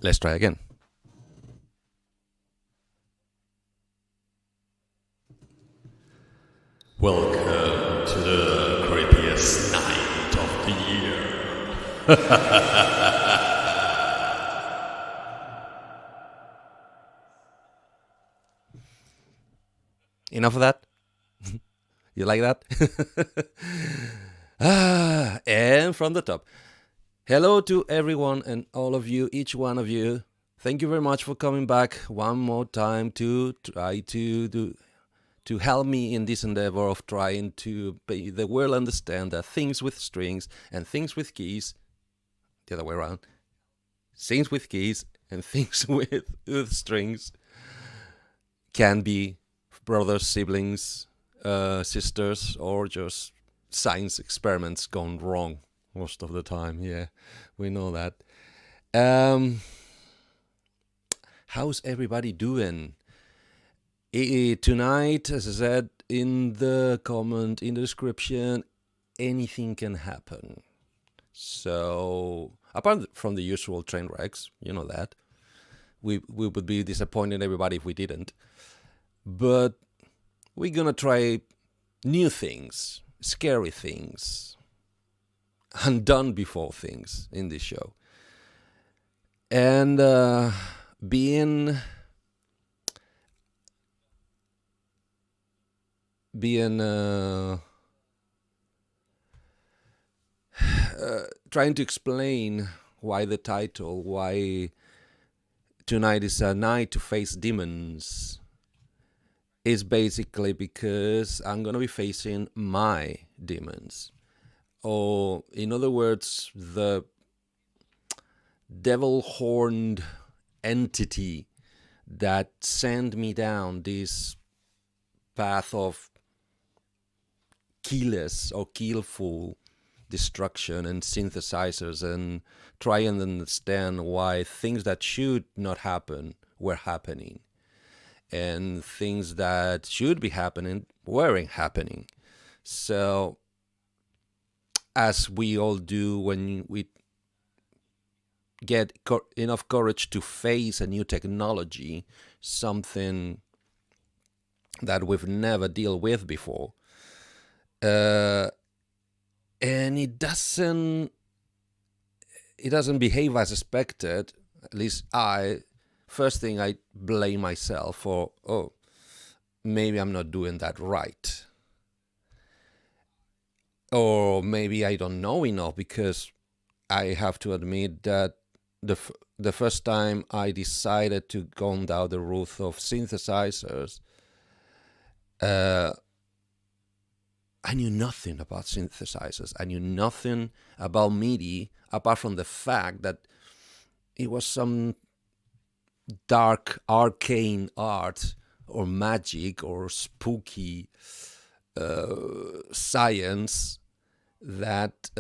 Let's try again. Welcome to the creepiest night of the year. Enough of that? You like that? And from the top. Hello to everyone and all of you, each one of you. Thank you very much for coming back one more time to try to help me in this endeavor of trying to make the world understand that things with strings and things with keys, the other way around, things with keys and things with strings can be brothers, siblings, sisters, or just science experiments gone wrong most of the time. Yeah, we know that. How's everybody doing? Tonight, as I said in the comment, in the description, anything can happen. So, apart from the usual train wrecks, you know that. We would be disappointing everybody if we didn't. But we're gonna try new things, scary things, undone before things in this show. And being trying to explain why the title, why tonight is a night to face demons, is basically because I'm gonna be facing my demons, or in other words, the devil-horned entity that sent me down this path of keyless or keylful destruction and synthesizers, and try and understand why things that should not happen were happening, and things that should be happening weren't happening. So, as we all do when we get enough courage to face a new technology, something that we've never dealt with before, and it doesn't behave as expected. At least first thing I blame myself for, oh, maybe I'm not doing that right, or maybe I don't know enough, because I have to admit that the first time I decided to go down the route of synthesizers, I knew nothing about synthesizers. I knew nothing about MIDI apart from the fact that it was some dark arcane art or magic or spooky science that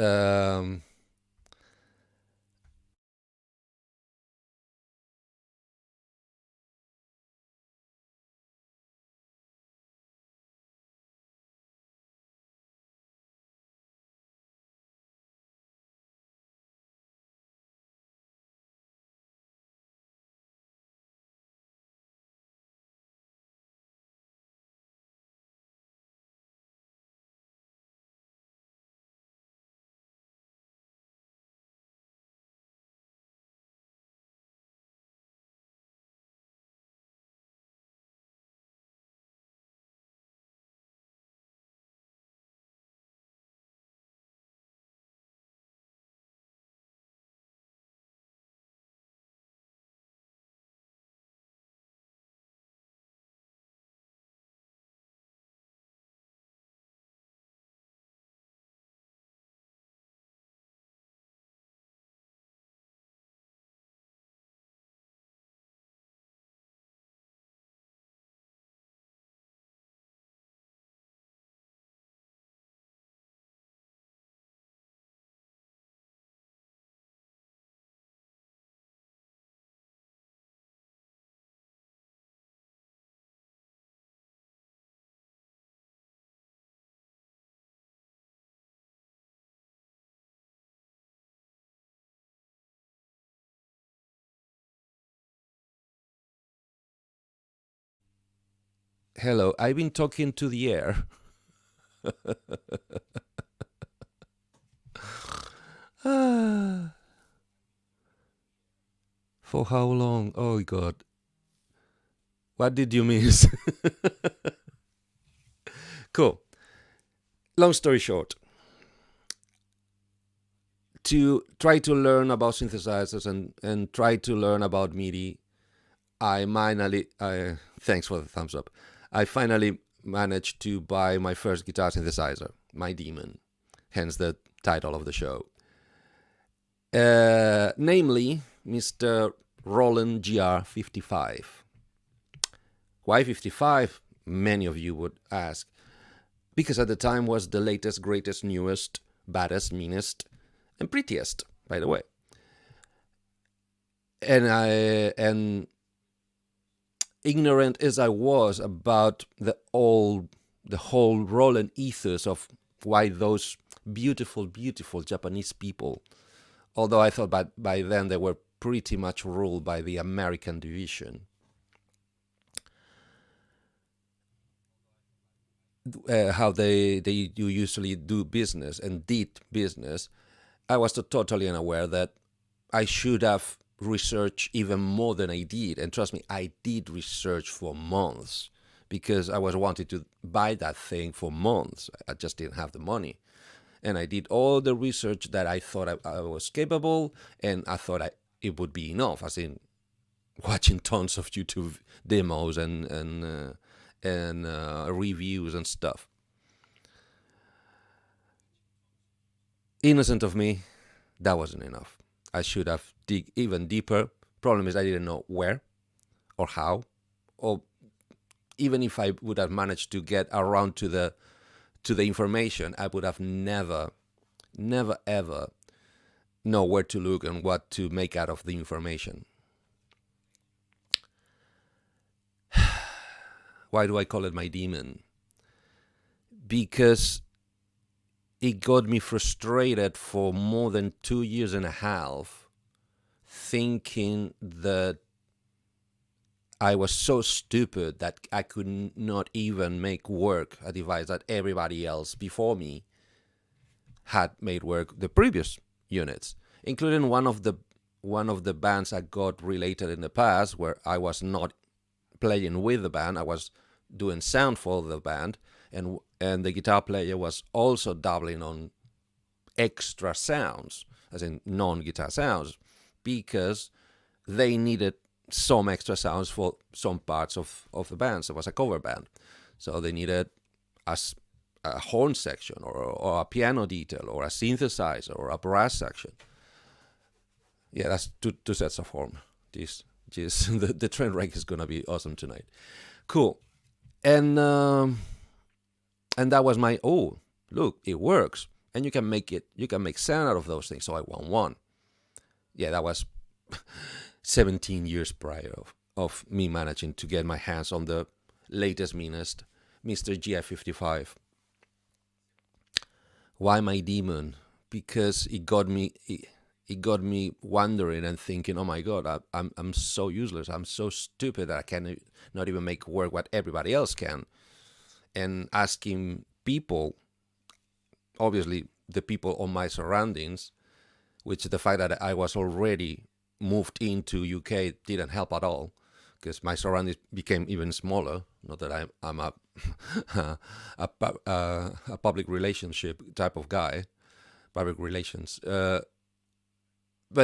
hello, I've been talking to the air. For how long? Oh God. What did you miss? Cool. Long story short, to try to learn about synthesizers and try to learn about MIDI, thanks for the thumbs up. I finally managed to buy my first guitar synthesizer, my Demon, hence the title of the show. Namely, Mr. Roland GR55. Why 55? Many of you would ask. Because at the time was the latest, greatest, newest, baddest, meanest, and prettiest, by the way. And ignorant as I was about the whole Roland ethos of why those beautiful, beautiful Japanese people, although I thought by then they were pretty much ruled by the American division. How they do usually do business and did business, I was totally unaware that I should have researched even more than I did. And trust me, I did research for months because I was wanting to buy that thing for months. I just didn't have the money. And I did all the research that I thought I was capable, and I thought it would be enough, as in watching tons of YouTube demos and reviews and stuff. Innocent of me, that wasn't enough. I should have dig even deeper. Problem is I didn't know where or how, or even if I would have managed to get around to the information, I would have never ever know where to look and what to make out of the information. Why do I call it my demon? Because it got me frustrated for more than 2 years and a half, thinking that I was so stupid that I could not even make work a device that everybody else before me had made work the previous units, including one of the bands I got related in the past, where I was not playing with the band, I was doing sound for the band, and the guitar player was also doubling on extra sounds, as in non-guitar sounds, because they needed some extra sounds for some parts of the band. So it was a cover band, so they needed a horn section or a piano detail or a synthesizer or a brass section. Yeah, that's two sets of horn. This the train wreck is gonna be awesome tonight. Cool. And that was my, oh, look, it works. And you can make sound out of those things. So I won one. Yeah, that was 17 years prior of me managing to get my hands on the latest, meanest Mr. GI55. Why my demon? Because it got me wondering and thinking, oh my God, I'm so useless. I'm so stupid that I can not even make work what everybody else can. And asking people, obviously the people on my surroundings, which the fact that I was already moved into UK didn't help at all, because my surroundings became even smaller. Not that I'm a public relationship type of guy, public relations, but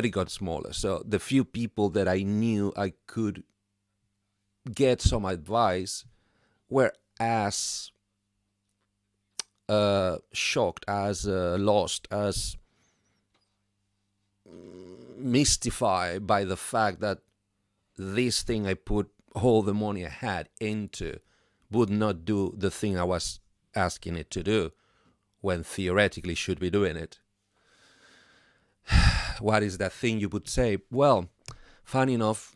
it got smaller. So the few people that I knew I could get some advice were as shocked, as lost, as mystified by the fact that this thing I put all the money I had into would not do the thing I was asking it to do, when theoretically should be doing it. What is that thing, you would say? Well, funny enough,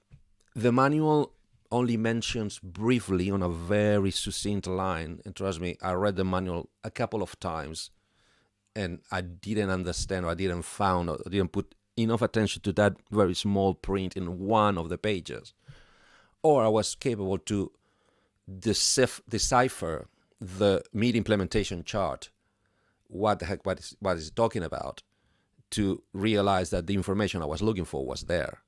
the manual only mentions briefly on a very succinct line, and trust me, I read the manual a couple of times and I didn't understand, or I didn't put enough attention to that very small print in one of the pages, or I was capable to decipher the MIDI implementation chart, what the heck, what is it talking about, to realize that the information I was looking for was there.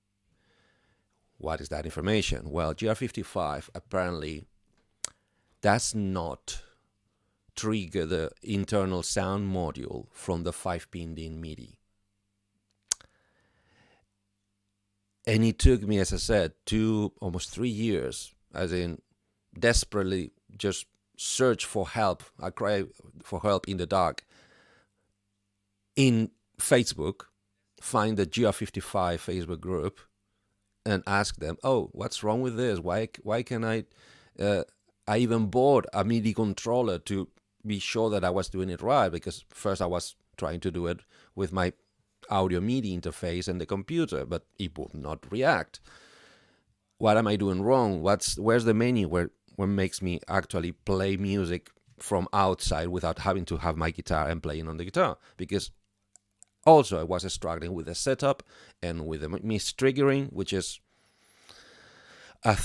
What is that information? Well, GR55 apparently does not trigger the internal sound module from the 5-pin DIN MIDI. And it took me, as I said, almost 3 years, as in desperately just search for help. I cry for help in the dark. In Facebook, find the GR55 Facebook group and ask them, oh, what's wrong with this? Why can I even bought a MIDI controller to be sure that I was doing it right, because first I was trying to do it with my audio MIDI interface and the computer, but it would not react. What am I doing wrong? Where's the menu where makes me actually play music from outside without having to have my guitar and playing on the guitar? Because also I was struggling with the setup and with the mistriggering, which is a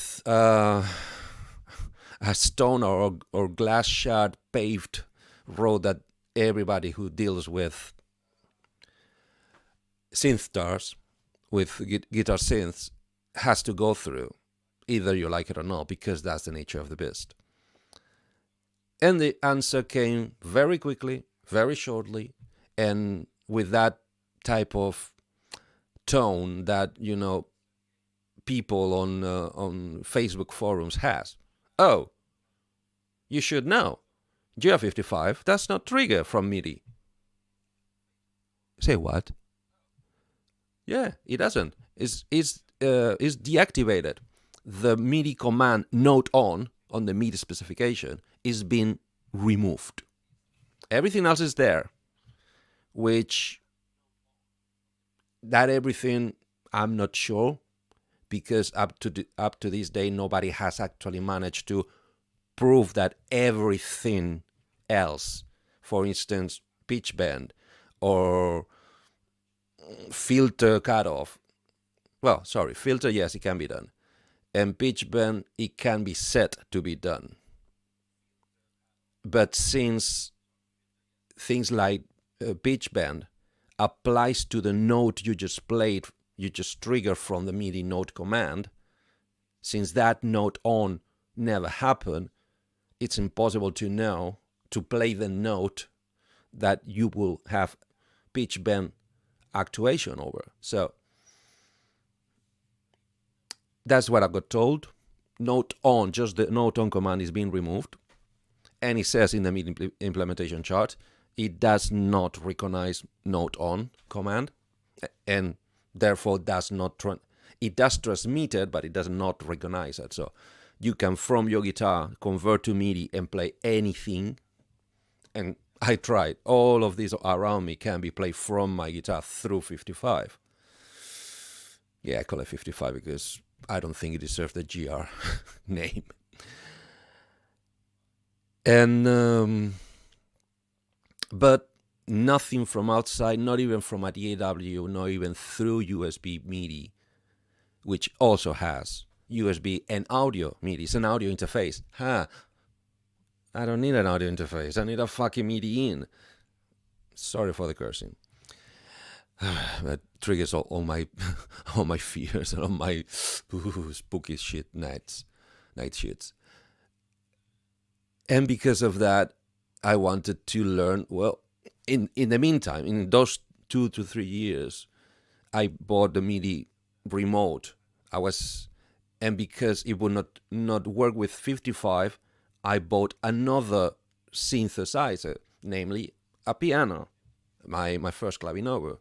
stone or glass shard paved road that everybody who deals with synth stars, with guitar synths, has to go through, either you like it or not, because that's the nature of the beast. And the answer came very quickly, very shortly, and with that type of tone that, you know, people on Facebook forums has. Oh, you should know, GR55 does not trigger from MIDI. Say what? Yeah, it doesn't. It's deactivated. The MIDI command note on the MIDI specification is being removed. Everything else is there, which that everything, I'm not sure, because up to this day nobody has actually managed to prove that everything else, for instance, pitch bend or filter cutoff, well, sorry, filter, yes, it can be done, and pitch bend, it can be set to be done. But since things like pitch bend applies to the note you just played, you just trigger from the MIDI note command, since that note on never happened, it's impossible to know, to play the note that you will have pitch bend actuation over. So that's what I got told. Note on, just the note on command is being removed. And it says in the MIDI implementation chart, it does not recognize note on command, and therefore does not it does transmit it, but it does not recognize it. So you can, from your guitar, convert to MIDI and play anything. And I tried. All of these around me can be played from my guitar through 55. Yeah, I call it 55 because I don't think it deserves the GR name. And but nothing from outside, not even from a DAW, not even through USB MIDI, which also has USB and audio MIDI. It's an audio interface. I don't need an audio interface. I need a fucking MIDI in. Sorry for the cursing. That triggers all my all my fears and all my spooky shit night shits. And because of that, I wanted to learn. Well, in the meantime, in those 2 to 3 years, I bought the MIDI remote. And because it would not work with 55, I bought another synthesizer, namely a piano, my first Clavinova.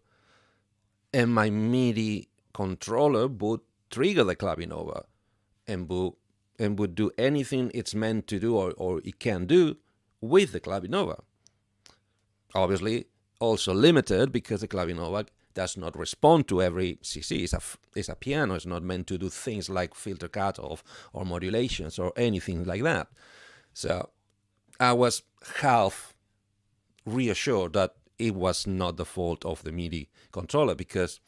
And my MIDI controller would trigger the Clavinova and would do anything it's meant to do or it can do with the Clavinova. Obviously, also limited because the Clavinova does not respond to every CC. It's a piano. It's not meant to do things like filter cutoff or modulations or anything like that. So I was half reassured that it was not the fault of the MIDI controller, because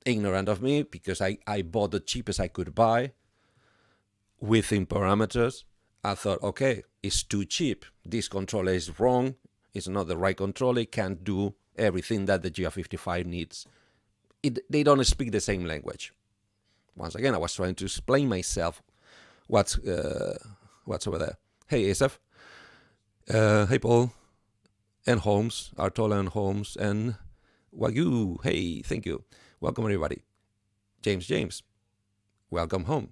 ignorant of me, because I bought the cheapest I could buy within parameters. I thought, okay, it's too cheap. This controller is wrong. It's not the right controller. It can't do everything that the GR55 needs. They don't speak the same language. Once again, I was trying to explain myself what's over there. Hey, Asaf. Hey, Paul. And Holmes, Artola and Holmes, and Wagyu. Hey, thank you. Welcome, everybody. James. Welcome home.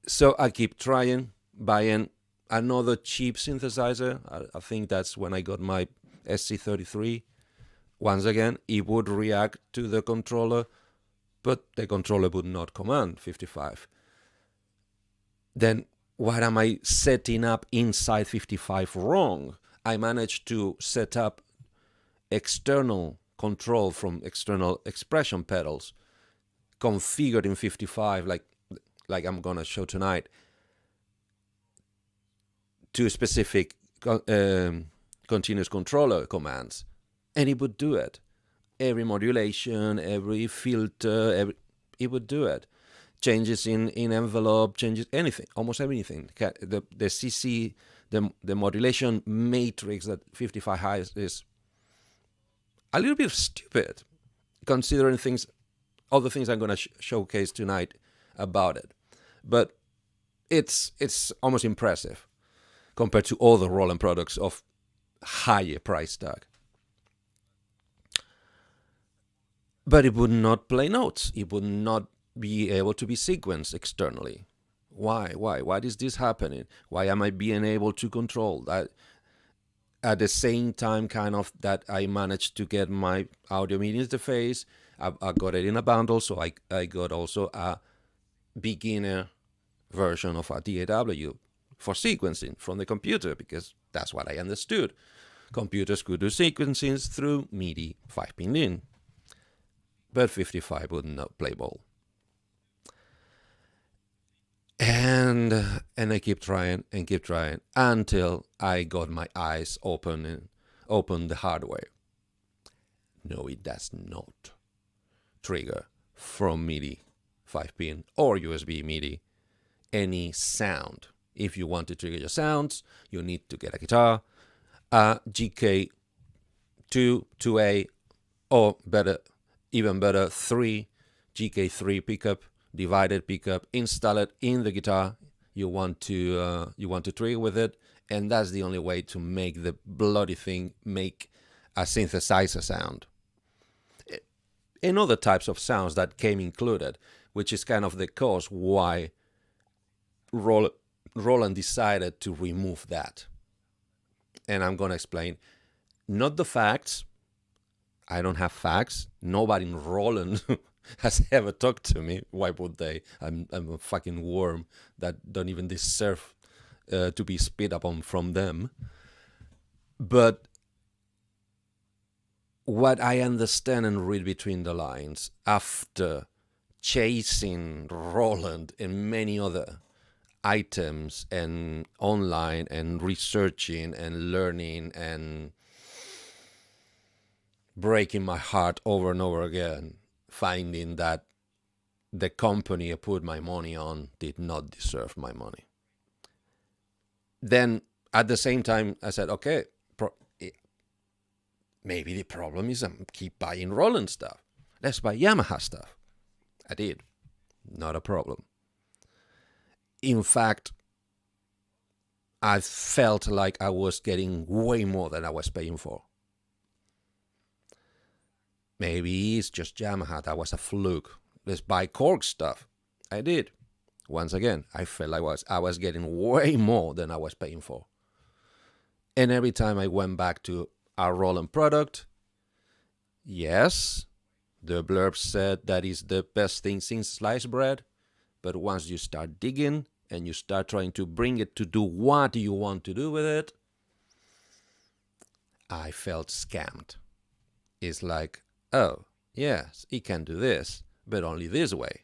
So I keep trying, buying another cheap synthesizer. I think that's when I got my SC33. Once again, it would react to the controller, but the controller would not command 55. Then what am I setting up inside 55 wrong? I managed to set up external control from external expression pedals configured in 55, like I'm gonna show tonight, to specific continuous controller commands, and it would do it. Every modulation, every filter, it would do it. Changes in envelope, changes anything, almost everything. The CC, the modulation matrix that 55 has is a little bit stupid, considering all the things I'm going to showcase tonight about it. But it's almost impressive compared to all the Roland products of higher price tag. But it would not play notes. It would not be able to be sequenced externally. Why? Why is this happening? Why am I being able to control that? At the same time, kind of, that I managed to get my audio MIDI interface. I got it in a bundle, so I got also a beginner version of a DAW for sequencing from the computer, because that's what I understood. Computers could do sequencing through MIDI 5-pin in, but 55 would not play ball. And I keep trying until I got my eyes open and opened the hardware. No, it does not trigger from MIDI 5-pin or USB MIDI any sound. If you want to trigger your sounds, you need to get a guitar, a GK2, 2A, or even better, 3 GK3 pickup, divided pickup, install it in the guitar you want to trigger with it, and that's the only way to make the bloody thing make a synthesizer sound. And other types of sounds that came included, which is kind of the cause why Roland Roland decided to remove that. And I'm going to explain. Not the facts. I don't have facts. Nobody in Roland has ever talked to me. Why would they? I'm a fucking worm that don't even deserve to be spit upon from them. But what I understand and read between the lines after chasing Roland and many other items and online and researching and learning and breaking my heart over and over again, finding that the company I put my money on did not deserve my money. Then at the same time, I said, okay, maybe the problem is I keep buying Roland stuff. Let's buy Yamaha stuff. I did. Not a problem. In fact, I felt like I was getting way more than I was paying for. Maybe it's just Yamaha. That was a fluke. Let's buy Korg stuff. I did. Once again, I felt like I was getting way more than I was paying for. And every time I went back to a Roland product, yes, the blurb said that is the best thing since sliced bread. But once you start digging and you start trying to bring it to do what you want to do with it, I felt scammed. It's like, oh, yes, it can do this, but only this way.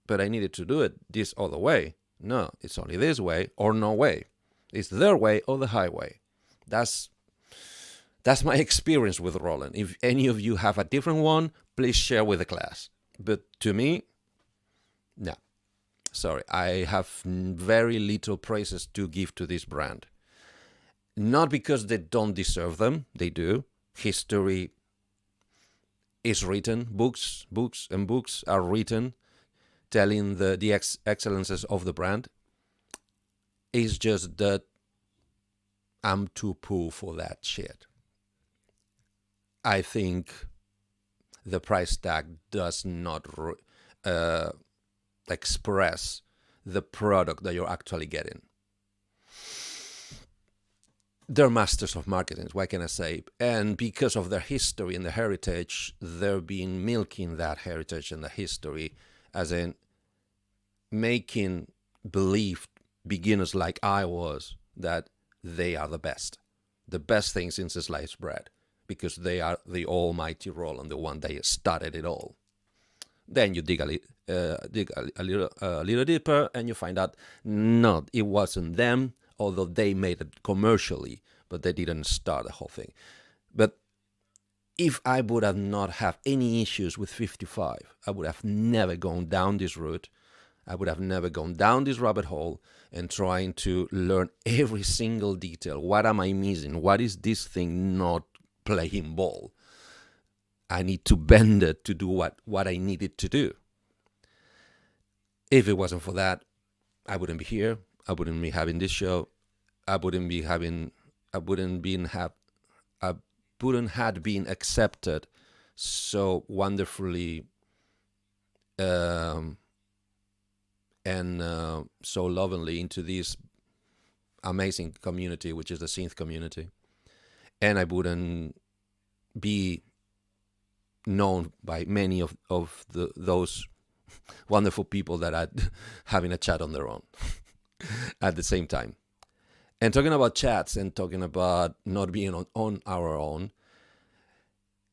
But I needed to do it this other way. No, it's only this way or no way. It's their way or the highway. That's my experience with Roland. If any of you have a different one, please share with the class. But to me, no. Sorry, I have very little praises to give to this brand. Not because they don't deserve them, they do. History is written, books are written telling the excellences of the brand. It's just that I'm too poor for that shit. I think the price tag does not express the product that you're actually getting. They're masters of marketing, what can I say? And because of their history and the heritage, they've been milking that heritage and the history, as in making believe beginners like I was that they are the best thing since sliced bread, because they are the almighty Roland, the one that started it all. Then you dig a little deeper, and you find out no, it wasn't them, although they made it commercially, but they didn't start the whole thing. But if I would have not have any issues with 55, I would have never gone down this route. I would have never gone down this rabbit hole and trying to learn every single detail. What am I missing? What is this thing not playing ball? I need to bend it to do what I needed to do. If it wasn't for that, I wouldn't be here. I wouldn't be having this show. I wouldn't have been accepted so wonderfully and so lovingly into this amazing community, which is the synth community. And I wouldn't be known by many of those wonderful people that are having a chat on their own at the same time. And talking about chats and talking about not being on our own,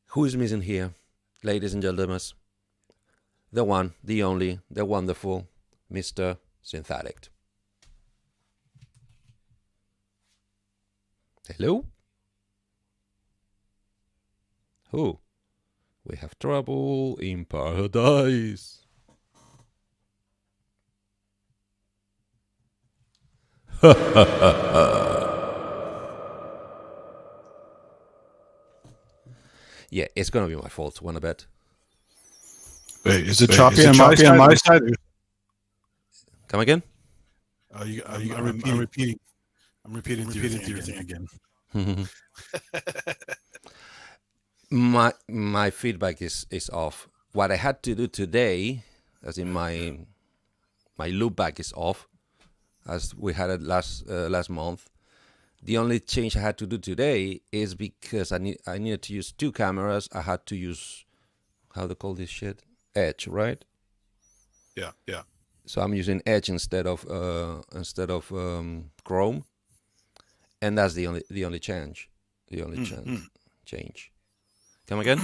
who is missing here, ladies and gentlemen? The one, the only, the wonderful Mr. Synth. Hello? Who? We have trouble in paradise. Yeah, it's gonna be my fault. Wanna bet? Wait, is it choppy on my side? Come again? I'm repeating your thing again. My feedback is off. What I had to do today, as in my loopback is off. as we had it last month. The only change I had to do today is because I needed to use 2 cameras. I had to use, how they call this shit? Edge, right? Yeah. So I'm using Edge instead of Chrome, and that's the only change. The only change. Come again?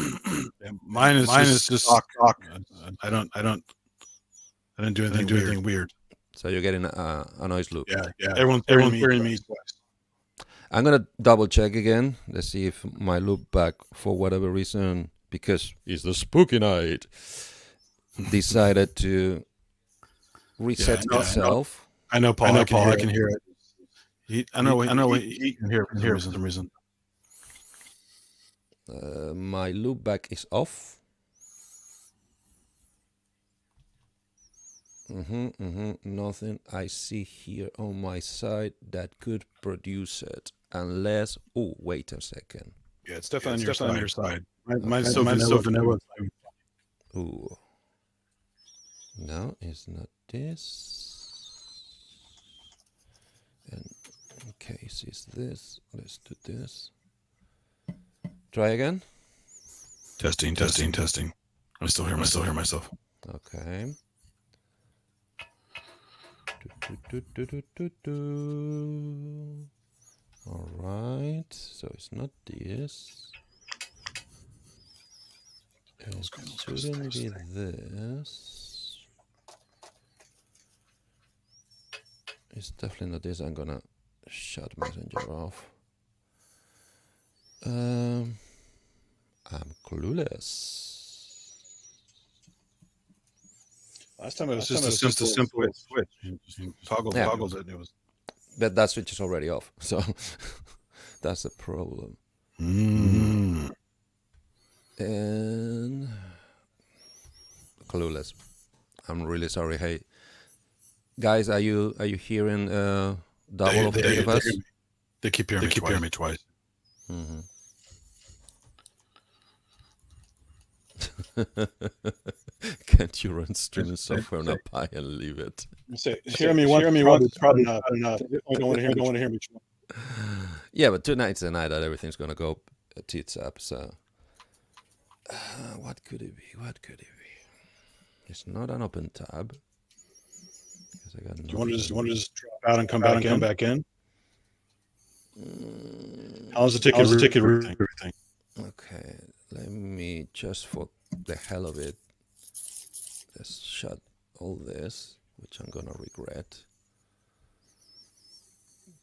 Yeah, mine is just stock. I don't do anything weird. So you're getting a noise loop. Yeah. Everyone's hearing me twice. I'm gonna double check again. Let's see if my loop back, for whatever reason, because it's the spooky night, decided to reset itself. I know, Paul. I can hear it. He can hear it for some reason. My loop back is off. Nothing I see here on my side that could produce it, unless. Oh, wait a second. Yeah, it's definitely on your side. Mine's so vanilla. Ooh. No, it's not this. And in case it's this, let's do this. Try again. Testing. I still hear myself. Okay. All right. So it's not this. It shouldn't be this. It's definitely not this. I'm gonna shut Messenger off. I'm clueless. Last time it was just a simple switch. You toggled it. It was. But that switch is already off, so that's a problem. Mm. And clueless. I'm really sorry. Hey, guys, are you hearing double of three of us? They keep hearing me twice. Mm-hmm. Can't you run streaming software on a Pi and leave it? Hear me once. Probably not. I don't want to hear me. Yeah, but tonight's the night that everything's gonna go tits up. So, what could it be? It's not an open tab. I got. Do you want to just drop out and come back in? How's the ticket everything? Okay, let me just, for the hell of it, let's shut all this, which I'm gonna regret.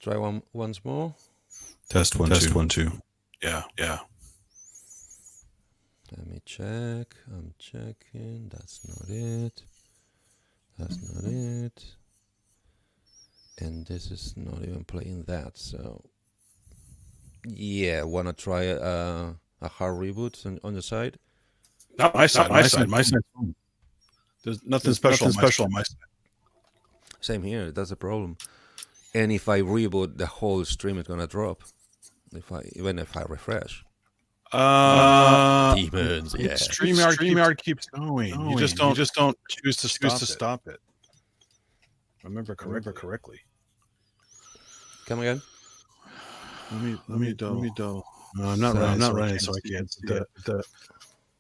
Try once more. Test 1 2. Yeah. Let me check. I'm checking. That's not it. And this is not even playing that. So yeah, wanna try a hard reboot on the side? Not my side. My side. There's nothing special on my side. Same here. That's the problem. And if I reboot, the whole stream is gonna drop. Even if I refresh. Demons. Yeah. StreamYard keeps going. You just don't choose to stop it. Remember correctly. Come again. Let me do. No, I'm not running, so I can't.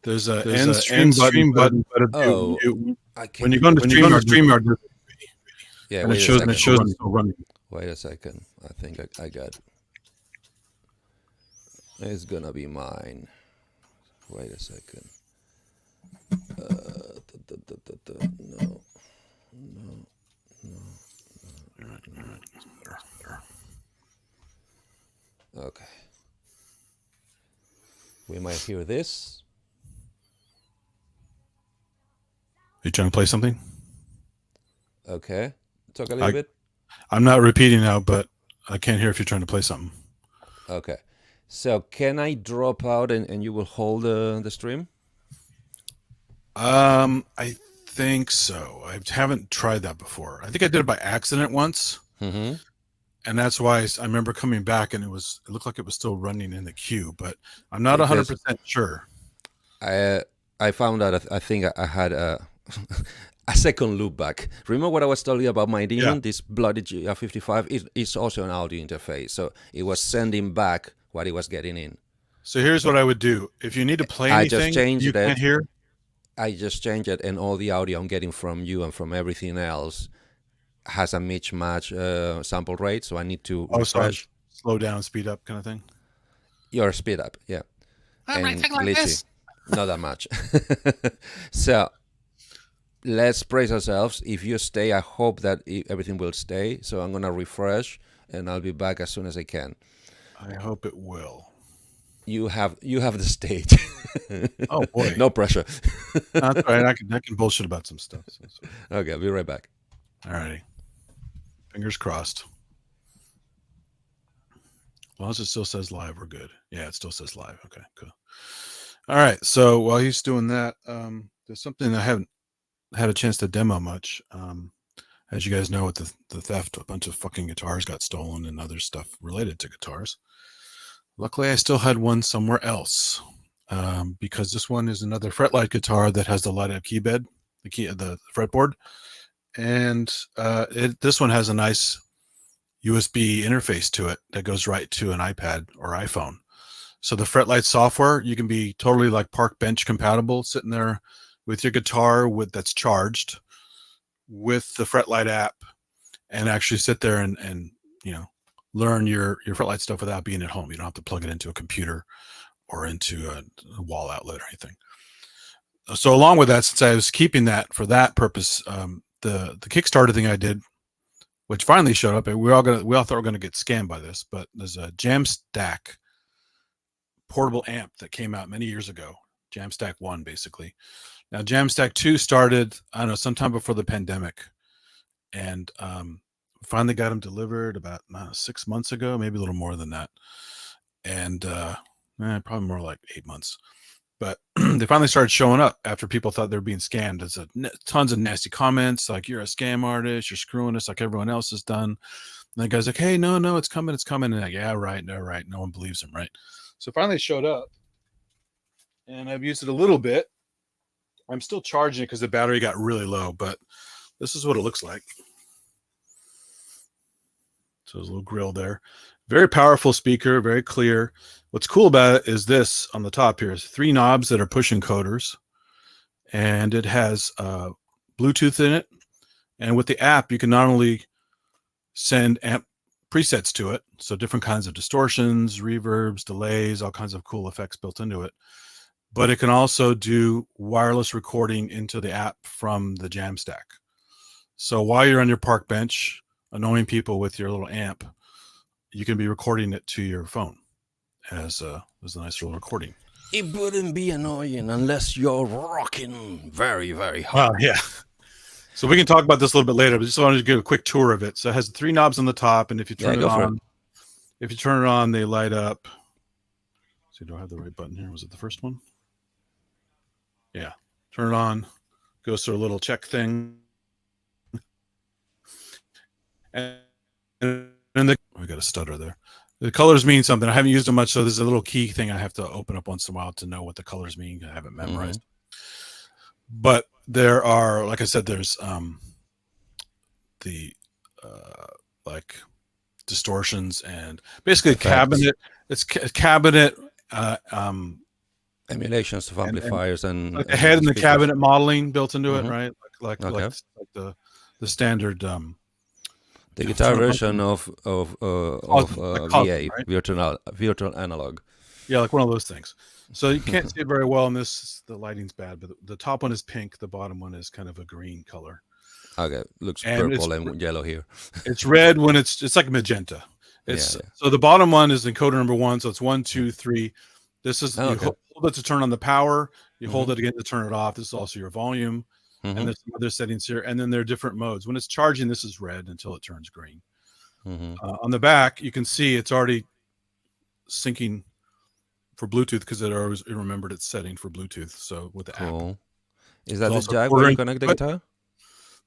There's a end stream button. When you go to StreamYard, yeah, and it shows it's still running. Wait a second. I think I got. It's gonna be mine. Wait a second. No. Okay. We might hear this. Are you trying to play something? Okay. Talk a little bit. I'm not repeating now, but I can't hear if you're trying to play something. Okay. So can I drop out and you will hold the stream? I think so. I haven't tried that before. I think I did it by accident once. Mm-hmm. And that's why I remember coming back and it looked like it was still running in the queue, but I'm not 100% sure. I found out. I think I had a second loop back. Remember what I was telling you about my Demon? Yeah. This bloody GR55 is also an audio interface. So it was sending back what it was getting in. So here's what I would do. If you need to play I anything just changed you can't hear. I just changed it, and all the audio I'm getting from you and from everything else has a mismatch sample rate. So I need to refresh. Slow down, speed up kind of thing. Your speed up, yeah. And anything like this. Not that much. So let's brace ourselves. If you stay, I hope that everything will stay. So I'm going to refresh, and I'll be back as soon as I can. I hope it will. You have the stage. Oh boy, no pressure. That's all right. I can bullshit about some stuff. So. Okay, I'll be right back. All righty. Fingers crossed. As long as it still says live, we're good. Yeah, it still says live. Okay, cool. All right. So while he's doing that, there's something I haven't had a chance to demo much. As you guys know, with the theft, a bunch of fucking guitars got stolen and other stuff related to guitars. Luckily, I still had one somewhere else, because this one is another Fretlight guitar that has the light-up key bed, the fretboard, and this one has a nice USB interface to it that goes right to an iPad or iPhone. So the Fretlight software, you can be totally like park bench compatible, sitting there with your guitar that's charged with the Fretlight app, and actually sit there and learn your Fretlight stuff without being at home. You don't have to plug it into a computer or into a wall outlet or anything. So along with that, since I was keeping that for that purpose, the Kickstarter thing I did, which finally showed up, and we all thought we were gonna get scammed by this, but there's a Jamstack portable amp that came out many years ago. Jamstack 1, basically. Now Jamstack 2 started, I don't know, sometime before the pandemic, and finally got them delivered about 6 months ago, maybe a little more than that, and probably more like 8 months. But they finally started showing up after people thought they were being scammed. There's tons of nasty comments like, "You're a scam artist, you're screwing us like everyone else has done." And the guy's like, "Hey, no, it's coming. And like, "Yeah, right, no, right." No one believes him, right? So finally it showed up, and I've used it a little bit. I'm still charging it because the battery got really low, but this is what it looks like. So there's a little grill there. Very powerful speaker, very clear. What's cool about it is this on the top here is 3 knobs that are push encoders, and it has Bluetooth in it. And with the app, you can not only send amp presets to it, so different kinds of distortions, reverbs, delays, all kinds of cool effects built into it, but it can also do wireless recording into the app from the Jamstack. So while you're on your park bench annoying people with your little amp, you can be recording it to your phone as a nice little recording. It wouldn't be annoying unless you're rocking very, very hard. Well, yeah. So we can talk about this a little bit later, but just wanted to give a quick tour of it. So it has 3 knobs on the top, and if you turn if you turn it on, they light up. So do I have the right button here? Was it the first one? Yeah. Turn it on. Goes through a little check thing. And then we got a stutter there. The colors mean something. I haven't used them much, so there's a little key thing I have to open up once in a while to know what the colors mean. I haven't memorized. But there are, like I said, there's the like distortions and basically cabinet. It's cabinet emulations of amplifiers and like the head and the cabinet modeling built into it, right? Like the standard. The guitar version of VA, right? virtual analog. Yeah, like one of those things. So you can't see it very well in this. The lighting's bad, but the top one is pink. The bottom one is kind of a green color. Okay, looks purple and yellow here. It's red when it's like magenta. So the bottom one is encoder number 1. So it's 1, 2, 3. This is you hold it to turn on the power. You hold it again to turn it off. This is also your volume. And there's some other settings here, and then there are different modes. When it's charging, this is red until it turns green. On the back, you can see it's already syncing for Bluetooth because it remembered its setting for Bluetooth. So with the app, is that this jack where you connect the guitar?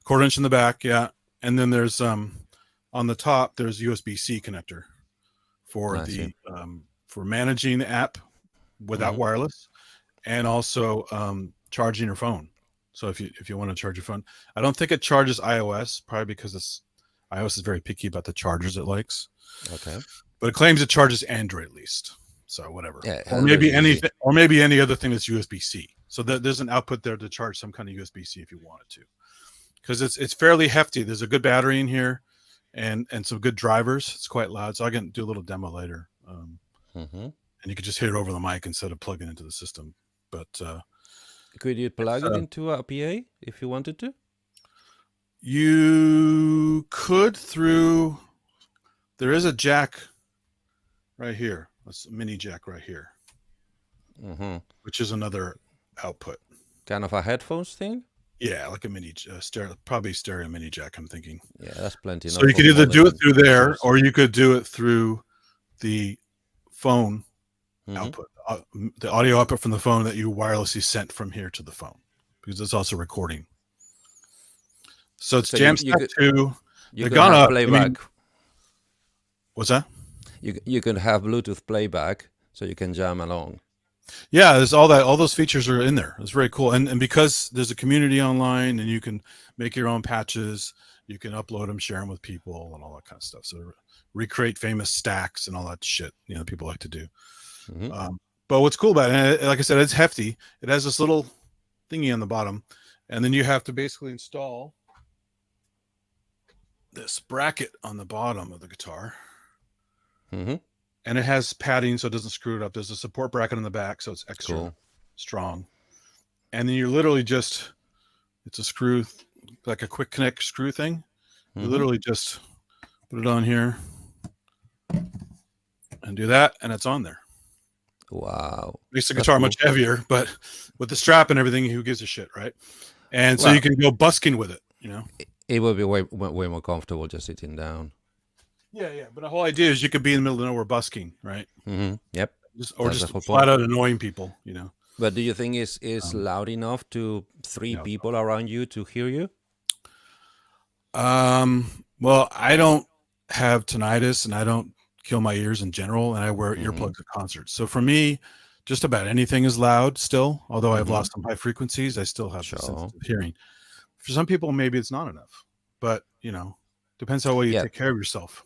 1/4 inch in the back, yeah. And then there's on the top there's USB-C connector for for managing the app without wireless, and also charging your phone. So if you want to charge your phone, I don't think it charges iOS, probably because iOS is very picky about the chargers it likes. Okay. But it claims it charges Android at least. So whatever. Yeah, Or maybe Android is any other thing that's USB-C. So there's an output there to charge some kind of USB-C if you wanted to. Because it's fairly hefty. There's a good battery in here and some good drivers. It's quite loud. So I can do a little demo later. And you could just hear it over the mic instead of plugging into the system. But could you plug it into a PA if you wanted to? You could through. There is a jack right here. That's a mini jack right here, which is another output. Kind of a headphones thing? Yeah, like a mini stereo, probably stereo mini jack, I'm thinking. Yeah, that's plenty. So you could either do it through there or you could do it through the phone output, the audio output from the phone that you wirelessly sent from here to the phone, because it's also recording. So it's Jamstack 2. You can have playback. What's that? You can have Bluetooth playback, so you can jam along. Yeah, there's all those features are in there. It's very cool. And because there's a community online and you can make your own patches, you can upload them, share them with people and all that kind of stuff. So recreate famous stacks and all that shit, people like to do. But what's cool about it, like I said, it's hefty. It has this little thingy on the bottom, and then you have to basically install this bracket on the bottom of the guitar. And it has padding so it doesn't screw it up. There's a support bracket on the back, so it's extra strong. And then you're literally just, it's a screw, like a quick connect screw thing. You literally just put it on here and do that, and it's on there. Wow. Makes the guitar much heavier, but with the strap and everything, who gives a shit, right? And so you can go busking with it, It would be way more comfortable just sitting down. Yeah. But the whole idea is you could be in the middle of nowhere busking, right? Yep. Just flat out annoying people, But do you think it's loud enough to three people around you to hear you? Well, I don't have tinnitus and I don't kill my ears in general, and I wear earplugs at concerts. So for me, just about anything is loud still. Although I've lost some high frequencies, I still have sensitive hearing. For some people, maybe it's not enough, but depends how well you take care of yourself.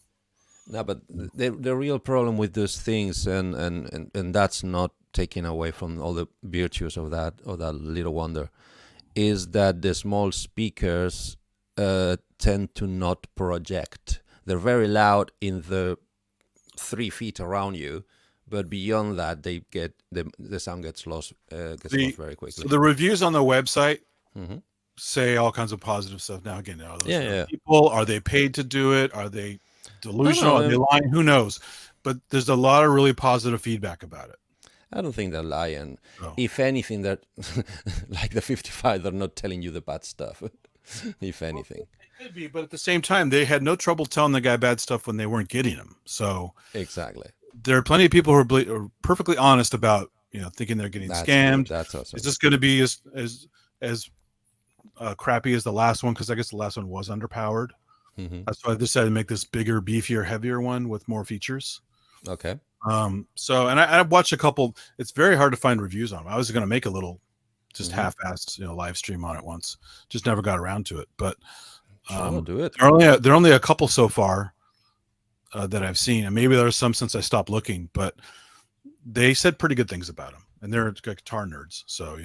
No, but the real problem with those things, and that's not taking away from all the virtues of that little wonder, is that the small speakers tend to not project. They're very loud in the 3 feet around you, but beyond that, they get the sound gets lost very quickly. So the reviews on the website say all kinds of positive stuff. Now again, are those people, are they paid to do it? Are they delusional? Are they lying? Who knows? But there's a lot of really positive feedback about it. I don't think they're lying. If anything, they're like the 55, they're not telling you the bad stuff. If anything, it could be, but at the same time, they had no trouble telling the guy bad stuff when they weren't getting him. So exactly, there are plenty of people who are perfectly honest about thinking they're getting scammed. That's awesome. Is this going to be as crappy as the last one? Because I guess the last one was underpowered. That's why I decided to make this bigger, beefier, heavier one with more features. Okay. So, and I watched a couple. It's very hard to find reviews on them. I was going to make a little, just half-assed, live stream on it once. Just never got around to it. But do it. There are only a couple so far that I've seen, and maybe there's some since I stopped looking. But they said pretty good things about them, and they're guitar nerds. So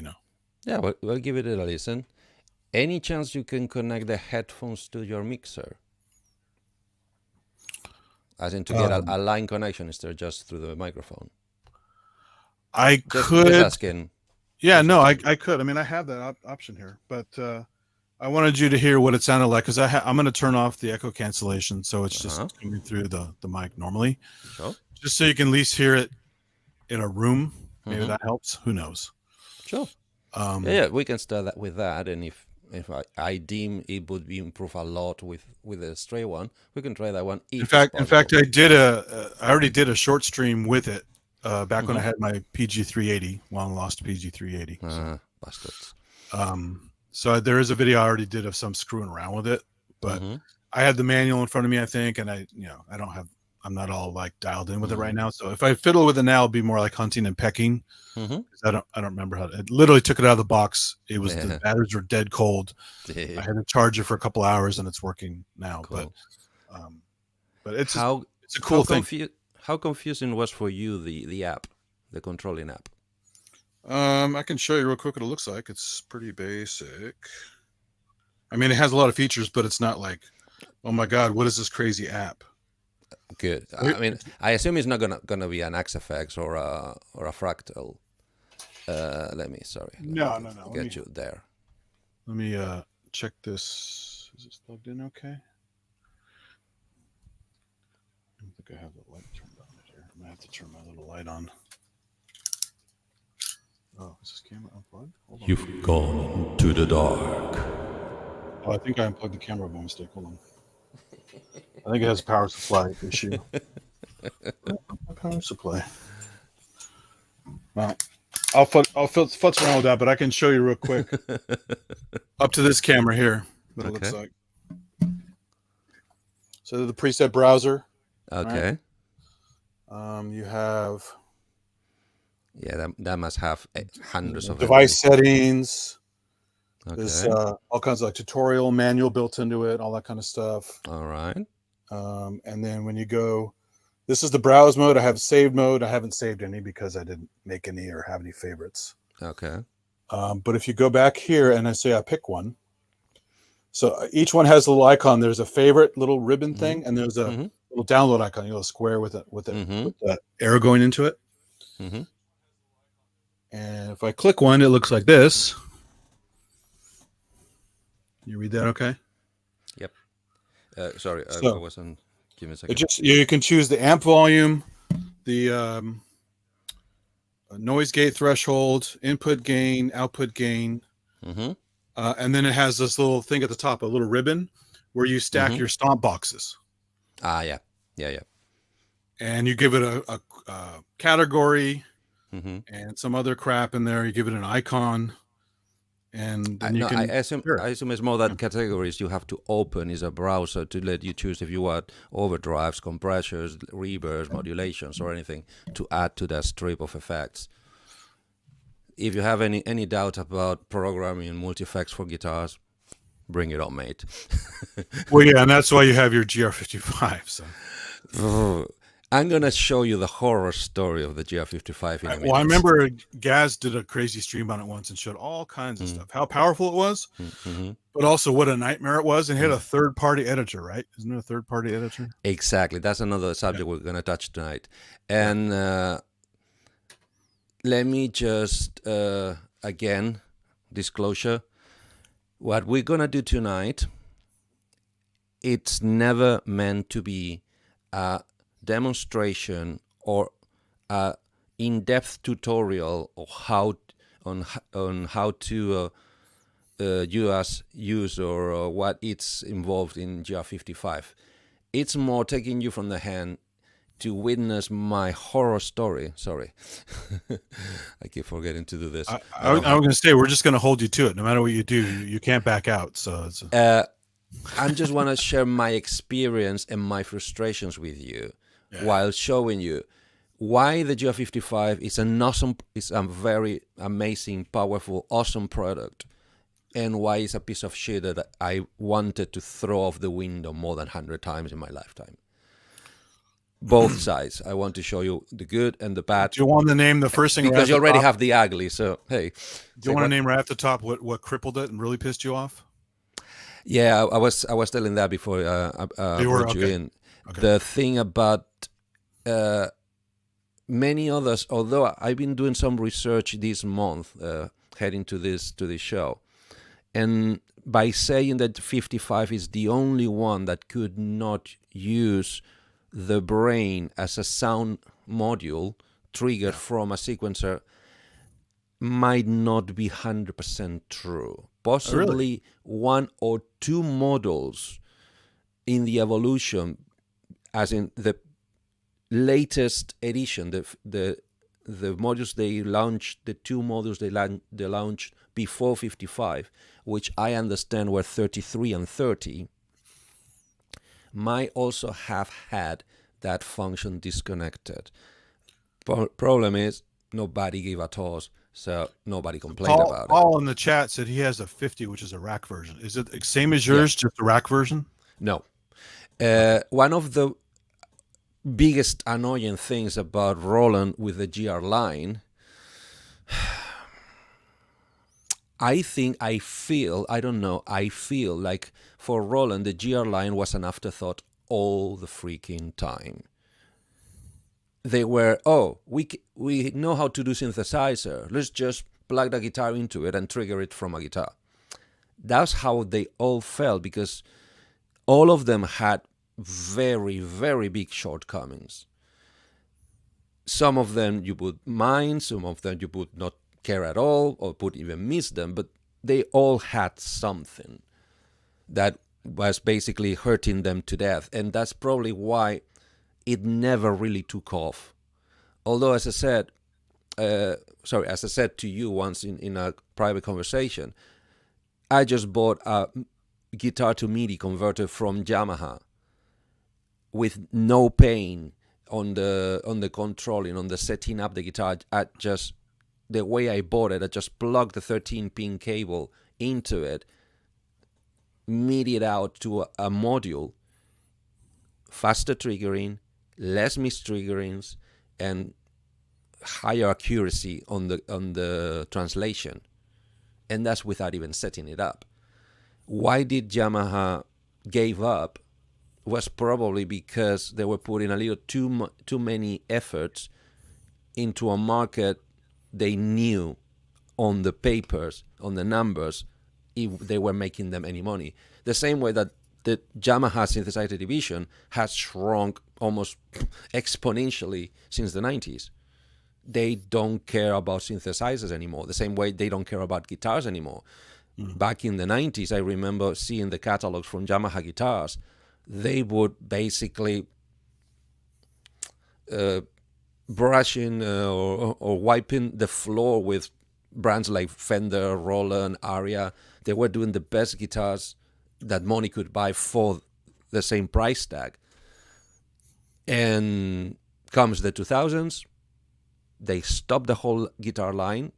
Yeah, we'll give it a listen. Any chance you can connect the headphones to your mixer? As in to get a line connection instead of just through the microphone? I could. Just asking. Yeah, no, I could. I mean, I have that option here, but I wanted you to hear what it sounded like because I'm going to turn off the echo cancellation, so it's just coming through the mic normally. Sure. Just so you can at least hear it in a room. Maybe that helps. Who knows? Sure. Yeah, we can start that with that, and if I deem it would improve a lot with a stray one, we can try that one. In fact, I already did a short stream with it back when I had my PG380, long lost PG380. Bastards. So there is a video I already did of some screwing around with it, but I had the manual in front of me, I think, and I don't have I'm not all like dialed in with it right now. So if I fiddle with it now, it'll be more like hunting and pecking. Mm-hmm. I don't remember how. It literally took it out of the box. It was the batteries were dead cold. I had to charge it for a couple hours, and it's working now. Cool. But it's how it's a cool thing. How confusing was for you the app, the controlling app? I can show you real quick what it looks like. It's pretty basic. I mean, it has a lot of features, but it's not like, oh my god, what is this crazy app? Good. I mean, I assume it's not gonna be an XFX or a Fractal. Let me get you there. Let me check this. Is this plugged in okay? I don't think I have the light turned on here. I'm gonna have to turn my little light on. Oh, is this camera unplugged? Hold on. You've gone into the dark. Oh, I think I unplugged the camera by mistake. Hold on. I think it has a power supply issue. Power supply. Well, I'll futz around with that, but I can show you real quick. Up to this camera here, what it looks like. So the preset browser. Okay. Right? You have. Yeah, that must have hundreds of device settings. Okay. There's all kinds of like tutorial manual built into it, all that kind of stuff. All right. And then when you go, this is the browse mode. I have saved mode. I haven't saved any because I didn't make any or have any favorites. Okay. But if you go back here and I say I pick one, so each one has a little icon. There's a favorite little ribbon thing, and there's a little download icon, a square with that arrow going into it. Mm-hmm. And if I click one, it looks like this. You read that okay? Yep. Sorry, So, I wasn't. Give me a second. It just you can choose the amp volume, the noise gate threshold, input gain, output gain, and then it has this little thing at the top, a little ribbon, where you stack your stomp boxes. Yeah. And you give it a category and some other crap in there. You give it an icon. And then you can. I assume it's more than categories you have to open is a browser to let you choose if you want overdrives, compressors, reverbs, modulations, or anything to add to that strip of effects. If you have any doubt about programming multi-effects for guitars, bring it on, mate. Well, yeah, and that's why you have your GR55. So. I'm going to show you the horror story of the GR55 in a minute. Well, I remember Gaz did a crazy stream on it once and showed all kinds of stuff. How powerful it was, but also what a nightmare it was. And it had a third-party editor, right? Isn't it a third-party editor? Exactly. That's another subject we're going to touch tonight. And let me just, again, disclosure. What we're going to do tonight, it's never meant to be a demonstration or a in-depth tutorial of how to use or what it's involved in GR55. It's more taking you from the hand to witness my horror story. Sorry, I keep forgetting to do this. I was going to say we're just going to hold you to it. No matter what you do, you can't back out. So it's I just want to share my experience and my frustrations with you. Yeah. While showing you why the GR55 is a very amazing, powerful, awesome product, and why it's a piece of shit that I wanted to throw off the window more than 100 times in my lifetime. Both sides. I want to show you the good and the bad. Do you want to name the first thing? Because you already have the ugly, so hey. Do you want to name right at the top what crippled it and really pissed you off? Yeah, I was telling that before I brought you in. Okay. The thing about many others, although I've been doing some research this month heading to this show, and by saying that 55 is the only one that could not use the brain as a sound module triggered from a sequencer might not be 100% true. Possibly one or two models in the evolution, as in the latest edition, the modules they launched, the two modules they launched before 55, which I understand were 33 and 30, might also have had that function disconnected. Problem is, nobody gave a toss, so nobody complained about it. Paul in the chat said he has a 50, which is a rack version. Is it the same as yours, just a rack version? No. One of the biggest annoying things about Roland with the GR line, I feel like for Roland, the GR line was an afterthought all the freaking time. They were, we know how to do synthesizer. Let's just plug the guitar into it and trigger it from a guitar. That's how they all felt, because all of them had very, very big shortcomings. Some of them you would mind, some of them you would not care at all, or would even miss them, but they all had something that was basically hurting them to death. And that's probably why it never really took off. Although, as I said to you once in a private conversation, I just bought a guitar to MIDI converter from Yamaha with no pain on the controlling, on the setting up the guitar. The way I bought it, I just plugged the 13-pin cable into it, MIDI it out to a module, faster triggering, less mistriggerings, and higher accuracy on the translation. And that's without even setting it up. Why did Yamaha gave up? Was probably because they were putting a little too many efforts into a market they knew on the papers, on the numbers, if they were making them any money. The same way that the Yamaha synthesizer division has shrunk almost exponentially since the 90s. They don't care about synthesizers anymore, the same way they don't care about guitars anymore. Back in the 90s, I remember seeing the catalogs from Yamaha guitars. They would basically brushing or wiping the floor with brands like Fender, Roland, Aria. They were doing the best guitars that money could buy for the same price tag. And comes the 2000s, they stopped the whole guitar line,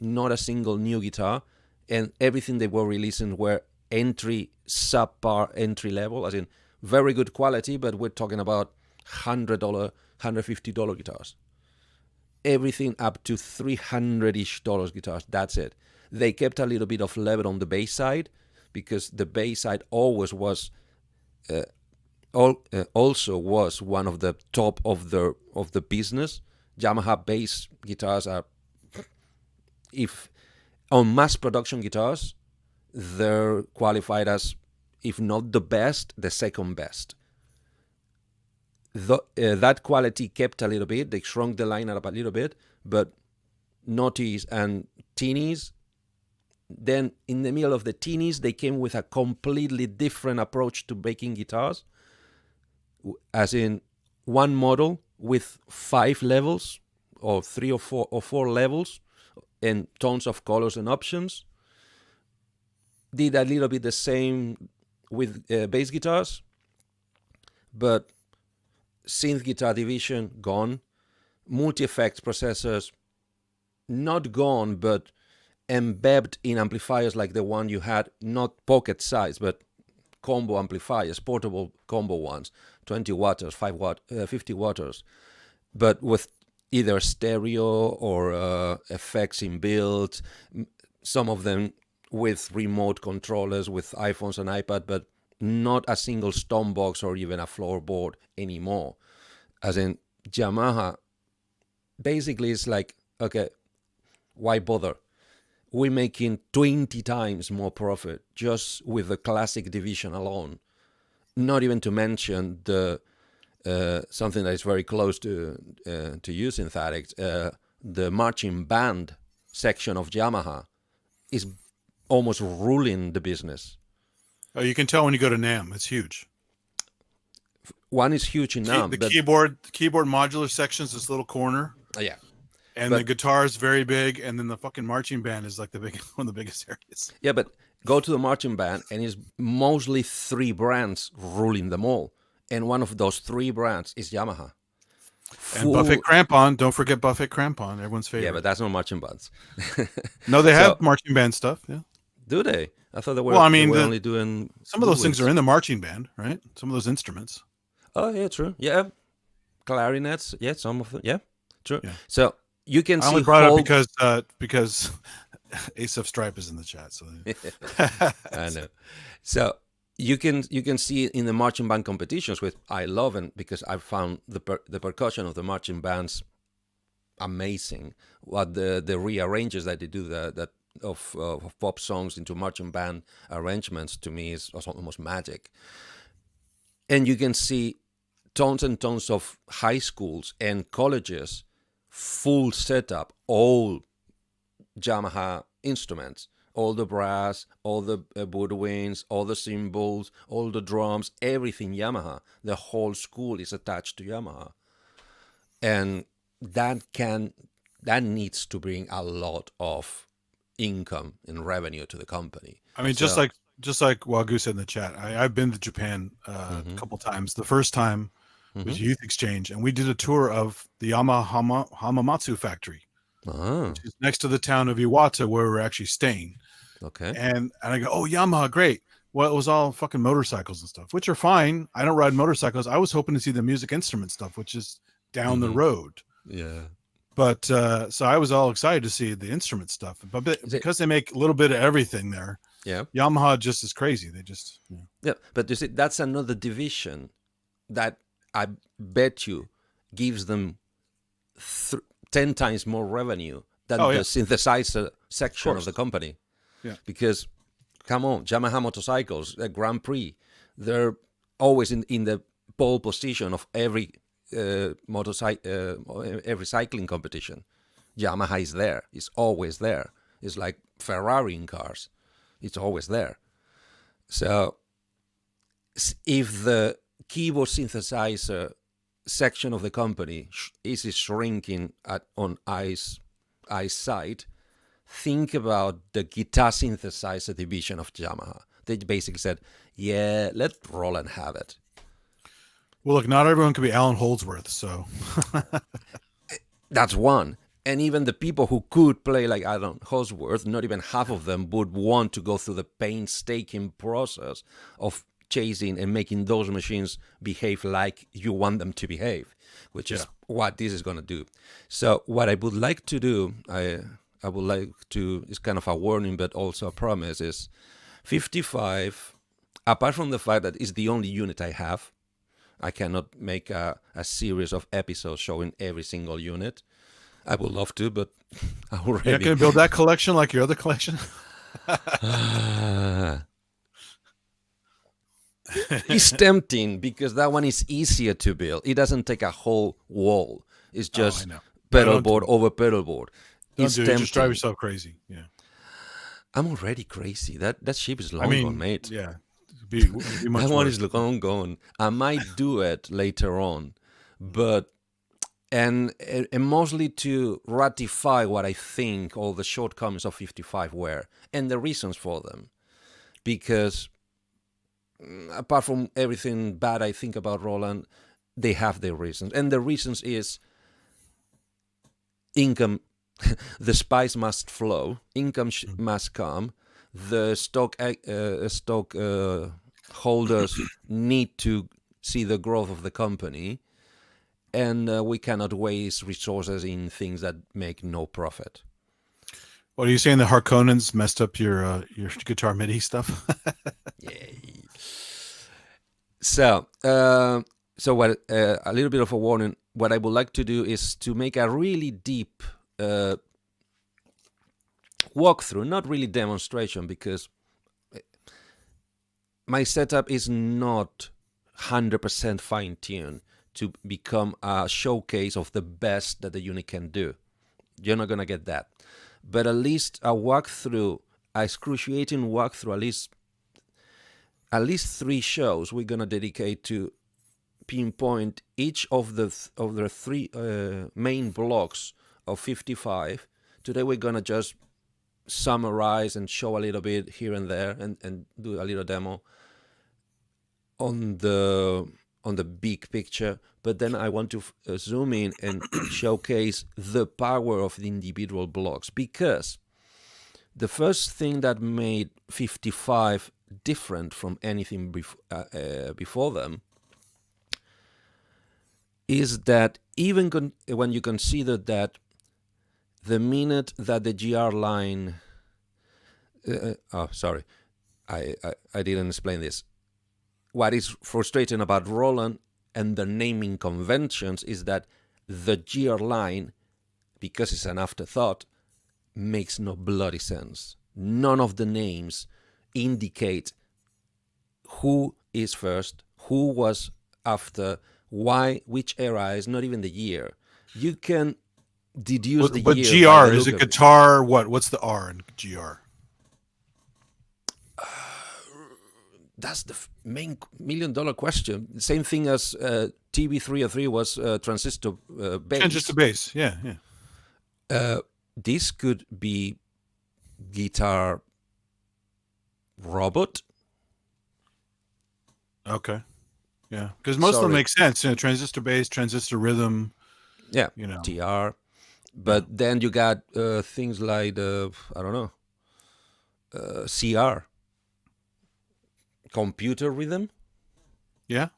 not a single new guitar, and everything they were releasing were subpar entry level, as in very good quality, but we're talking about $100, $150 guitars. Everything up to $300-ish guitars, that's it. They kept a little bit of level on the bass side, because the bass side always was also was one of the top of the business. Yamaha bass guitars are, if on mass production guitars, they're qualified as, if not the best, the second best. That quality kept a little bit. They shrunk the lineup a little bit, but Naughties and Teenies, then in the middle of the Teenies, they came with a completely different approach to making guitars, as in one model with 5 levels, or 3 or 4 levels, and tons of colors and options. Did a little bit the same with bass guitars, but synth guitar division gone, multi-effects processors not gone, but embedded in amplifiers like the one you had, not pocket size, but combo amplifiers, portable combo ones, 20 watters, 50 watters, but with either stereo or effects inbuilt, some of them with remote controllers with iPhones and iPad, but not a single Stombox or even a floorboard anymore. As in, Yamaha basically is like, okay, why bother? We're making 20 times more profit just with the classic division alone. Not even to mention the something that is very close to you, Synthetics, the marching band section of Yamaha is almost ruling the business. Oh, you can tell when you go to NAMM. It's huge. One is huge in NAMM. The keyboard modular section is this little corner. Yeah. And the guitar is very big, and then the fucking marching band is like one of the biggest areas. Yeah, but go to the marching band, and it's mostly 3 brands ruling them all. and one of those three brands is Yamaha. And Buffett Crampon. Don't forget Buffett Crampon. Everyone's favorite. Yeah, but that's not marching bands. No, they have marching band stuff. Yeah. Do they? I thought they were. Well, I mean, they were only doing some of those things are in the marching band, right? Some of those instruments. Oh yeah, true. Yeah, clarinets. Yeah, some of them. Yeah, true. Yeah. So you can I see. only brought it because Ace of Stripe is in the chat. So I know. So you can see in the marching band competitions, which I love, and because I found the percussion of the marching bands amazing. What the rearranges that they do that of pop songs into marching band arrangements, to me is almost magic. And you can see tons and tons of high schools and colleges, full setup, all Yamaha instruments, all the brass, all the woodwinds, all the cymbals, all the drums, everything Yamaha. The whole school is attached to Yamaha, and that needs to bring a lot of income and revenue to the company. I mean, just like Wagyu said in the chat, I've been to Japan a couple times. The first time was Youth Exchange, and we did a tour of the Yamaha Hamamatsu factory, which is next to the town of Iwata, where we're actually staying. Okay. And I go, oh, Yamaha, great. Well, it was all fucking motorcycles and stuff, which are fine. I don't ride motorcycles. I was hoping to see the music instrument stuff, which is down the road. Yeah. But so I was all excited to see the instrument stuff. But because they make a little bit of everything there, yeah, Yamaha just is crazy. They just yeah. But you see, that's another division that I bet you gives them 10 times more revenue than the synthesizer section of the company. Yeah, because come on, Yamaha motorcycles, Grand Prix, they're always in the pole position of every every cycling competition. Yamaha is there. It's always there. It's like Ferrari in cars. It's always there. So if the keyboard synthesizer section of the company is shrinking on ICE side, think about the guitar synthesizer division of Yamaha. They basically said, yeah, let Roland have it. Well, look, not everyone can be Alan Holdsworth, so that's one. And even the people who could play like Alan Holdsworth, not even half of them would want to go through the painstaking process of chasing and making those machines behave like you want them to behave, which is what this is going to do. So what I would like to do, I would like to, it's kind of a warning, but also a promise, is 55, apart from the fact that it's the only unit I have, I cannot make a series of episodes showing every single unit. I would love to, but I already... You're not going to build that collection like your other collection? It's tempting because that one is easier to build. It doesn't take a whole wall. It's just pedal board over pedal board. Don't do it. Just drive yourself crazy. Yeah, I'm already crazy. That ship is long gone, mate. Yeah, be much that one worse. is long gone. I might do it later on, but and mostly to ratify what I think all the shortcomings of 55 were and the reasons for them, because apart from everything bad I think about Roland, they have their reasons, and the reasons is income. The spice must flow, income must come, the stock holders need to see the growth of the company, and we cannot waste resources in things that make no profit. What are you saying? The Harkonnens messed up your guitar MIDI stuff? Yay. So what? A little bit of a warning. What I would like to do is to make a really deep walkthrough, not really demonstration, because my setup is not 100% fine-tuned to become a showcase of the best that the unit can do. You're not gonna get that, but at least a walkthrough, a excruciating walkthrough, at least 3 shows we're gonna dedicate to pinpoint each of the 3 main blocks of 55. Today we're gonna just summarize and show a little bit here and there, and do a little demo on the on the big picture, but then I want to zoom in and showcase the power of the individual blocks, because the first thing that made 55 different from anything before them is that even when you consider that the minute that the GR line I didn't explain this. What is frustrating about Roland and the naming conventions is that the GR line, because it's an afterthought, makes no bloody sense. None of the names indicate who is first, who was after, why, which era is not even the year. You can deduce the but year. But GR, is it guitar? What's the R in GR? That's the main $1 million question. Same thing as TB-303 was transistor bass. Transistor bass, yeah. This could be guitar robot. Okay. Yeah, because most of them make sense. Transistor bass, transistor rhythm. Yeah, TR. But then you got things like CR. Computer rhythm. Yeah.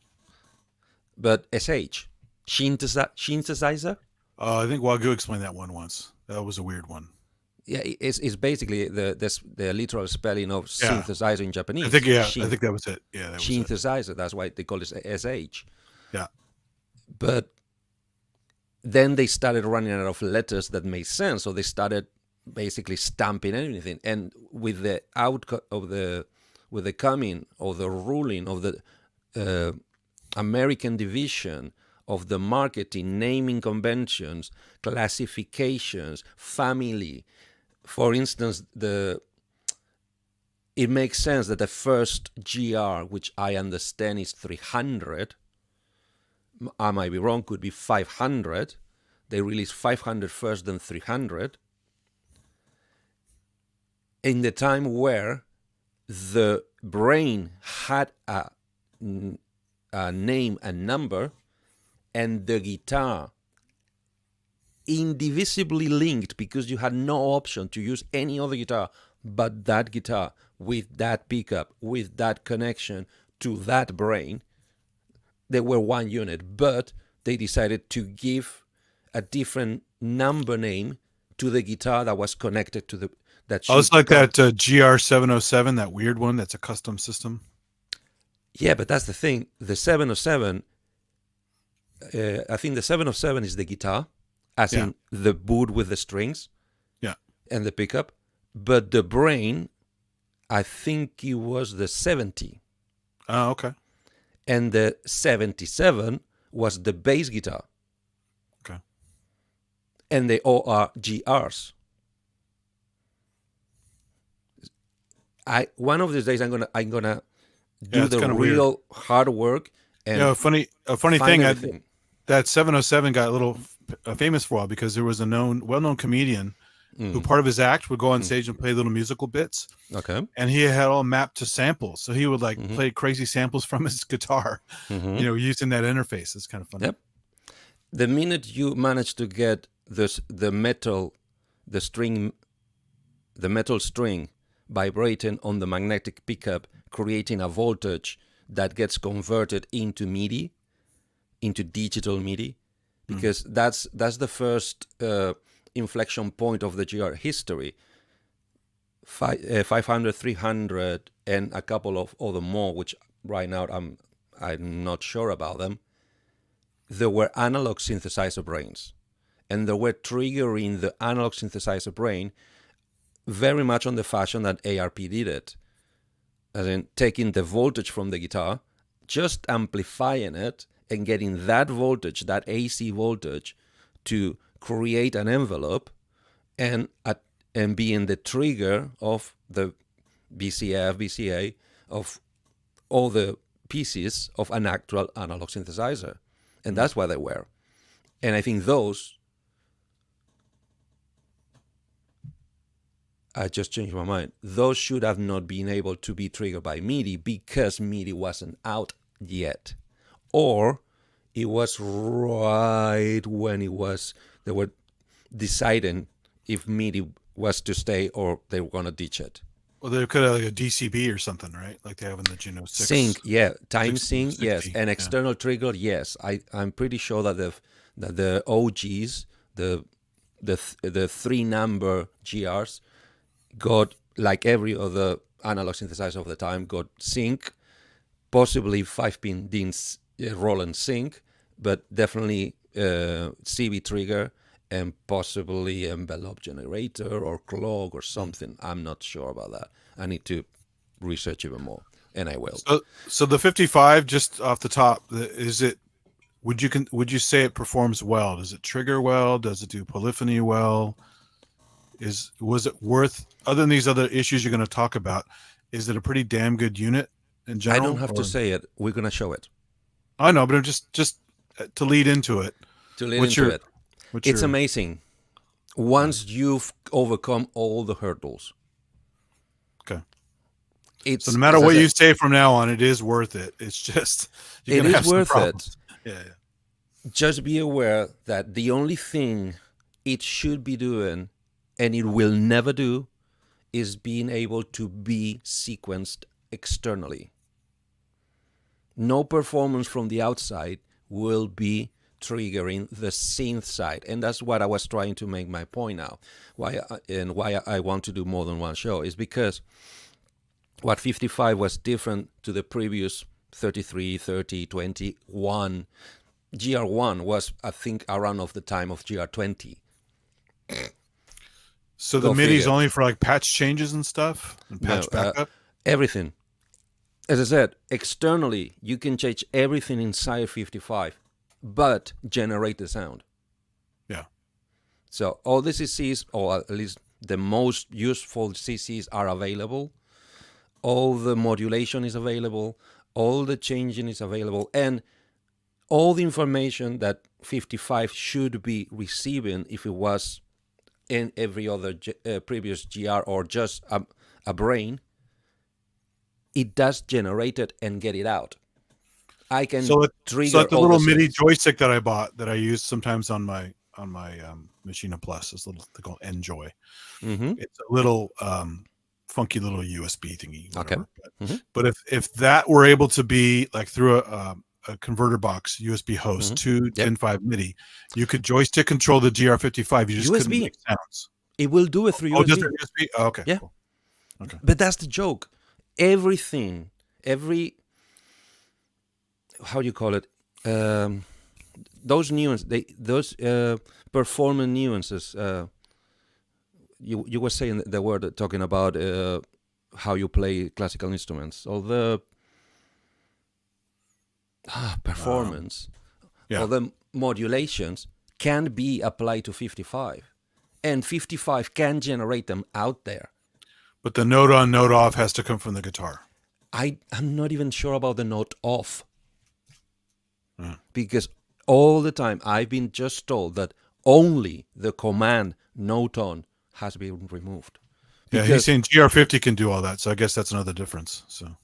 But SH. Synthesizer. I think Wagyu explained that one once. That was a weird one. Yeah, it's basically the literal spelling of synthesizer in Japanese. I think that was it. Yeah, that was synthesizer. It. That's why they call it SH. Yeah. But then they started running out of letters that made sense, so they started basically stamping anything. And with the outcome of with the coming or the ruling of the American division of the marketing, naming conventions, classifications, family. For instance, it makes sense that the first GR, which I understand is 300, I might be wrong, could be 500. They released 500 first, then 300. In the time where the brain had a name and number, and the guitar indivisibly linked, because you had no option to use any other guitar but that guitar with that pickup, with that connection to that brain. They were one unit, but they decided to give a different number name to the guitar that was connected to that. Oh, it's like that GR707, that weird one that's a custom system. Yeah, but that's the thing. The 707, I think the 707 is the guitar, as in the boot with the strings, and the pickup. But the brain, I think it was the 70. Oh, okay. And the 77 was the bass guitar. Okay. And they all are GRs. One of these days I'm gonna do the real weird. Hard work. And a funny thing. That 707 got a little famous for a while because there was a well-known comedian who part of his act would go on stage and play little musical bits. Okay. And he had all mapped to samples. So he would play crazy samples from his guitar, using that interface. It's kind of funny. Yep. The minute you manage to get the metal string vibrating on the magnetic pickup, creating a voltage that gets converted into MIDI, into digital MIDI, because that's the first inflection point of the GR history. 500, 300, and a couple of other more, which right now I'm not sure about them. There were analog synthesizer brains, and they were triggering the analog synthesizer brain very much on the fashion that ARP did it, as in taking the voltage from the guitar, just amplifying it, and getting that voltage, that AC voltage, to create an envelope, and being the trigger of the BCA, of all the pieces of an actual analog synthesizer. And that's what they were. And I think those, I just changed my mind, those should have not been able to be triggered by MIDI because MIDI wasn't out yet. or it was right when they were deciding if MIDI was to stay or they were gonna ditch it. Well, they could have like a DCB or something, right? Like they have in the Juno 6. Sync, yeah, time 60, sync, yes, 60, and yeah. external trigger, yes. I'm pretty sure that the OGs, the 3-number GRs, got, like every other analog synthesizer of the time, got sync, possibly 5-pin DINs, Roland sync, but definitely CB trigger and possibly envelope generator or clock or something. I'm not sure about that. I need to research even more, and I will. So the 55, just off the top, is it? Would you say it performs well? Does it trigger well? Does it do polyphony well? Was it worth, other than these other issues you're going to talk about? Is it a pretty damn good unit in general? I don't have to say it. We're gonna show it. I know, but just to lead into it. It's amazing. Once you've overcome all the hurdles. Okay. So no matter what you say from now on, it is worth it. It's just it is worth it. Yeah. Just be aware that the only thing it should be doing, and it will never do, is being able to be sequenced externally. No performance from the outside will be triggering the synth side, and that's what I was trying to make my point now. Why I want to do more than one show is because what 55 was different to the previous 33, 30, 21. GR1 was, I think, around of the time of GR20. So the MIDI is only for like patch changes and stuff, and patch backup. Everything. As I said, externally you can change everything inside 55, but generate the sound. Yeah. So all the CCs, or at least the most useful CCs, are available. All the modulation is available. All the changing is available, and all the information that 55 should be receiving if it was in every other previous GR or just a brain, it does generate it and get it out. I can trigger. So like the little MIDI joystick that I bought that I use sometimes on my Machina Plus, is little, they call Enjoy. Mm-hmm. It's a little funky little USB thingy. Whatever. Okay. But if that were able to be like through a converter box USB host to 10.5 MIDI, you could joystick control the GR55. You just USB. couldn't make sounds. It will do it through USB. Oh, does it USB? Oh, okay. Yeah. Cool. Okay. But that's the joke. Everything, how do you call it? Those nuances, those performance nuances. You were saying the word, talking about how you play classical instruments. All the performance, all the modulations can be applied to 55, and 55 can generate them out there. But the note on, note off has to come from the guitar. I'm not even sure about the note off. Because all the time I've been just told that only the command note on has been removed. Yeah, he's saying GR50 can do all that, so I guess that's another difference. So,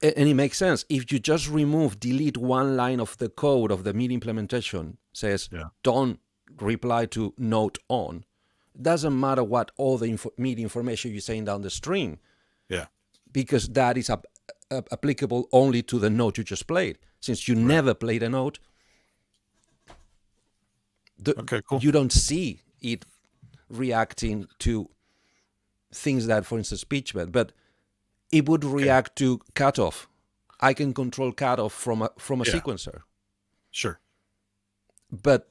and it makes sense. If you just delete one line of the code of the MIDI implementation, says don't reply to note on, doesn't matter what all the MIDI information you're saying down the string. Yeah. Because that is applicable only to the note you just played. Since you never played a note, okay, cool. You don't see it reacting to things that, for instance, pitch bend, but it would react to cutoff. I can control cutoff from a sequencer. Sure. But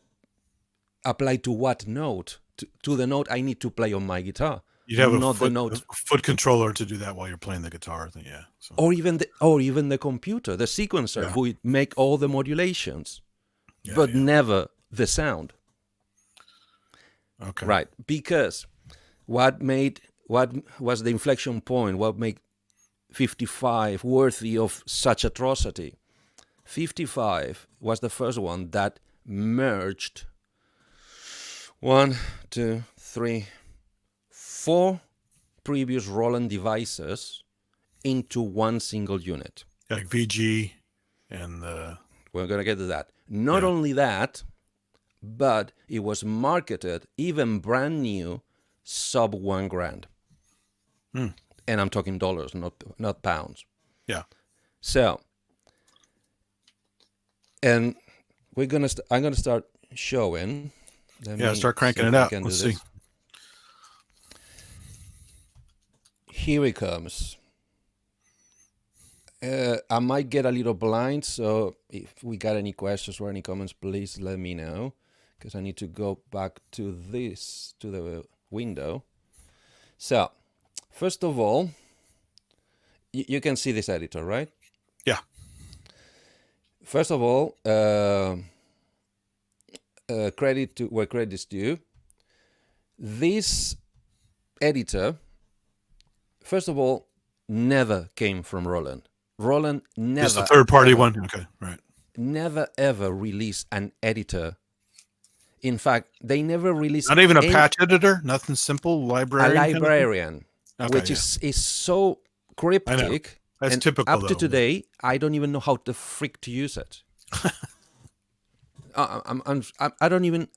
apply to what note? To the note I need to play on my guitar. You'd have not the note. A foot controller to do that while you're playing the guitar. Yeah. So. Or even the computer, the sequencer, who would make all the modulations, but never the sound. Okay. Right. Because what was the inflection point? What made 55 worthy of such atrocity? 55 was the first one that merged 1, 2, 3, 4 previous Roland devices into one single unit. Like VG. and We're going to get to that. Not Yeah. only that, but it was marketed even brand new sub $1,000. Hmm. And I'm talking dollars, not pounds. yeah. So, and I'm gonna start showing. Start cranking see it if I out. can do Let's see. this. Here it comes. I might get a little blind, so if we got any questions or any comments, please let me know, because I need to go back to the window. So, first of all, you can see this editor, right? Yeah. First of all, credit to where credit is due. This editor, first of all, never came from Roland. Roland never. It's a third-party ever, one. Okay, right. Never ever released an editor. In fact, they never released Not even a patch editor. Nothing simple. Librarian. a librarian, Okay, which is so cryptic. That's and typical. Up to though. today, I don't even know how the frick to use it. I don't even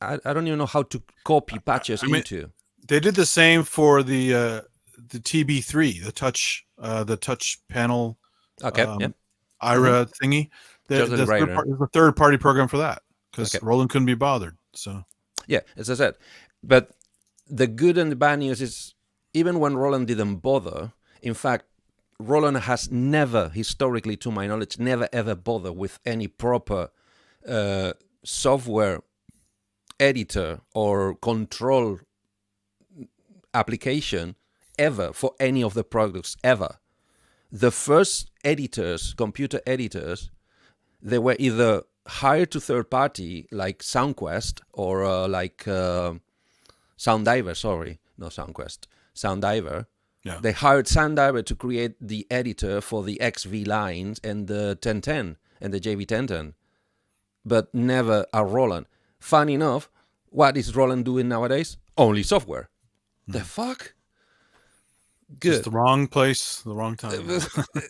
know how to copy patches into. They did the same for the TB3, the touch panel. Okay, yeah. IRA thingy. Just the librarian. There's a third-party program for that because Okay. Roland couldn't be bothered. So Yeah, as I said. But the good and the bad news is, even when Roland didn't bother, in fact, Roland has never, historically to my knowledge, never ever bothered with any proper software editor or control application ever for any of the products ever. The first editors, computer editors, they were either hired to third party like SoundQuest or like Sounddiver. Sorry, no SoundQuest, Sounddiver. yeah, They hired Sounddiver to create the editor for the XV lines and the 1010 and the JV1010, but never a Roland. Funny enough, what is Roland doing nowadays? Only software. The fuck? Good. just the wrong place, the wrong time.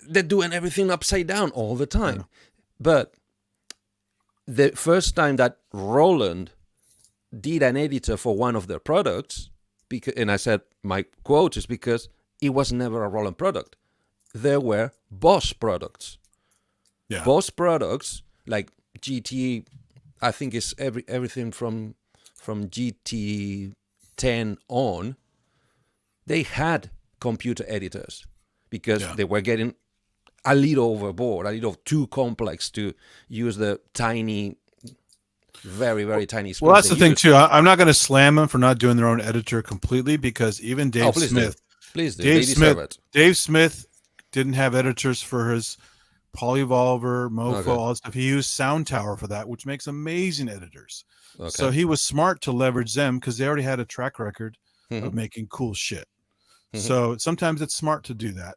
They're doing everything upside down all the time. But the first time that Roland did an editor for one of their products, because, and I said my quote is because it was never a Roland product. There were Bosch products. Yeah, Bosch products like GT, I think it's everything from GT10 on. They had computer editors because they were getting a little overboard, a little too complex to use the tiny, very, very tiny screens. well, that's the thing too. I'm not going to slam them for not doing their own editor completely because even Dave Smith, Please do. Dave They deserve Smith, it. Dave Smith didn't have editors for his Polyvolver, Mofo, Okay. all that stuff. He used Sound Tower for that, which makes amazing editors. Okay. So he was smart to leverage them because they already had a track record Mhm. of making cool shit. Mhm. So sometimes it's smart to do that.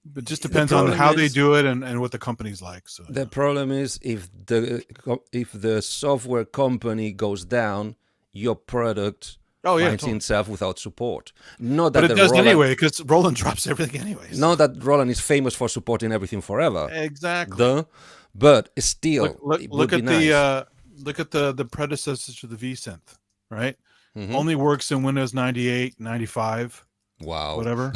But just The depends on problem how they is- do it and what the company's like. So The problem is if the software company goes down, your product finds totally. itself without support. Not that But it the does Roland, anyway because Roland drops everything anyways. Not that Roland is famous for supporting everything forever. Exactly. Duh. But still, Look it would at be nice. look at the predecessor to the vSynth, right? Mhm. Only works in Windows 98, 95, Wow. whatever.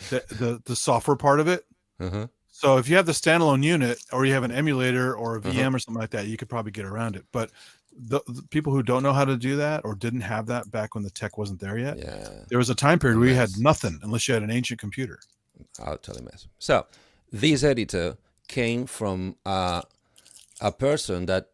the software part of it. Uh-huh. So if you have the standalone unit or you have an emulator or a VM Uh-huh. or something like that, you could probably get around it. But the people who don't know how to do that or didn't have that back when the tech wasn't there yet, Yeah. there was a time period where you had Mess. nothing unless you had an ancient computer. I'll tell you mess. So this editor came from a person that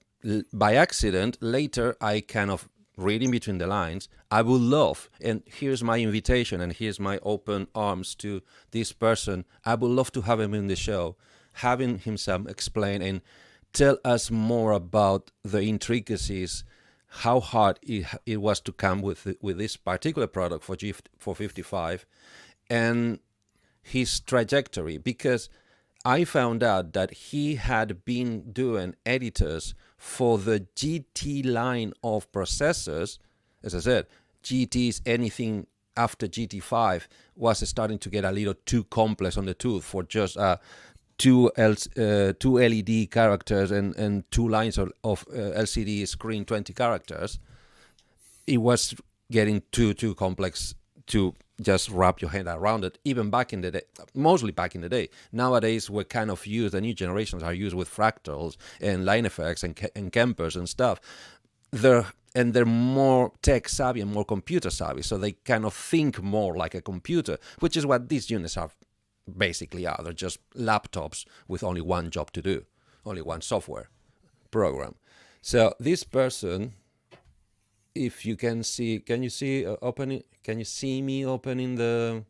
by accident later I kind of reading between the lines. I would love, and here's my invitation and here's my open arms to this person. I would love to have him in the show, having himself explain and tell us more about the intricacies, how hard it was to come with this particular product for G455 and his trajectory, because I found out that he had been doing editors for the GT line of processors. As I said, GTs, anything after GT5 was starting to get a little too complex on the tooth for just a two LED characters and 2 lines of LCD screen 20 characters, it was getting too complex to just wrap your head around it, even back in the day, mostly back in the day. Nowadays, we're kind of used, the new generations are used with fractals and line effects and Kempers and stuff. They're more tech savvy and more computer savvy, so they kind of think more like a computer, which is what these units are basically are. They're just laptops with only one job to do, only one software program. So this person, if you can see, can you see opening? Can you see me opening the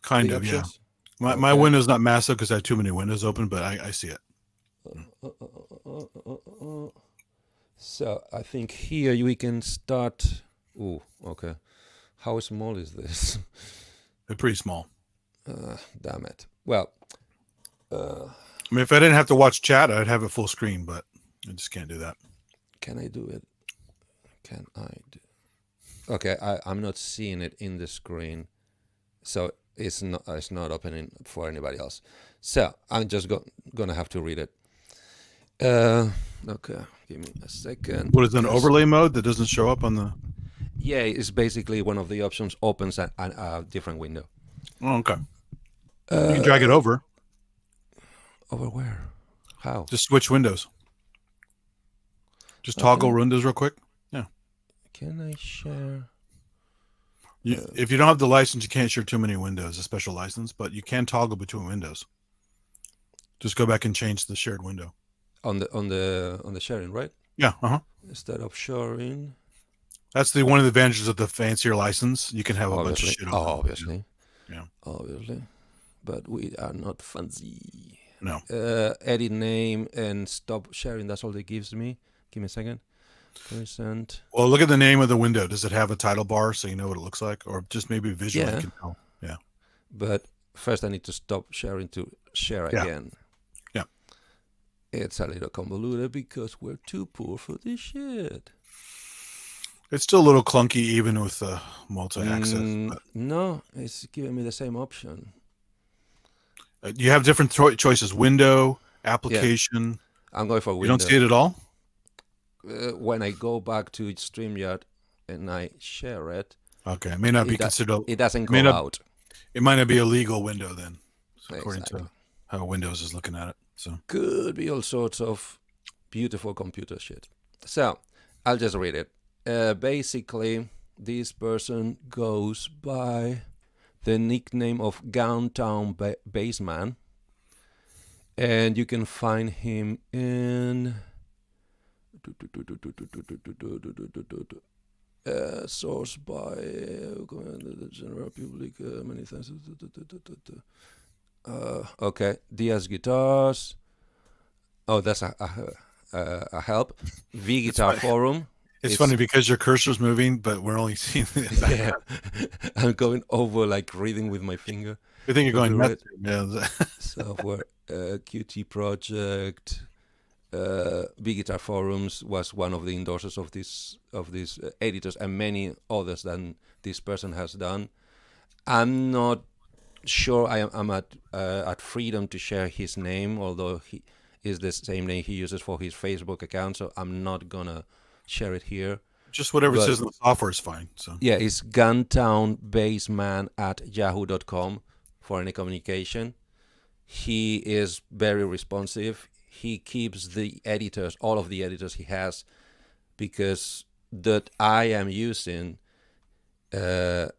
kind the of, yeah. options? My Okay. window's not massive because I have too many windows open, but I see it. So I think here we can start. Ooh, okay. How small is this? They're pretty small. Damn it. Well, I mean, if I didn't have to watch chat, I'd have it full screen, but I just can't do that. can I do it? Can I do? Okay, I'm not seeing it in the screen, so it's not opening for anybody else. So I'm just gonna have to read it. Okay, give me a second. What is an because- overlay mode that doesn't show up on the? Yeah, it's basically one of the options opens a different window. Oh, okay. You can drag it over. Over where? How? Just switch windows. Just toggle windows real quick. Yeah. Can I share? If you don't have the license, you can't share too many windows, a special license, but you can toggle between windows. Just go back and change the shared window. On the sharing, right? Yeah. Instead of sharing, That's one of the advantages of the fancier license. You can have a bunch of obviously. shit on it. Obviously. Yeah. Obviously. But we are not fancy. No. Edit name and stop sharing. That's all it gives me. Give me a second. Percent. Well, look at the name of the window. Does it have a title bar so you know what it looks like? Or just maybe visually Yeah. you can tell? Yeah. But first I need to stop sharing to share Yeah. again. Yeah. It's a little convoluted because we're too poor for this shit. It's still a little clunky even with multi-access. But, No, it's giving me the same option. you have different choices. Window, application. I'm going for You window. don't see it at all? When I go back to StreamYard and I share it, Okay. It may not be it, do- considered. it doesn't may go not- out. It might not be a legal window then, according Exactly. to how Windows is looking at it. So Could be all sorts of beautiful computer shit. So I'll just read it. Basically, this person goes by the nickname of Downtown Baseman, and you can find him in source by the general public. Many thanks. Okay, Diaz Guitars. Oh, that's a help. V Guitar Forum. it's funny because your cursor's moving, but we're only seeing the Yeah, I'm going over like reading with my finger. I think you're going Right. nuts. Yeah. Software, QT Project, Big Guitar Forums was one of the endorsers of these editors and many others than this person has done. I'm not sure I'm at freedom to share his name, although he is the same name he uses for his Facebook account, so I'm not gonna share it here. Just whatever it But- says in the software is fine. So Yeah, it's guntownbaseman@yahoo.com for any communication. He is very responsive. He keeps the editors, all of the editors he has, because that I am using, I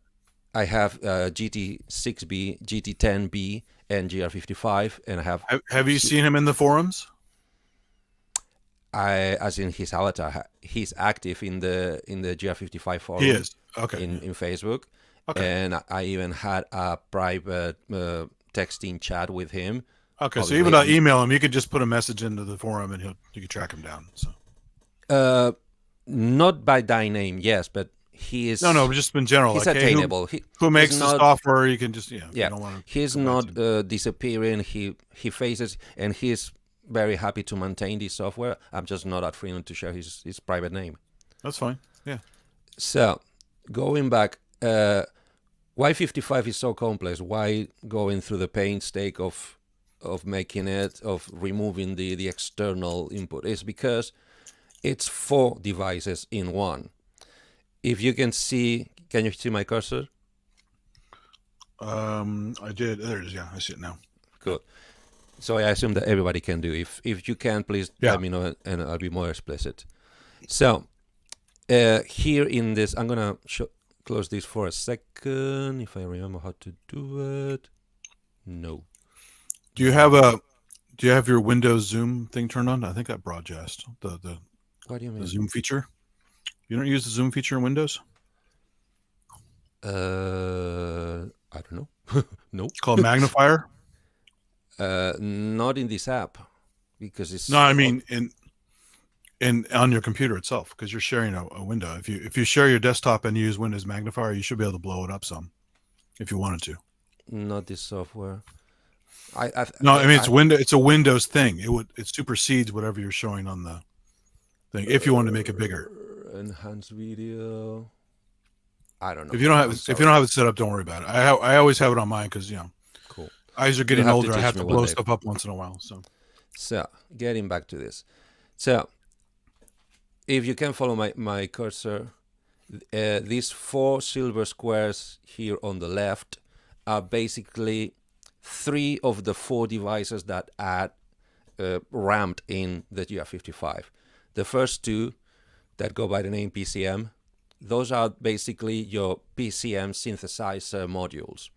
have GT6B, GT10B, and GR55, and I have have you seen him in the forums? as in his avatar, he's active in the GR55 forum. He is. Okay. in Facebook. Okay. And I even had a private texting chat with him. Okay. So obviously- even though email him, you could just put a message into the forum and you could track him down. So Not by thy name, yes, but he is. no, just in general. He's Like, hey, attainable. who makes he's the not- software? You can just You Yeah, don't want to he's go back not to disappearing. He faces, and he's very happy to maintain this software. I'm just not at freedom to share his private name. That's fine. Yeah. So, going back, why 55 is so complex? Why going through the painstaking of of making it, of removing the external input, is because it's 4 devices in one. If you can see, can you see my cursor? I did. There it is. Yeah, I see it now. Good. So I assume that everybody can do. If you can, please let me know, and I'll be more explicit. So here in this, I'm gonna close this for a second, if I remember how to do it. No. Do you have your Windows Zoom thing turned on? I think that broadcast the What do you mean? The Zoom feature. You don't use the Zoom feature in Windows? I don't know. No. Called Magnifier? Not in this app, because it's No, I mean in on your computer itself, because you're sharing a window. If you share your desktop and use Windows Magnifier, you should be able to blow it up some, if you wanted to. not this software. It's a Windows thing. It supersedes whatever you're showing on the thing. If you want to make it bigger, enhanced video. I don't know. If you don't have it set up, don't worry about it. I always have it on mine because cool. Eyes are getting older. I have to blow stuff up once in a while. So getting back to this. So if you can follow my cursor, these 4 silver squares here on the left are basically 3 of the 4 devices that add ramped in the GR55. The first 2 that go by the name PCM, those are basically your PCM synthesizer modules.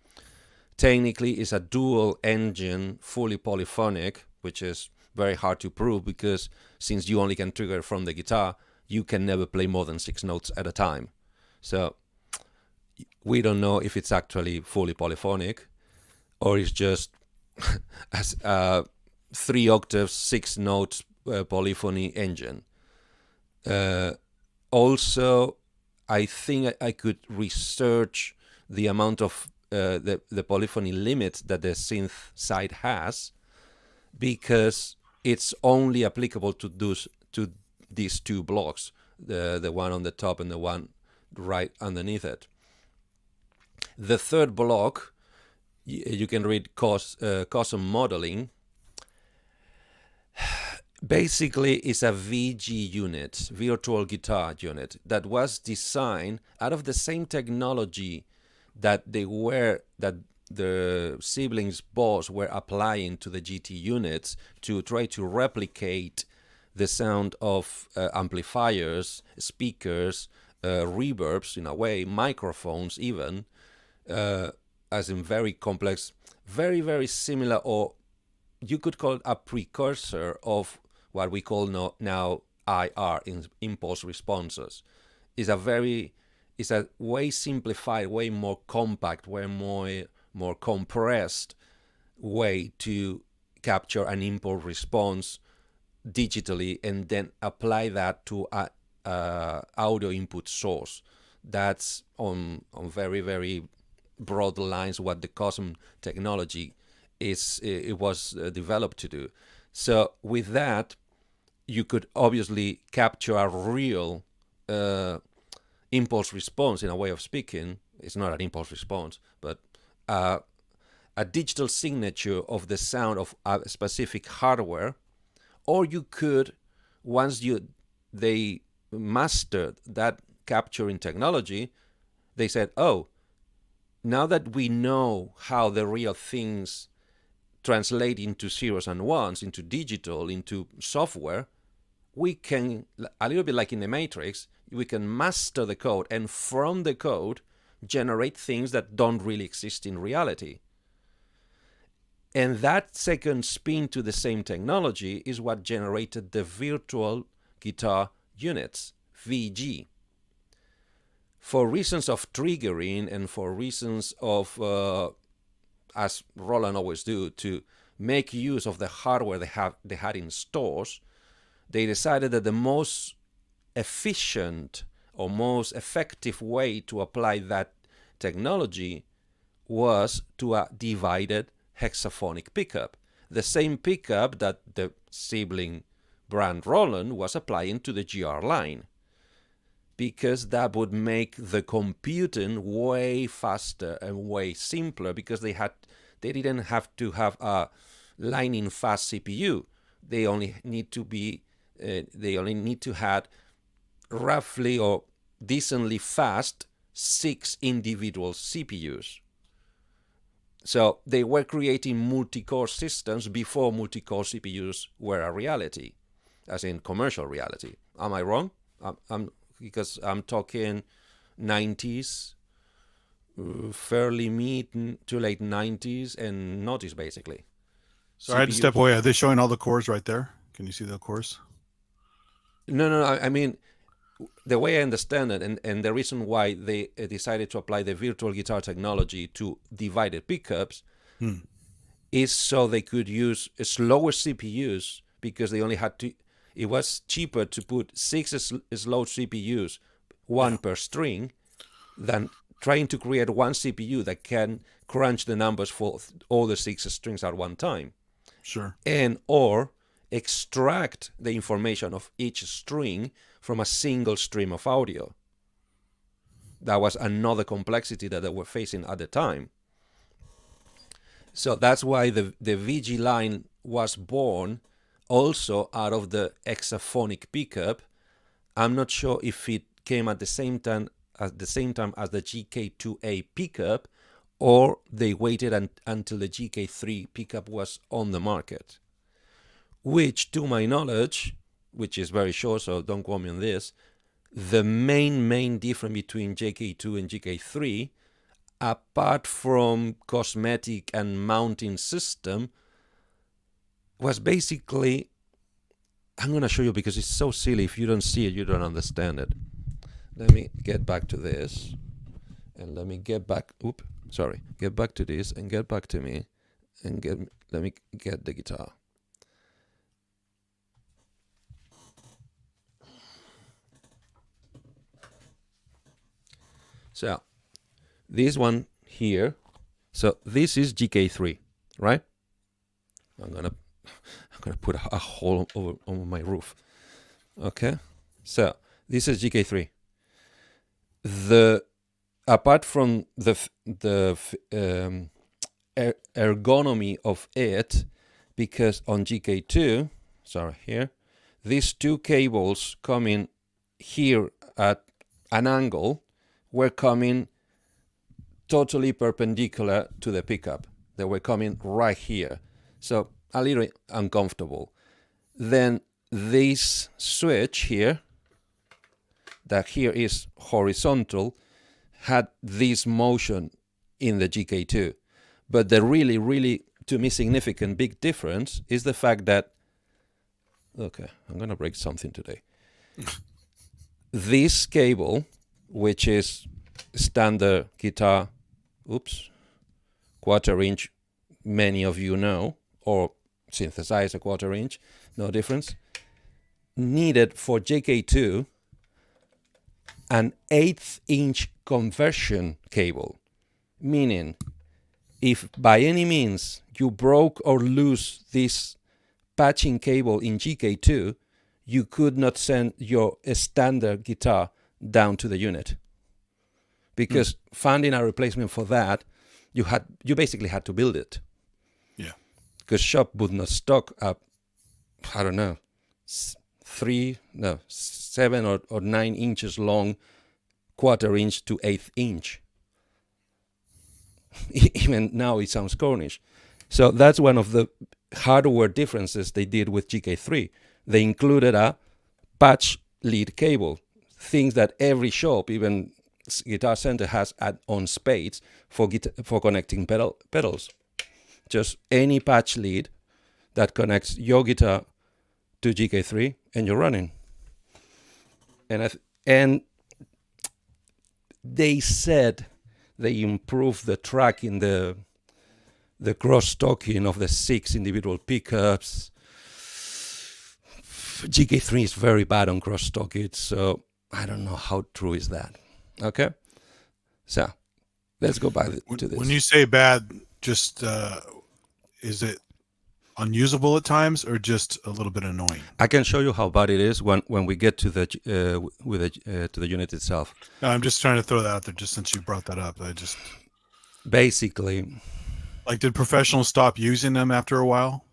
Technically, it's a dual engine, fully polyphonic, which is very hard to prove because since you only can trigger from the guitar, you can never play more than 6 notes at a time. So we don't know if it's actually fully polyphonic or it's just as 3 octaves, 6 notes polyphony engine. Also, I think I could research the amount of the polyphony limit that the synth side has, because it's only applicable to these 2 blocks, the one on the top and the one right underneath it. The third block, you can read custom modeling. Basically, it's a VG unit, virtual guitar unit, that was designed out of the same technology that the siblings Boss were applying to the GT units to try to replicate the sound of amplifiers, speakers, reverbs in a way, microphones even, as in very complex, very, very similar, or you could call it a precursor of what we call now IR, impulse responses. It's a way simplified, way more compact, way more compressed way to capture an impulse response digitally and then apply that to a audio input source. That's on very, very broad lines what the custom technology it was developed to do. So with that, you could obviously capture a real impulse response, in a way of speaking. It's not an impulse response, but a digital signature of the sound of a specific hardware. Or you could, once they mastered that capturing technology, they said, oh, now that we know how the real things translate into zeros and ones, into digital, into software, we can, a little bit like in the Matrix, we can master the code and from the code generate things that don't really exist in reality. And that second spin to the same technology is what generated the virtual guitar units, VG. For reasons of triggering and for reasons of, as Roland always do, to make use of the hardware they had in stores, they decided that the most efficient or most effective way to apply that technology was to a divided hexaphonic pickup. The same pickup that the sibling brand Roland was applying to the GR line, because that would make the computing way faster and way simpler, because they didn't have to have lightning fast CPU. They only need to have roughly or decently fast 6 individual CPUs. So they were creating multi-core systems before multi-core CPUs were a reality, as in commercial reality. Am I wrong? Because I'm talking 90s, fairly mid to late 90s and noughties, basically. So I had to step away. Are they showing all the cores right there? Can you see the cores? No. I mean, the way I understand it, and the reason why they decided to apply the virtual guitar technology to divided pickups is so they could use slower CPUs, because they only had to. It was cheaper to put 6 slow CPUs, one per string, than trying to create one CPU that can crunch the numbers for all the 6 strings at one time. Sure. And or extract the information of each string from a single stream of audio. That was another complexity that they were facing at the time. So that's why the VG line was born also out of the hexaphonic pickup. I'm not sure if it came at the same time as the GK2A pickup, or they waited until the GK3 pickup was on the market, which, to my knowledge, which is very short, so don't quote me on this, the main difference between GK2 and GK3, apart from cosmetic and mounting system, was basically, I'm going to show you because it's so silly. If you don't see it, you don't understand it. Let me get back to this, and let me get back, get back to this, and get back to me, and let me get the guitar. So this one here, so this is GK3, right? I'm gonna put a hole over my roof. Okay, so this is GK3. Apart from the ergonomy of it, because on GK2, these two cables coming here at an angle were coming totally perpendicular to the pickup. They were coming right here. So a little uncomfortable. Then this switch here, that here is horizontal, had this motion in the GK2. But the really, to me, significant big difference is the fact that, okay, I'm going to break something today. This cable, which is standard guitar, quarter-inch, many of you know, or synthesizer quarter-inch, no difference, needed for GK2 an 1/8-inch conversion cable, meaning if by any means you broke or lose this patching cable in GK2, you could not send your standard guitar down to the unit, because finding a replacement for that, you basically had to build it. Yeah, because shop would not stock up, 7 or 9 inches long, quarter-inch to 1/8-inch. Even now it sounds cornish. So that's one of the hardware differences they did with GK3. They included a patch lead cable, things that every shop, even Guitar Center, has on spades for connecting pedals. Just any patch lead that connects your guitar to GK3, and you're running. And they said they improved the tracking, the cross-talking of the 6 individual pickups. GK3 is very bad on cross-talking, so I don't know how true is that. Okay, so let's go back to this. When you say bad, just is it unusable at times, or just a little bit annoying? I can show you how bad it is when we get to the to the unit itself. No, I'm just trying to throw that out there, just since you brought that up. Basically, Like, did professionals stop using them after a while?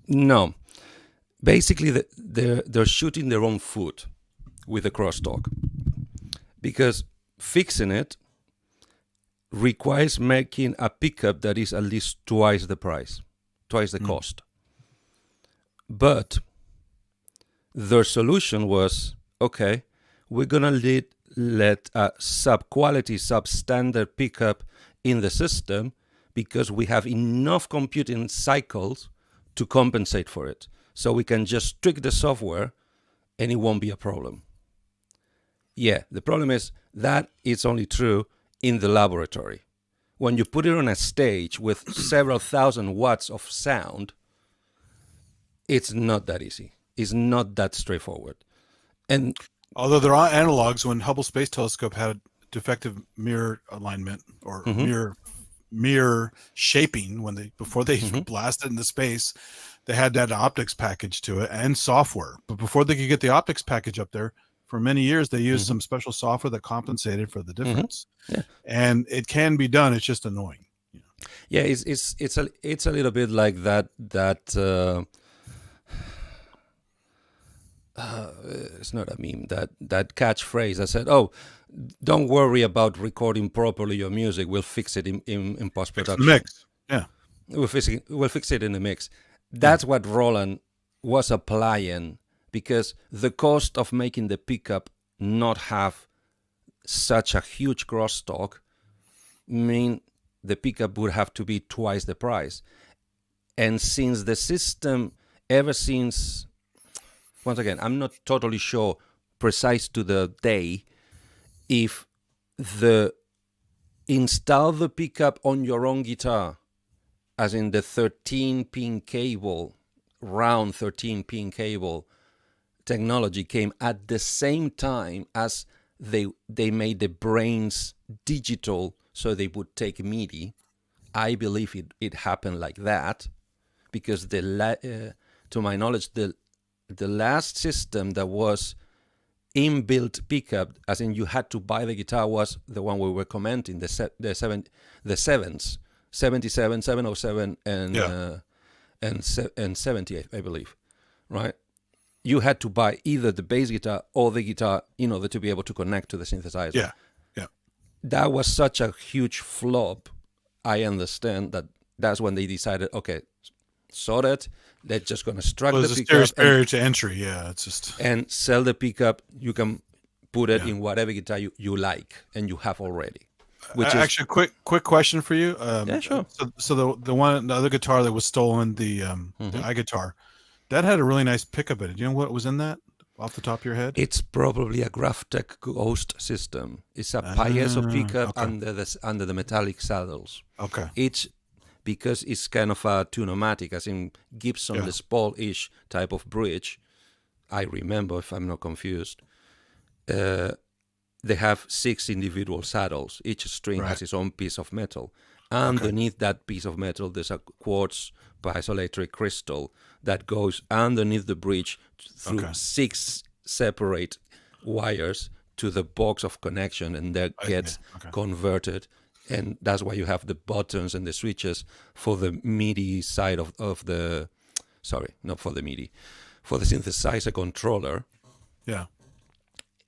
No. Basically, they're shooting their own foot with the crosstalk, because fixing it requires making a pickup that is at least twice the price, twice the cost. But their solution was, okay, we're going to let a sub-quality, substandard pickup in the system because we have enough computing cycles to compensate for it. So we can just tweak the software and it won't be a problem. Yeah, the problem is that it's only true in the laboratory. When you put it on a stage with several thousand watts of sound, it's not that easy. It's not that straightforward. And Although there are analogs, when Hubble Space Telescope had defective mirror alignment or mirror shaping, before they blasted into space, they had that optics package to it and software. But before they could get the optics package up there, for many years they used some special software that compensated for the difference. Yeah. And it can be done. It's just annoying. yeah, it's a little bit like that it's not a meme, that catchphrase. I said, oh, don't worry about recording properly your music, we'll fix it in post-production. Mix. Yeah. We'll fix it in the mix. That's what Roland was applying, because the cost of making the pickup not have such a huge crosstalk mean the pickup would have to be twice the price. And since the system, ever since, once again, I'm not totally sure precise to the day, if the install the pickup on your own guitar, as in the 13-pin cable, round 13-pin cable technology came at the same time as they made the brains digital so they would take MIDI. I believe it happened like that, because to my knowledge, the last system that was inbuilt pickup, as in you had to buy the guitar, was the one we were commenting, the sevens, 77, 707, and 78, I believe, right? You had to buy either the bass guitar or the guitar in order to be able to connect to the synthesizer. Yeah. That was such a huge flop. I understand that's when they decided, okay, sort it. They're just going to struck the pickup. There's barrier to entry. Yeah, it's just. And sell the pickup. You can put it in whatever guitar you like and you have already. Actually, quick question for you. Yeah, sure. So the other guitar that was stolen, the iGuitar, that had a really nice pickup in it. Do you know what was in that off the top of your head? It's probably a Graphtec Ghost system. It's a piezo pickup under the metallic saddles. Okay. It's because it's kind of a two-nomatic, as in Gibson Les Paul-ish type of bridge. I remember, if I'm not confused, they have 6 individual saddles. Each string has its own piece of metal. Underneath that piece of metal, there's a quartz piezoelectric crystal that goes underneath the bridge through 6 separate wires to the box of connection, and that gets converted. And that's why you have the buttons and the switches for the MIDI side of the, sorry, not for the MIDI, for the synthesizer controller. Yeah.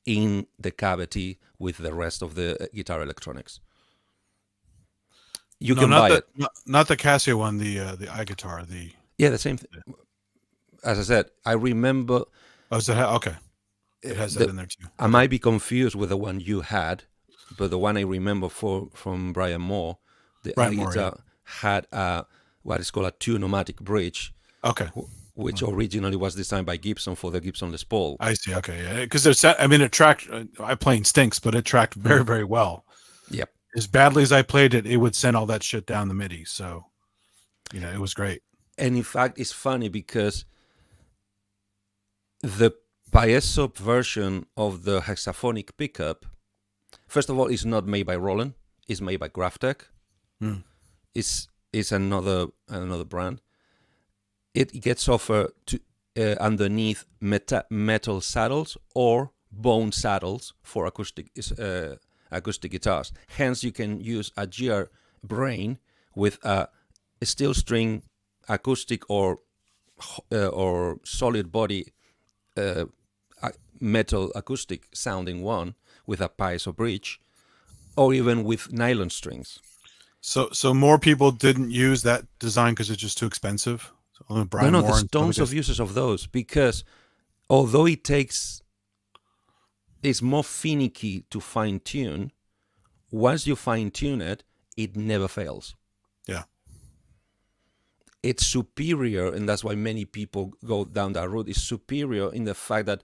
In the cavity with the rest of the guitar electronics. You can buy it. Not the Casio one, the iGuitar. The same thing. As I said, I remember. Oh, is that okay? It has that in there too. I might be confused with the one you had, but the one I remember from Brian Moore, the iGuitar had what is called a two-nomatic bridge. Okay. Which originally was designed by Gibson for the Gibson Les Paul. I see. Okay, yeah, because it tracked. I playing stinks, but it tracked very, very well. Yep. As badly as I played it, it would send all that shit down the MIDI. So, it was great. And in fact, it's funny because the piezo version of the hexaphonic pickup, first of all, is not made by Roland. It's made by Graphtec. It's another brand. It gets offered to underneath metal saddles or bone saddles for acoustic acoustic guitars. Hence, you can use a GR Brain with a steel string acoustic or solid body metal acoustic sounding one with a piezo bridge, or even with nylon strings. So more people didn't use that design because it's just too expensive. So only Brian No, Moore there's and tons of uses of those, because although it's more finicky to fine tune, once you fine tune it, it never fails. Yeah. It's superior, and that's why many people go down that route. It's superior in the fact that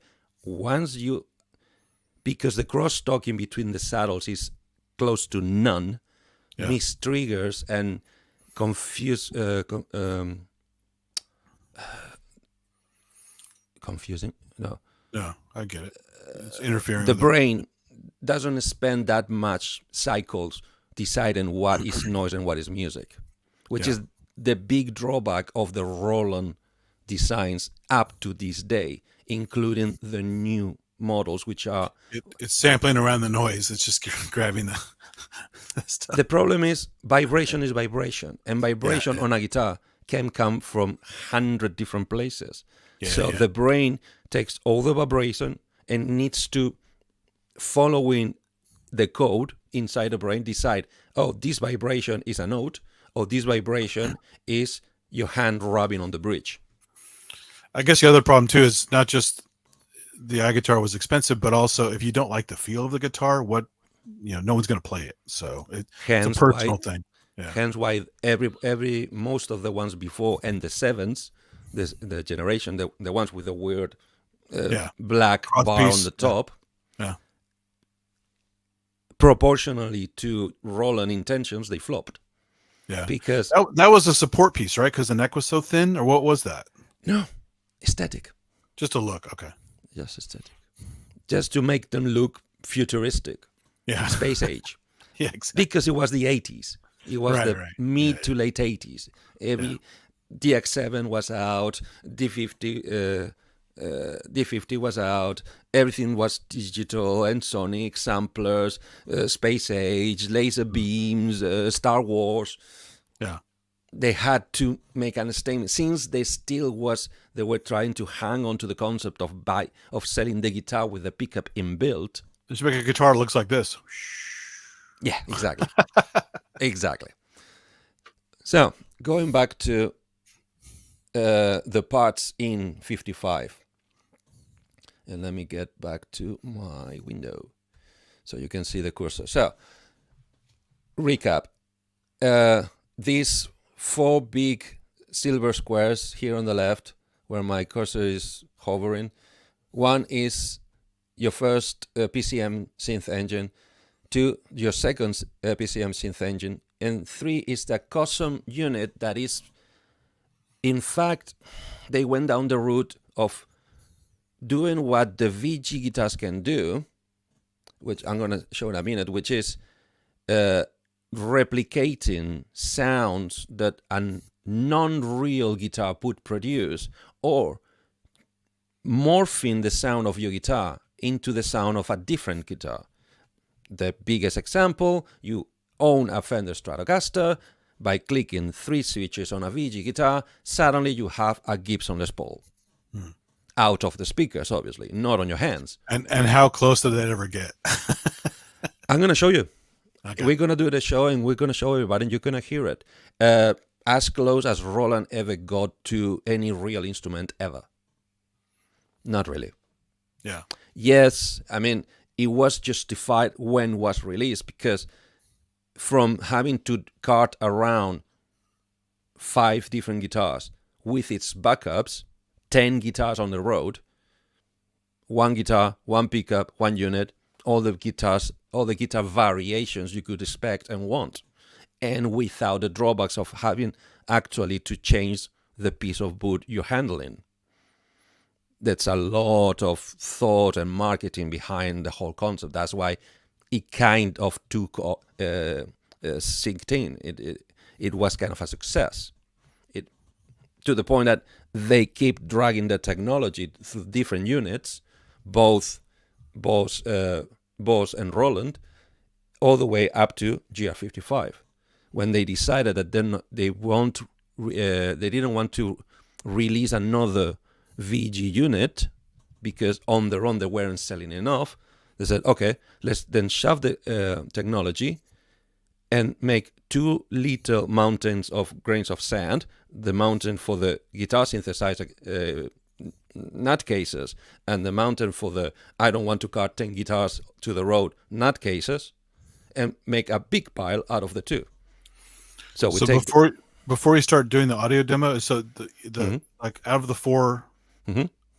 because the crosstalk in between the saddles is close to none, missed triggers and confusing. No, I get it. It's interfering. The brain doesn't spend that much cycles deciding what is noise and what is music, which is the big drawback of the Roland designs up to this day, including the new models, which are... It's sampling around the noise. It's just grabbing the stuff. The problem is vibration is vibration, and vibration on a guitar can come from 100 different places. The brain takes all the vibration and needs to, following the code inside the brain, decide, oh, this vibration is a note, or this vibration is your hand rubbing on the bridge. I guess the other problem too is not just the iGuitar was expensive, but also if you don't like the feel of the guitar, no one's going to play it. So it's a personal thing. Yeah. Hence why most of the ones before and the sevens, the generation, the ones with the weird black bar on the top, proportionally to Roland intentions, they flopped. Yeah, because that was a support piece, right? Because the neck was so thin, or what was that? No, aesthetic. Just a look, okay. Just aesthetic. Just to make them look futuristic. Yeah. Space age. Yeah, exactly. Because it was the 80s. It was mid to late 80s. DX7 was out, D50 was out, everything was digital and sonic, samplers, space age, laser beams, Star Wars. Yeah. They had to make a statement. Since they were trying to hang on to the concept of selling the guitar with the pickup inbuilt. They should make a guitar that looks like this. Yeah, exactly. Exactly. So, going back to the parts in 55. And let me get back to my window so you can see the cursor. So, recap. These 4 big silver squares here on the left, where my cursor is hovering. One is your first PCM synth engine. 2, your second PCM synth engine. And 3 is the custom unit that is, in fact, they went down the route of doing what the VG guitars can do, which I'm going to show in a minute, which is replicating sounds that a non-real guitar would produce, or morphing the sound of your guitar into the sound of a different guitar. The biggest example, you own a Fender Stratocaster. By clicking 3 switches on a VG guitar, suddenly you have a Gibson Les Paul. Out of the speakers, obviously, not on your hands. And how close did that ever get? I'm going to show you. Okay. We're going to do the show, and we're going to show everybody, and you're going to hear it. As close as Roland ever got to any real instrument ever. Not really. Yeah. Yes, I mean, it was justified when it was released, because from having to cart around 5 different guitars with its backups, 10 guitars on the road, 1 guitar, 1 pickup, 1 unit, all the guitar variations you could expect and want, and without the drawbacks of having actually to change the piece of wood you're handling. That's a lot of thought and marketing behind the whole concept. That's why it kind of took synced in. It was kind of a success. To the point that they keep dragging the technology through different units, both Boss and Roland, all the way up to GR55, when they decided that they didn't want to release another VG unit because on their own they weren't selling enough. They said, okay, let's then shove the technology and make 2 little mountains of grains of sand, the mountain for the guitar synthesizer nutcases and the mountain for the I don't want to cart 10 guitars to the road nutcases, and make a big pile out of the 2. So before you start doing the audio demo, so the like out of the 4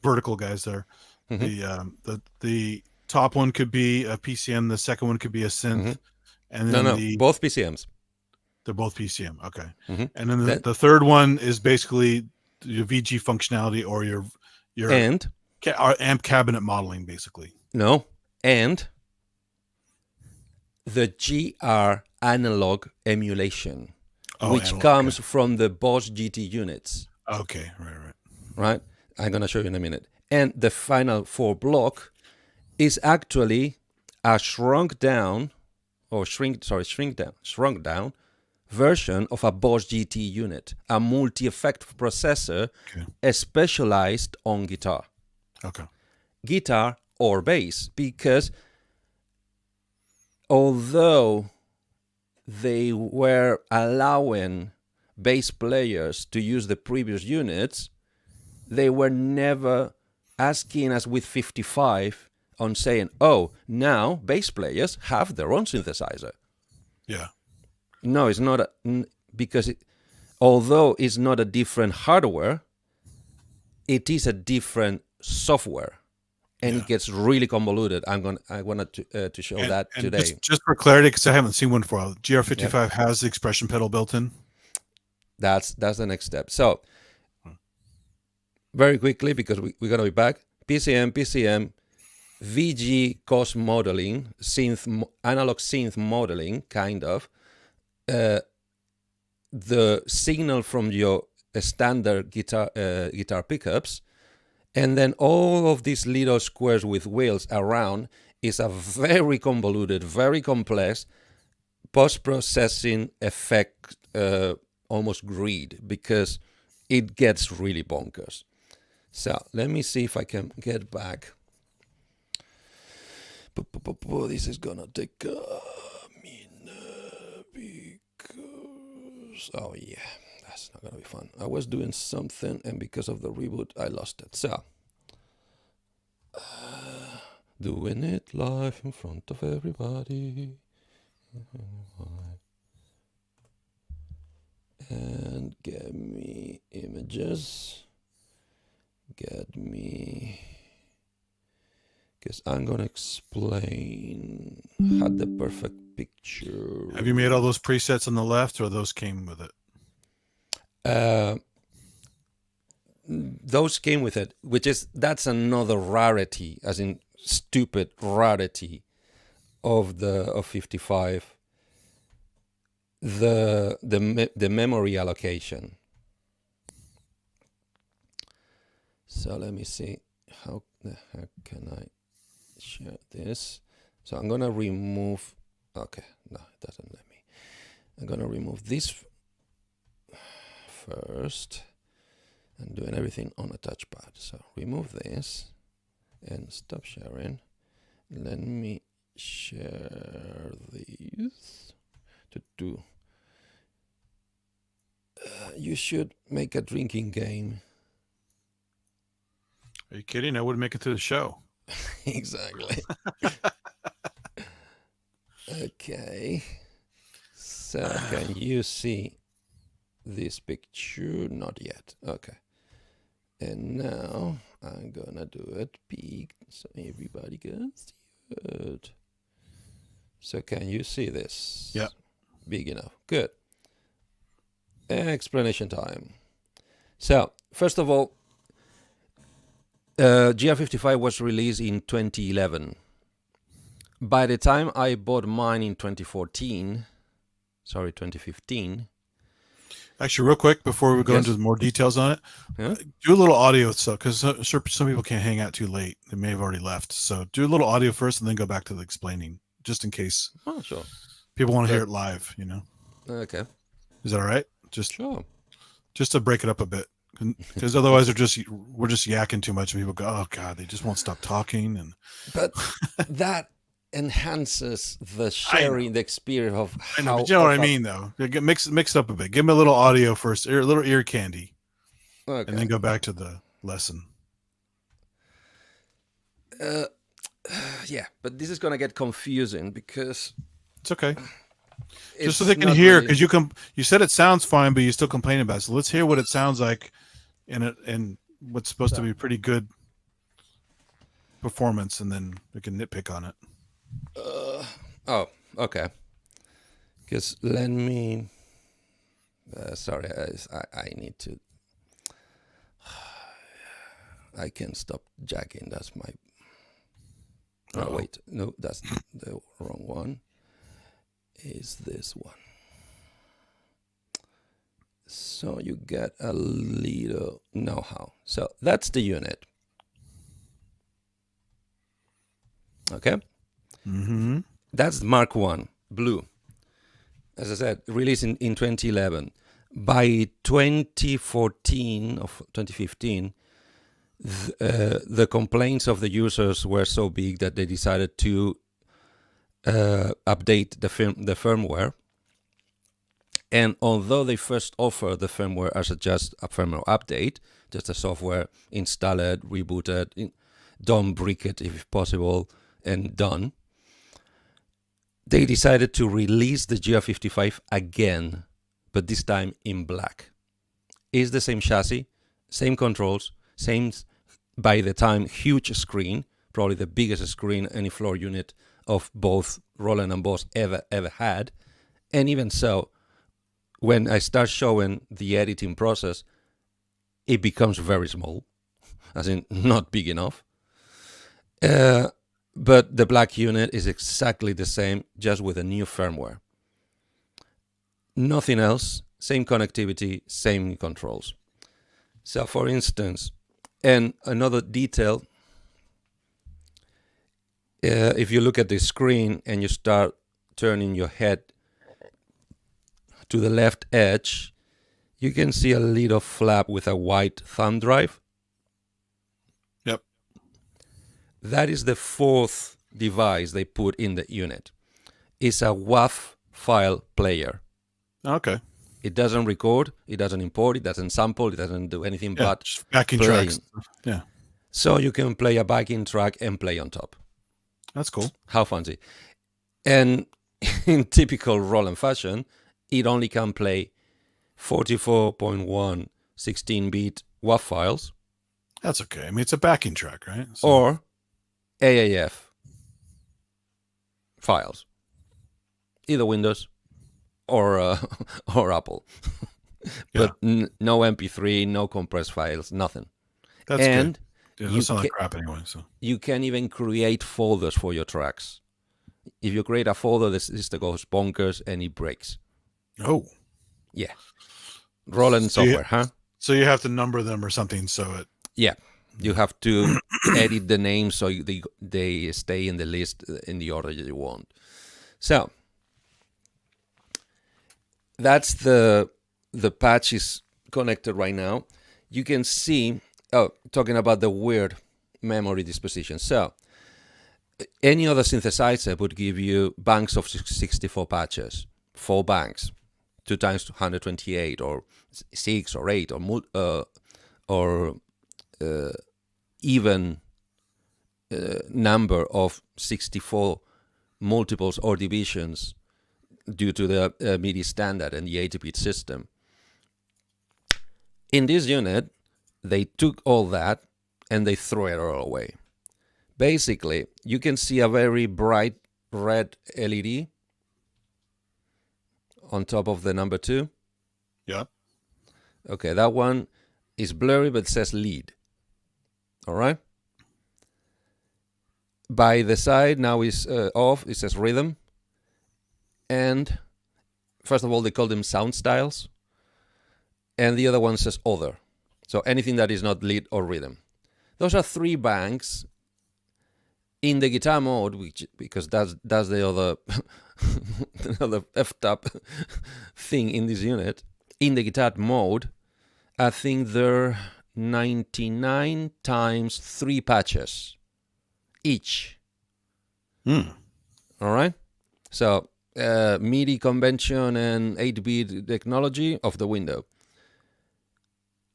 vertical guys there, the top one could be a PCM, the second one could be a synth, and then both PCMs. They're both PCM, okay. And then the third one is basically your VG functionality or your amp cabinet modeling, basically. No, and the GR analog emulation, which comes from the Boss GT units. Okay, right. I'm going to show you in a minute. And the final 4 block is actually a shrunk down version of a Boss GT unit, a multi-effect processor specialized on guitar. Okay. Guitar or bass, because although they were allowing bass players to use the previous units, they were never as keen as with 55 on saying, oh, now bass players have their own synthesizer. Yeah. No, it's not, because although it's not a different hardware, it is a different software. And it gets really convoluted. I wanted to show that today. Just for clarity, because I haven't seen one for a while, GR55 has the expression pedal built in. That's the next step. So, very quickly, because we're going to be back. PCM, VG cost modeling, analog synth modeling, kind of. The signal from your standard guitar pickups. And then all of these little squares with wheels around is a very convoluted, very complex post-processing effect, almost grid, because it gets really bonkers. So let me see if I can get back. This is gonna take a minute because, oh yeah. That's not gonna be fun. I was doing something, and because of the reboot, I lost it. So, doing it live in front of everybody, and get me images. Get me, because I'm gonna explain how the perfect picture. Have you made all those presets on the left, or those came with it? Those came with it, that's another rarity, as in stupid rarity of 55. The memory allocation. So let me see how the heck can I share this. So I'm gonna remove. Okay, no, it doesn't let me. I'm gonna remove this first, and doing everything on a touchpad. So remove this and stop sharing. Let me share these to do. You should make a drinking game. Are you kidding? I wouldn't make it through the show. Exactly. Okay. So can you see this picture? Not yet. Okay. And now I'm gonna do it big so everybody can see it. So can you see this? Yeah. Big enough. Good. Explanation time. So first of all, GR55 was released in 2011. By the time I bought mine in 2015. Actually, real quick, before we go into more details on it, do a little audio stuff, because some people can't hang out too late. They may have already left. So do a little audio first and then go back to the explaining just in case Oh, sure. people want to So- hear it live. Okay, Is that all right? Just sure. to break it up a bit, because otherwise we're just yakking too much, and people go, "Oh God, they just won't stop talking." And But that enhances the sharing, the experience of I know, how. but you know what I of a- mean, though. Mix it up a bit. Give them a little audio first, a little ear candy, Okay. and then go back to the lesson. Yeah, but this is gonna get confusing because It's okay. it's Just so they can not hear, really- because you said it sounds fine, but you still complain about it. So let's hear what it sounds like in what's supposed to be pretty good performance, and then we can nitpick on it. Oh, okay. Because let me. Sorry, I need to. I can stop jacking. That's my. Oh, Uh-oh. wait. No, that's the wrong one. Is this one. So you get a little know-how. So that's the unit. Okay? Mm-hmm. That's Mark 1, blue. As I said, released in 2011. By 2014 or 2015, the complaints of the users were so big that they decided to update the firmware. And although they first offered the firmware as just a firmware update, just a software installed, rebooted, don't brick it if possible, and done, they decided to release the GR55 again, but this time in black. It's the same chassis, same controls, same, by the time, huge screen, probably the biggest screen any floor unit of both Roland and Boss ever had. And even so, when I start showing the editing process, it becomes very small, as in not big enough. But the black unit is exactly the same, just with a new firmware. Nothing else, same connectivity, same controls. So for instance, and another detail, if you look at the screen and you start turning your head to the left edge, you can see a little flap with a white thumb drive. Yep. That is the fourth device they put in the unit. It's a WAV file player. Okay. It doesn't record, it doesn't import, it doesn't sample, it doesn't do anything Yeah, but just backing playing. tracks. Yeah, So you can play a backing track and play on top. that's cool. How fancy. And in typical Roland fashion, it only can play 44.1 16-bit WAV files That's okay. I mean, it's a backing track, right? So, or AAF files, either Windows or or Apple. But no MP3, no compressed files, nothing. that's And good. Yeah, you those sound like ca- crap anyway. So you can even create folders for your tracks. If you create a folder, the system goes bonkers and it breaks. oh, Yeah. Roland So you- software, huh? so you have to number them or something. So it Yeah. You have to edit the names so they stay in the list in the order you want. So that's the patch is connected right now. You can see, talking about the weird memory disposition. So any other synthesizer would give you banks of 64 patches, 4 banks, 2 times 128 or 6 or 8 or even number of 64 multiples or divisions due to the MIDI standard and the 8-bit system. In this unit, they took all that and they threw it all away. Basically, you can see a very bright red LED on top of the number 2. yeah. Okay, that one is blurry but says lead. All right? By the side now is off, it says rhythm. And first of all, they call them sound styles. And the other one says other. So anything that is not lead or rhythm. Those are 3 banks In the guitar mode, because that's the other the other effed up thing in this unit. In the guitar mode, I think there are 99 times 3 patches each. All right. So MIDI convention and 8-bit technology of the window,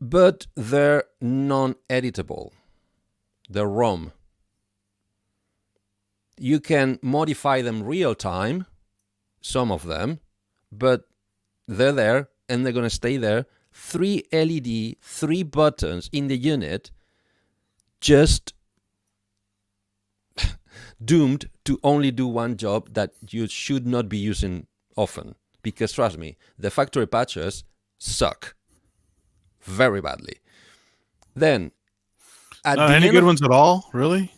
but they're non-editable. They're ROM. You can modify them real time, some of them, but they're there and they're going to stay there. 3 LED, 3 buttons in the unit, just doomed to only do one job that you should not be using often. Because trust me, the factory patches suck very badly. Then, Not any good ones at all, really?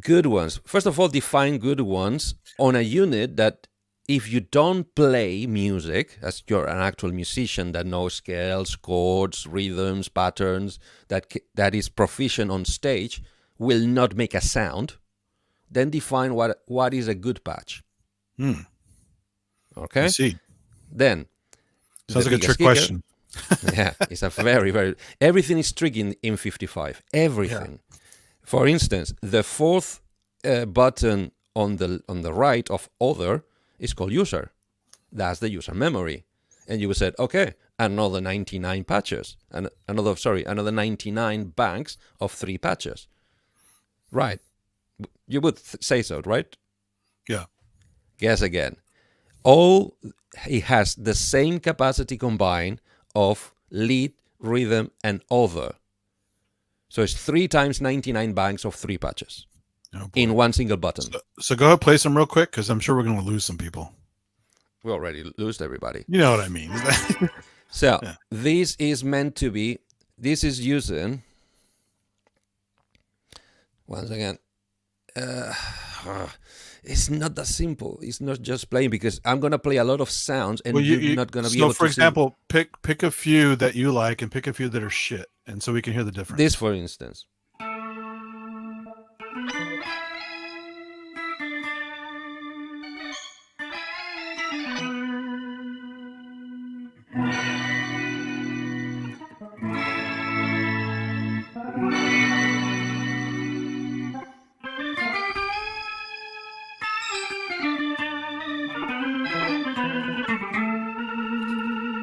Good ones. First of all, define good ones on a unit that if you don't play music, as you're an actual musician that knows scales, chords, rhythms, patterns, that is proficient on stage, will not make a sound, then define what is a good patch. Okay? I see. Then, sounds like a trick question. Yeah, it's a very... Everything is tricky in 55. Everything. Yeah. For instance, the 4th button on the right of other is called user. That's the user memory. And you would say, okay, another 99 patches. And another 99 banks of 3 patches. Right. You would say so, right? Yeah. Guess again. It has the same capacity combined of lead, rhythm, and other. So it's 3 times 99 banks of 3 patches in one single button. So go ahead, play some real quick, because I'm sure we're going to lose some people. We already lost everybody. You know what I mean. So yeah. This is using, once again, it's not that simple. It's not just playing, because I'm going to play a lot of sounds and you're not going to be able to for example, pick a few that you like and pick a few that are shit, and so we can hear the difference. This, for instance.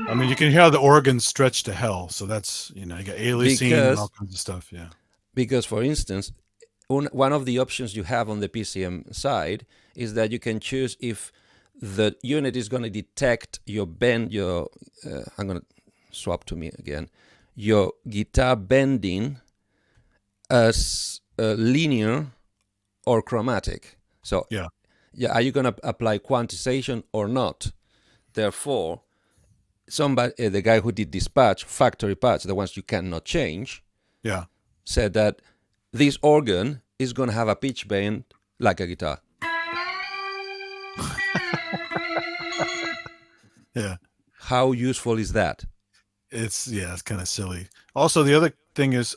I mean, you can hear how the organs stretch to hell. So that's, you got aliasing and all kinds of stuff. Yeah. Because, for instance, one of the options you have on the PCM side is that you can choose if the unit is going to detect your bend, I'm going to swap to me again, your guitar bending as linear or chromatic. So, are you going to apply quantization or not? Therefore, the guy who did this patch, factory patch, the ones you cannot change, said that this organ is going to have a pitch bend like a guitar. Yeah. How useful is that? It's kind of silly. Also, the other thing is,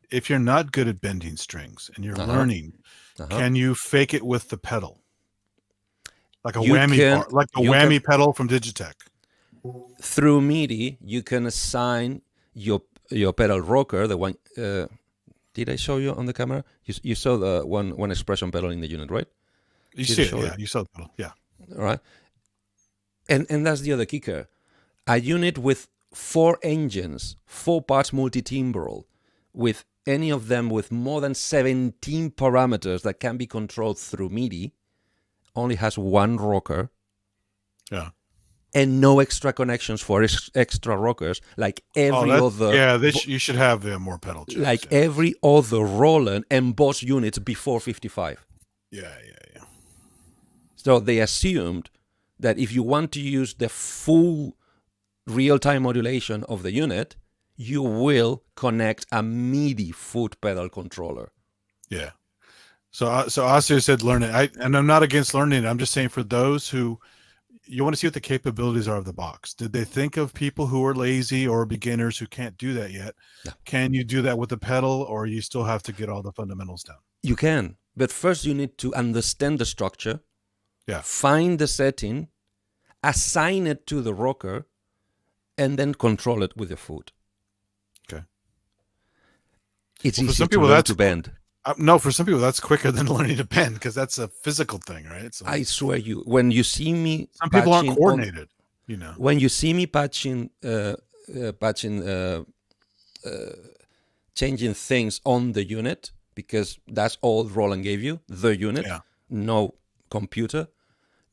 if you're not good at bending strings and you're learning, can you fake it with the pedal? Like a whammy pedal from Digitech. Through MIDI, you can assign your pedal rocker, the one. Did I show you on the camera? You saw the one expression pedal in the unit, right? You see it, yeah. You saw the pedal, yeah. All right. And that's the other kicker. A unit with 4 engines, 4 parts multi-timbral, with any of them with more than 17 parameters that can be controlled through MIDI, only has 1 rocker. Yeah. And no extra connections for extra rockers, like every other. Yeah, you should have more pedal checks. Like every other Roland and Boss units before 55. Yeah. So they assumed that if you want to use the full real-time modulation of the unit, you will connect a MIDI foot pedal controller. Yeah. So Oscar said learn it. And I'm not against learning it. I'm just saying for those who you want to see what the capabilities are of the box. Did they think of people who are lazy or beginners who can't do that yet? No. Can you do that with the pedal, or you still have to get all the fundamentals down? You can, but first you need to understand the structure, Yeah. find the setting, assign it to the rocker, and then control it with your foot. Okay. It's Well, for easy some to people, learn that's to bend. No, for some people that's quicker than learning to bend because that's a physical thing, right? So I swear you, when you see me some people aren't patching coordinated, you know. when you see me changing things on the unit, because that's all Roland gave you, the unit, Yeah. no computer,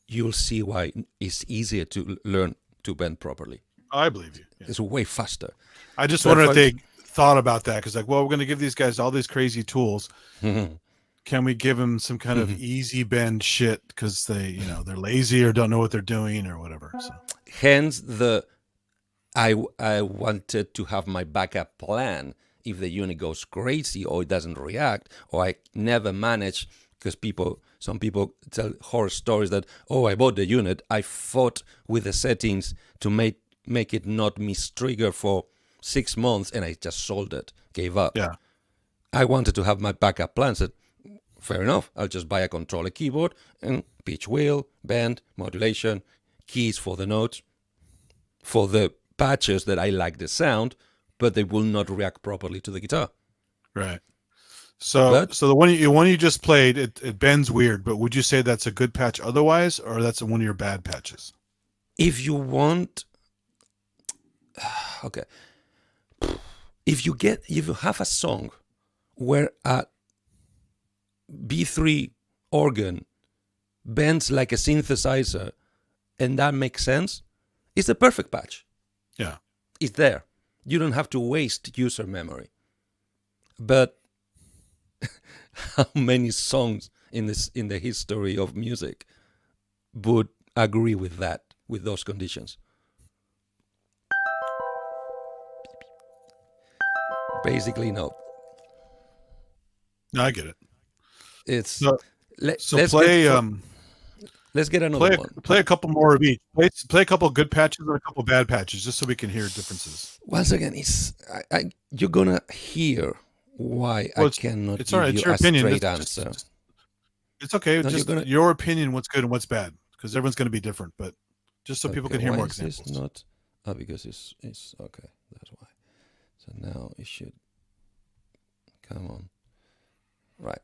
you'll see why it's easier to learn to bend properly. I believe you. Yeah. It's way faster. I just But wonder if for- they thought about that because, like, well, we're going to give these guys all these crazy tools. Can we give them some kind of easy bend shit because they, you know, they're lazy or don't know what they're doing or whatever? So Hence I wanted to have my backup plan if the unit goes crazy or it doesn't react, or I never manage, because some people tell horror stories that, oh, I bought the unit, I fought with the settings to make it not mistrigger for 6 months, and I just sold it, gave up. yeah, I wanted to have my backup plan. Said, fair enough, I'll just buy a controller keyboard and pitch wheel, bend, modulation, keys for the notes, for the patches that I like the sound, but they will not react properly to the guitar. right. So, But- so the one you just played, it bends weird. But would you say that's a good patch otherwise, or that's one of your bad patches? If you want, okay, if you have a song where a B3 organ bends like a synthesizer, and that makes sense, it's the perfect patch. Yeah. It's there. You don't have to waste user memory. But how many songs in the history of music would agree with that, with those conditions? Basically, no. No, I get it. It's So, let's play get, let's get another one. play a couple more of each. Play a couple good patches and a couple bad patches, just so we can hear differences. Once again, it's you're gonna hear why Well, I cannot It's give all right. you It's your a opinion. straight It's answer. it's okay. No, Just you're gonna- your opinion, what's good and what's bad, because everyone's going to be different. But just so people Okay, can hear why more is this examples. not? Oh, because it's okay. That's why. So now it should come on. Right,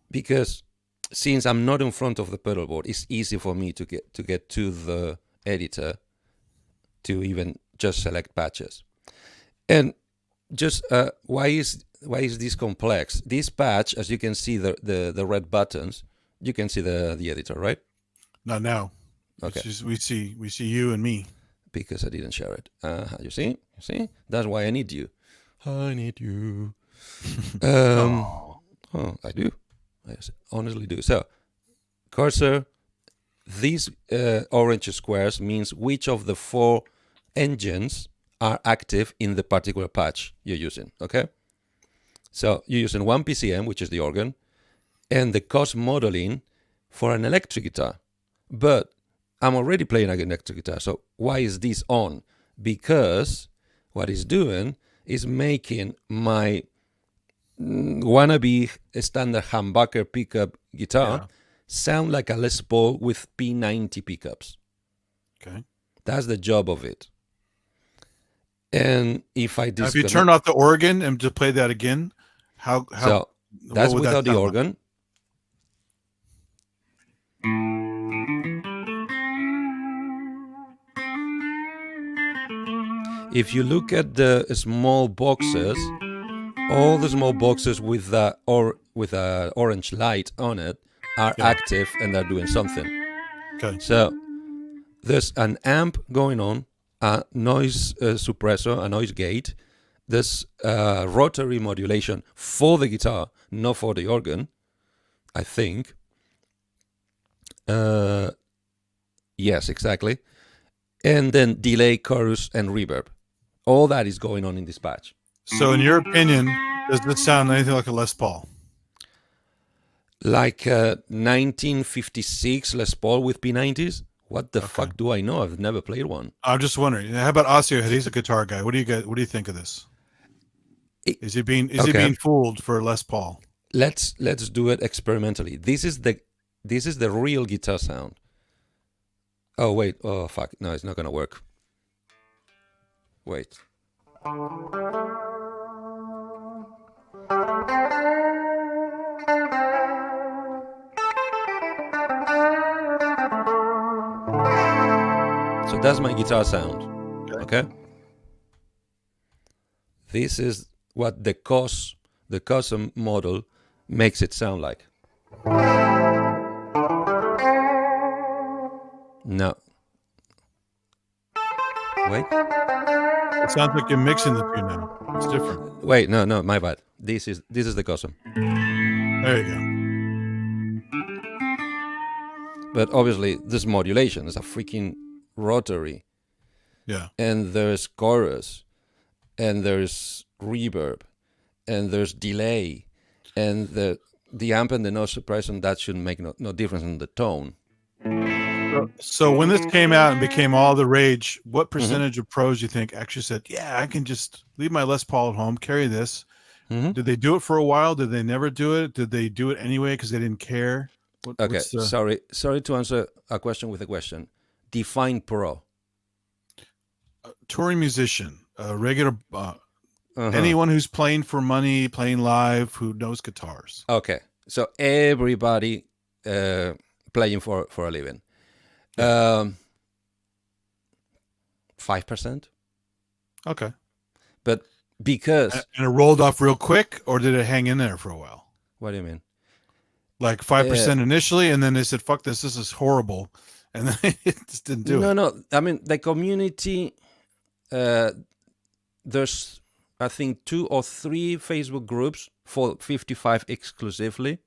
because since I'm not in front of the pedal board, it's easy for me to get to the editor to even just select patches. And just why is this complex? This patch, as you can see the red buttons, you can see the editor, right? Not now. Okay. It's just, we see you and me. Because I didn't share it. You see? That's why I need you. I need you. Oh, I do. I honestly do. So, cursor, these orange squares means which of the 4 engines are active in the particular patch you're using, okay? So, you're using one PCM, which is the organ, and the cost modeling for an electric guitar. But I'm already playing an electric guitar, so why is this on? Because what it's doing is making my wannabe standard humbucker pickup guitar sound like a Les Paul with P90 pickups. Okay. That's the job of it. And if I Now, if you disconnect, turn off the organ and to play that again, how so that's what would that without the sound like? organ. If you look at the small boxes, all the small boxes with the orange light on it are active and they're doing something. Okay. So there's an amp going on, a noise suppressor, a noise gate. There's rotary modulation for the guitar, not for the organ, I think. Yes, exactly. And then delay, chorus, and reverb. All that is going on in this patch. So, in your opinion, does this sound anything like a Les Paul? Like 1956 Les Paul with P90s? What the fuck do I know? I've never played one. I'm just wondering. How about Osteohead? He's a guitar guy. What do you think of this? Is he being fooled for Les Paul? Let's do it experimentally. This is the real guitar sound. Oh wait. Oh fuck. No, it's not gonna work. Wait. So that's my guitar sound. Okay. This is what the custom model makes it sound like. No. Wait. It sounds like you're mixing the two now. It's different. Wait, no, my bad. This is the custom. There you go. But obviously, this modulation is a freaking rotary. Yeah. And there's chorus, and there's reverb, and there's delay, and the amp and the nose suppression, that should make no difference in the tone. So when this came out and became all the rage, what percentage of pros you think actually said, yeah, I can just leave my Les Paul at home, carry this? Did they do it for a while? Did they never do it? Did they do it anyway because they didn't care? Okay, sorry to answer a question with a question. Define pro. Touring musician, regular, anyone who's playing for money, playing live, who knows guitars. Okay, so everybody playing for a living. 5%. Okay. But because... And it rolled off real quick, or did it hang in there for a while? What do you mean? Like 5% initially, and then they said, fuck this is horrible. And then it just didn't do it. No. I mean, the community, there's, I think, 2 or 3 Facebook groups for 55 exclusively.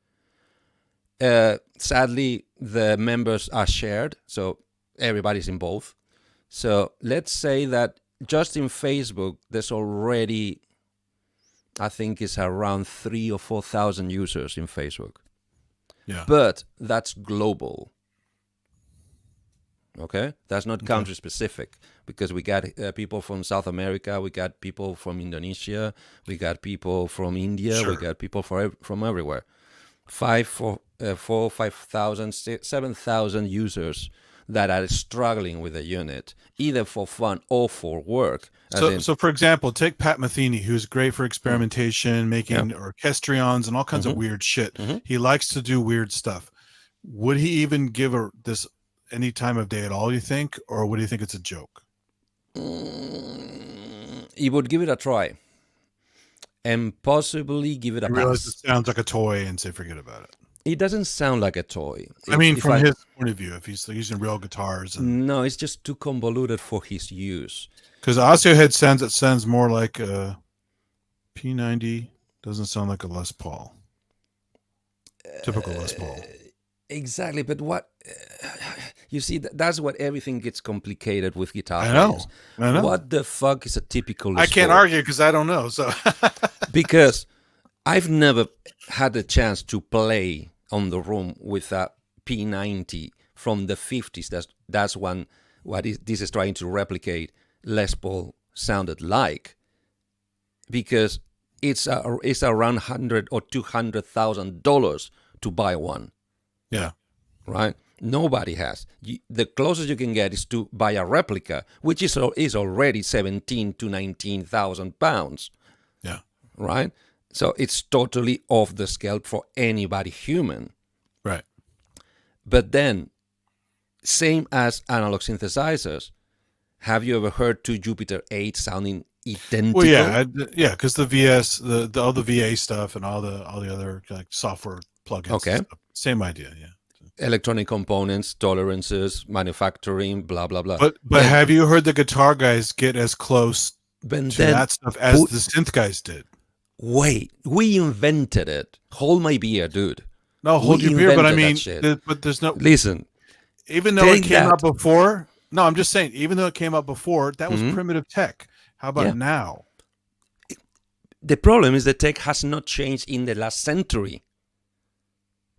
Sadly, the members are shared, so everybody's in both. So let's say that just in Facebook, there's already, I think it's around 3,000 or 4,000 users in Facebook. Yeah. But that's global. Okay? That's not country specific, because we got people from South America, we got people from Indonesia, we got people from India, we got people from everywhere. 5,000, 7,000 users that are struggling with the unit, either for fun or for work. So for example, take Pat Metheny, who's great for experimentation, making orchestrions and all kinds of weird shit. He likes to do weird stuff. Would he even give this any time of day at all, you think? Or would you think it's a joke? He would give it a try. And possibly give it a pass. Realize it sounds like a toy and say forget about it. It doesn't sound like a toy. I mean, from his point of view, if he's using real guitars. No, it's just too convoluted for his use. Because Osteohead sounds more like a P90. Doesn't sound like a Les Paul. Typical Les Paul. Exactly, but what you see, that's what everything gets complicated with guitar. I know. What the fuck is a typical Les I can't Paul? argue because I don't know. So because I've never had the chance to play on the room with a P90 from the 50s. That's what this is trying to replicate Les Paul sounded like, because it's around $100,000 or $200,000 to buy one. Yeah. Right? Nobody has. The closest you can get is to buy a replica, which is already 17,000 to 19,000 pounds. Yeah. Right? So it's totally off the scale for anybody human. Right. But then, same as analog synthesizers, have you ever heard two Jupiter 8 sounding identical? Well, yeah, because the VS, all the VA stuff and all the other like software plugins. Okay. Same idea, yeah. Electronic components, tolerances, manufacturing, blah blah blah. But have you heard the guitar guys get as close to that stuff as the synth guys did? Wait, we invented it. Hold my beer, dude. No, hold your beer, but I mean, but there's no... Listen. Even though it came out before... No, I'm just saying, even though it came out before, that was primitive tech. How about now? The problem is the tech has not changed in the last century.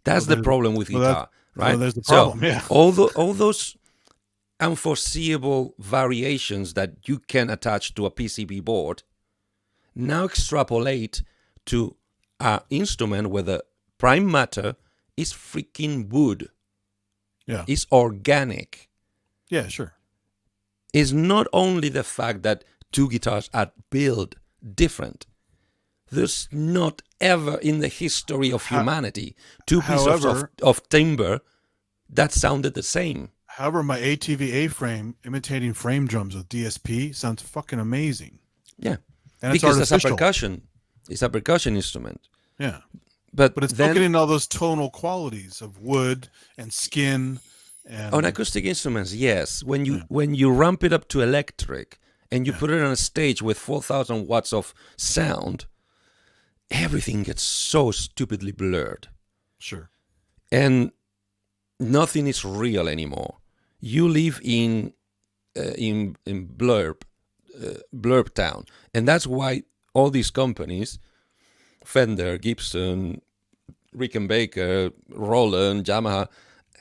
That's the problem with guitar, right? Well, there's the problem, yeah. All those unforeseeable variations that you can attach to a PCB board, now extrapolate to an instrument where the prime matter is freaking wood. Yeah. It's organic. Yeah, sure. Is not only the fact that two guitars are built different. There's not ever in the history of humanity two pieces of timber that sounded the same. However, my ATV A-frame imitating frame drums with DSP sounds fucking amazing. Yeah, and because it's it's a percussion. It's a percussion instrument. Yeah, but it's still getting all those tonal qualities of wood and skin. And on acoustic instruments, yes. When you ramp it up to electric and you put it on a stage with 4,000 watts of sound, everything gets so stupidly blurred. Sure. And nothing is real anymore. You live in blurb town, and that's why all these companies, Fender, Gibson, Rickenbacker, Roland, Yamaha,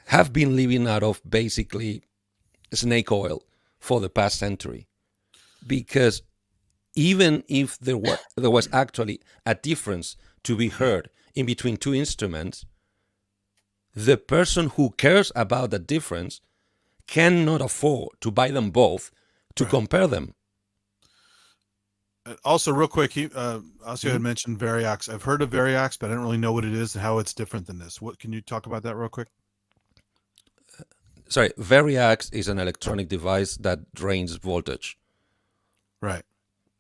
have been living out of basically snake oil for the past century. Because even if there was actually a difference to be heard in between two instruments, the person who cares about the difference cannot afford to buy them both to compare them. Also, real quick, Oscar had mentioned Variax. I've heard of Variax, but I don't really know what it is and how it's different than this. What can you talk about that real quick? Sorry, Variax is an electronic device that drains voltage. Right.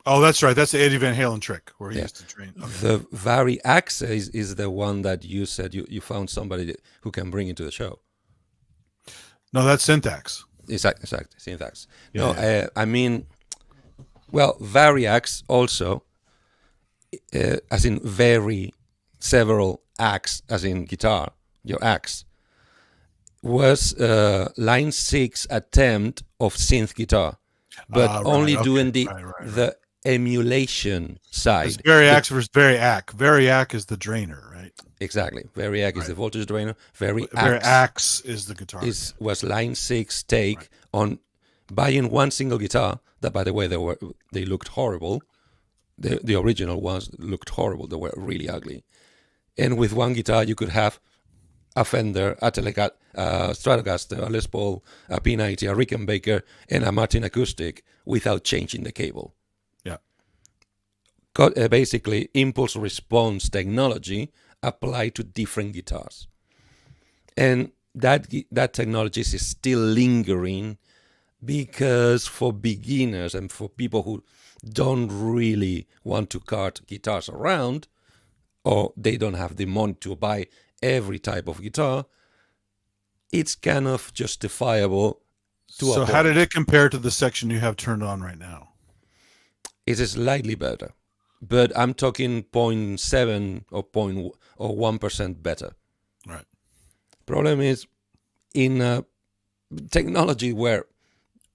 Oh, that's right. That's the Eddie Van Halen trick where he used to drain. Okay. The Variax is the one that you said you found somebody who can bring into the show. No, that's Syntax. Exactly, Syntax. Yeah, no, I mean, well, Variax also, as in several axe, as in guitar, your axe, was line 6 attempt of synth guitar, but only doing the emulation side. It's Variax versus Variac. Variac is the drainer, right? Exactly. Variac is the voltage drainer. Variax is the guitar. Was line 6 take on buying one single guitar. That, by the way, they looked horrible. The original ones looked horrible. They were really ugly. And with one guitar, you could have a Fender, a Stratocaster, a Les Paul, a P90, a Rickenbacker, and a Martin acoustic without changing the cable. Yeah. Basically, impulse response technology applied to different guitars. And that technology is still lingering because for beginners and for people who don't really want to cart guitars around, or they don't have the money to buy every type of guitar, it's kind of justifiable to So how did it compare to the section you have turned on right now? It is slightly better, but I'm talking 0.7 or 1% better. Right. Problem is, in a technology where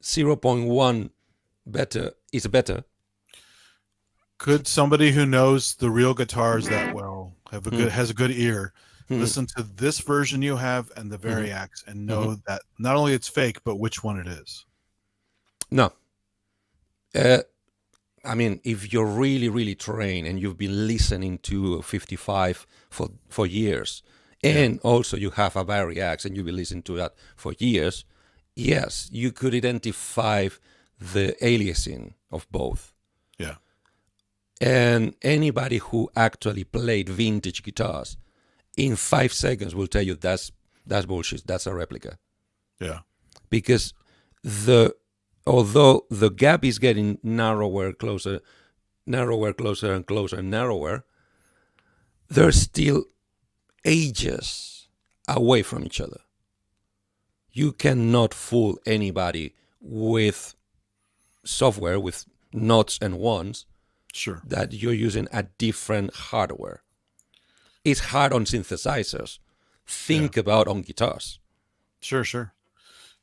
0.1 better is better, could somebody who knows the real guitars that well has a good ear listen to this version you have and the Variax and know that not only it's fake, but which one it is? No. I mean, if you're really, really trained and you've been listening to 55 for years, and also you have a Variax and you've been listening to that for years, yes, you could identify the aliasing of both. Yeah. And anybody who actually played vintage guitars in 5 seconds will tell you that's bullshit. That's a replica. Yeah. Because although the gap is getting narrower, closer and closer and narrower, they're still ages away from each other. You cannot fool anybody with software, with knots and ones, sure, that you're using a different hardware. It's hard on synthesizers. Think about on guitars. Sure.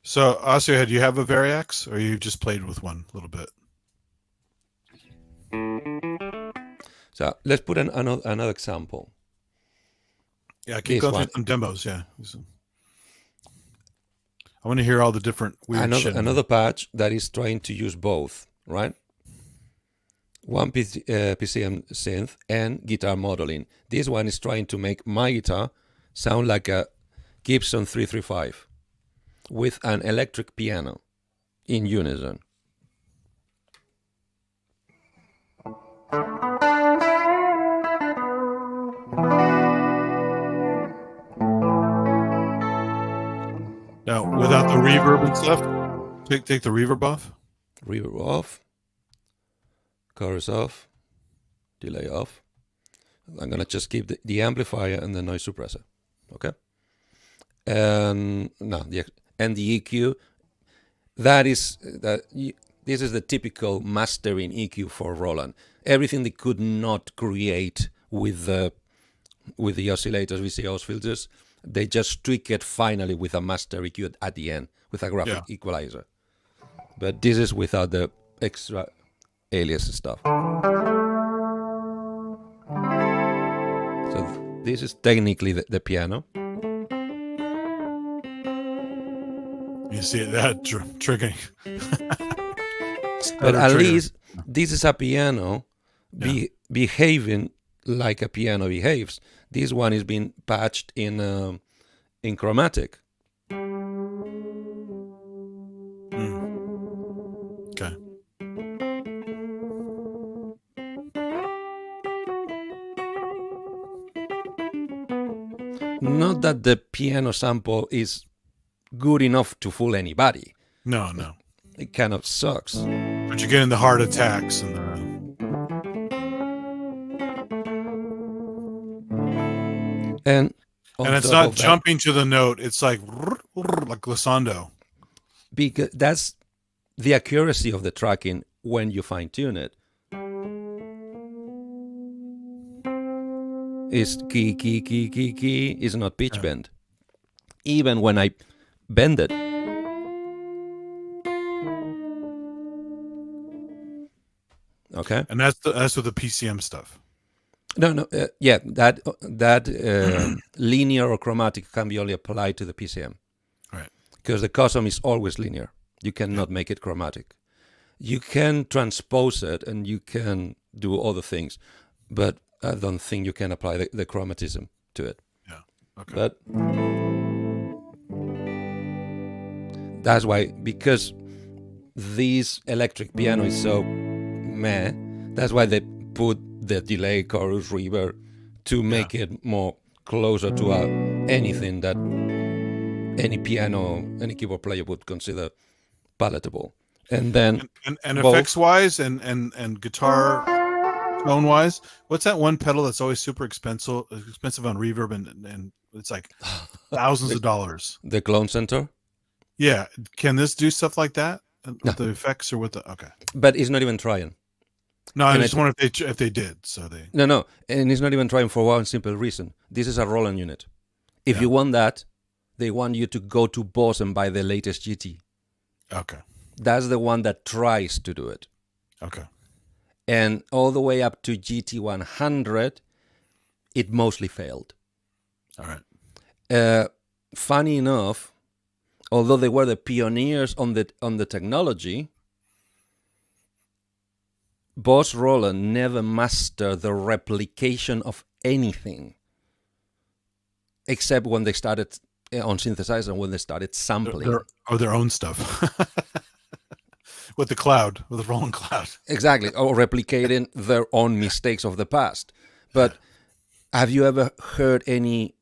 So, Oscar, do you have a Variax, or you just played with one a little bit? So let's put another example. Yeah, keep going through some demos. Yeah. I want to hear all the different weird shit. Another patch that is trying to use both, right? One PCM synth and guitar modeling. This one is trying to make my guitar sound like a Gibson 335 with an electric piano in unison. Now, without the reverb and stuff, take the reverb off. Reverb off, chorus off, delay off. I'm gonna just keep the amplifier and the noise suppressor, okay? And no, the EQ. This is the typical mastering EQ for Roland. Everything they could not create with the oscillators, VCOs, filters, they just tweak it finally with a master EQ at the end with a graphic equalizer. But this is without the extra alias stuff. So this is technically the piano. You see that triggering. But at least this is a piano behaving like a piano behaves. This one is being patched in chromatic. Okay. Not that the piano sample is good enough to fool anybody. No. It kind of sucks. But you're getting the heart attacks and And it's not jumping to the note. It's like glissando. Because that's the accuracy of the tracking when you fine tune it. Is key, is not pitch bend. Even when I bend it. Okay. And that's with the PCM stuff. No, that linear or chromatic can be only applied to the PCM. Right. Because the custom is always linear. You cannot make it chromatic. You can transpose it and you can do other things, but I don't think you can apply the chromatism to it. Yeah. Okay. But that's why, because this electric piano is so meh, that's why they put the delay, chorus, reverb to make it more closer to anything that any piano, any keyboard player would consider palatable. And then and effects wise and guitar tone wise, what's that one pedal that's always super expensive on reverb and it's like thousands of dollars? The Clone Center. Yeah, can this do stuff like that with the effects or with the But it's not even trying. No, I just wonder if they did. So they no, and it's not even trying for one simple reason. This is a Roland unit. If you want that, they want you to go to Boss and buy the latest GT. Okay. That's the one that tries to do it. Okay. And all the way up to GT 100, it mostly failed. All right. Funny enough, although they were the pioneers on the technology, Boss Roland never mastered the replication of anything, except when they started on synthesizer, when they started sampling. Their own stuff. With the Roland Cloud. Exactly, or replicating their own mistakes of the past. But have you ever heard any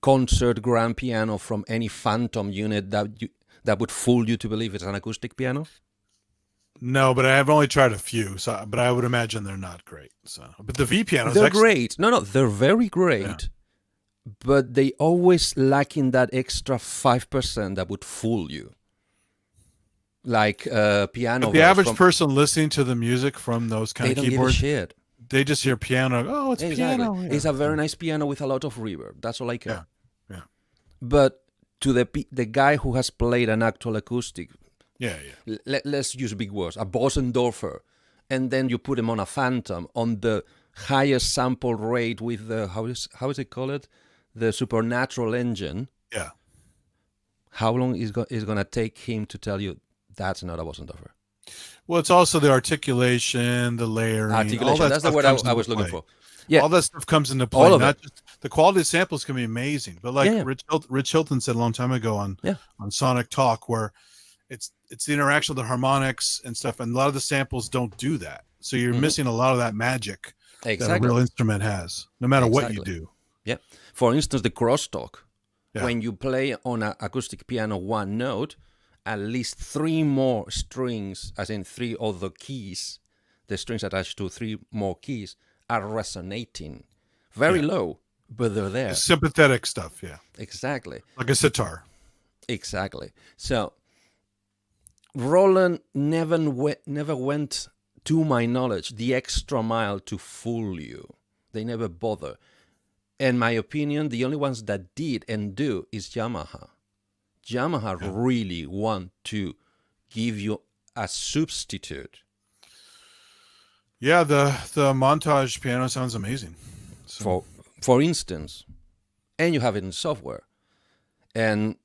concert grand piano from any Phantom unit that would fool you to believe it's an acoustic piano? No, but I have only tried a few. So, but I would imagine they're not great. So, but the V pianos, they're great. No, they're very great. Yeah. But they always lack in that extra 5% that would fool you. Like piano. But the average person listening to the music from those kind of keyboards, give a shit. They just hear piano. Oh, it's piano. Yeah. It's a very nice piano with a lot of reverb. That's all I care. Yeah. But to the guy who has played an actual acoustic, let's use big words, a Bosendorfer, and then you put him on a Phantom on the highest sample rate with the how is it called? The Supernatural engine. Yeah. how long is going to take him to tell you that's not a Bosendorfer? Well, it's also the articulation, the layering, all Articulation. that That's the stuff word comes I into was looking play. for. Yeah. All that stuff comes into play. All of Not it. just the quality of samples can be amazing, but like Yeah. Rich Hilton said a long time ago on Yeah. Sonic Talk, where it's the interaction with the harmonics and stuff, and a lot of the samples don't do that. So you're missing a lot of that magic that a Exactly. real instrument has, no matter what you Exactly. do. Yeah. For instance, the crosstalk. Yeah. When you play on an acoustic piano one note, at least 3 more strings, as in 3 other keys, the strings attached to 3 more keys, are resonating. Very low, but they're there. Sympathetic stuff, yeah, Exactly. like a sitar. Exactly. So Roland never went, to my knowledge, the extra mile to fool you. They never bother. In my opinion, the only ones that did and do is Yamaha. Yamaha really want to give you a substitute. Yeah, the montage piano sounds amazing. So, For instance, and you have it in software. And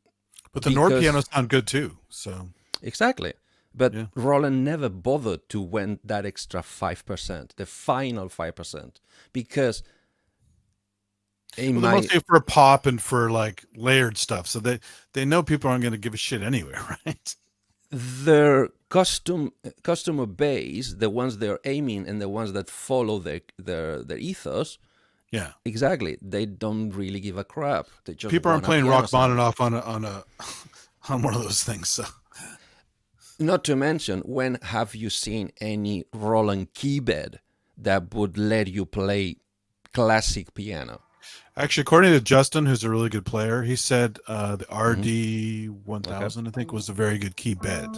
but the Nord pianos sound good too. So exactly. But Yeah. Roland never bothered to win that extra 5%, the final 5%, because they're mostly for pop and for like layered stuff. So they know people aren't going to give a shit anyway, right? their customer base, the ones they're aiming and the ones that follow their ethos, Yeah. exactly, they don't really give a crap. They just People aren't want a playing piano sound. Rachmaninoff on a on one of those things. So Not to mention, when have you seen any Roland keybed that would let you play classic piano? actually, according to Justin, who's a really good player, he said the RD 1000, I think, was a very good key bed.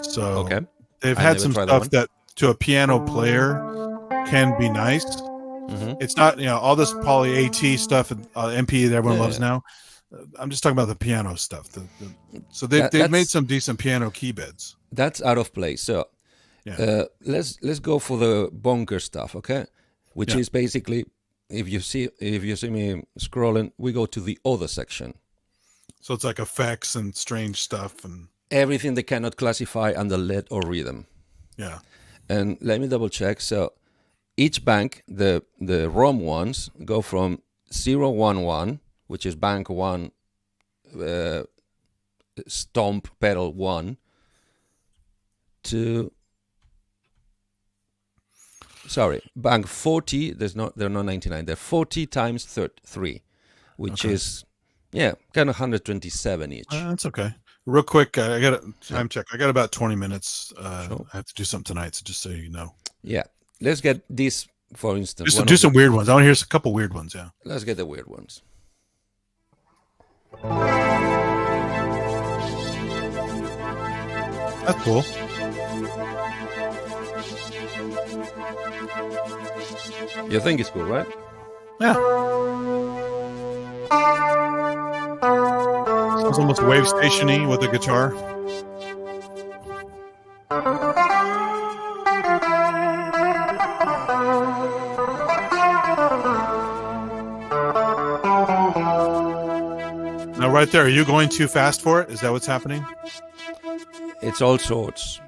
So Okay. they've I had never some tried that stuff one. that to a piano player can be nice. It's not, all this poly AT stuff and MP that everyone loves now. I'm just talking about the piano stuff. So they've made some decent piano key beds. That's out of place. So Yeah. let's go for the bonker stuff, okay? Which Yeah. is basically, if you see me scrolling, we go to the other section. So it's like effects and strange stuff and Everything they cannot classify under lead or rhythm. yeah. And let me double check. So each bank, the ROM ones go from 011, which is bank 1, stomp pedal 1, to bank 40. They're not 99. They're 40 times 3, which is kind of 127 each. That's okay. Real quick, I got a time check. I got about 20 minutes. Sure. I have to do something tonight, so just so you know. Yeah, let's get this, for instance. Just do some weird ones. I want to hear a couple weird ones. Yeah. Let's get the weird ones. That's cool. You think it's cool, right? Yeah. Sounds almost wave stationy with a guitar. Now, right there, are you going too fast for it? Is that what's happening? It's all sorts.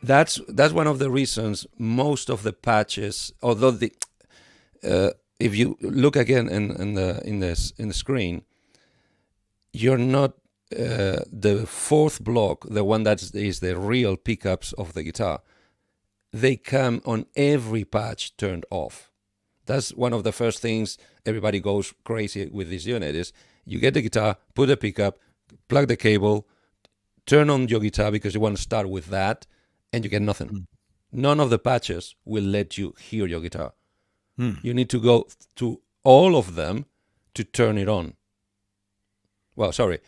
That's one of the reasons most of the patches, although if you look again in the screen, you're not the fourth block, the one that is the real pickups of the guitar. They come on every patch turned off. That's one of the first things everybody goes crazy with this unit is you get the guitar, put a pickup, plug the cable, turn on your guitar because you want to start with that, and you get nothing. None of the patches will let you hear your guitar. You need to go to all of them to turn it on. Well, sorry.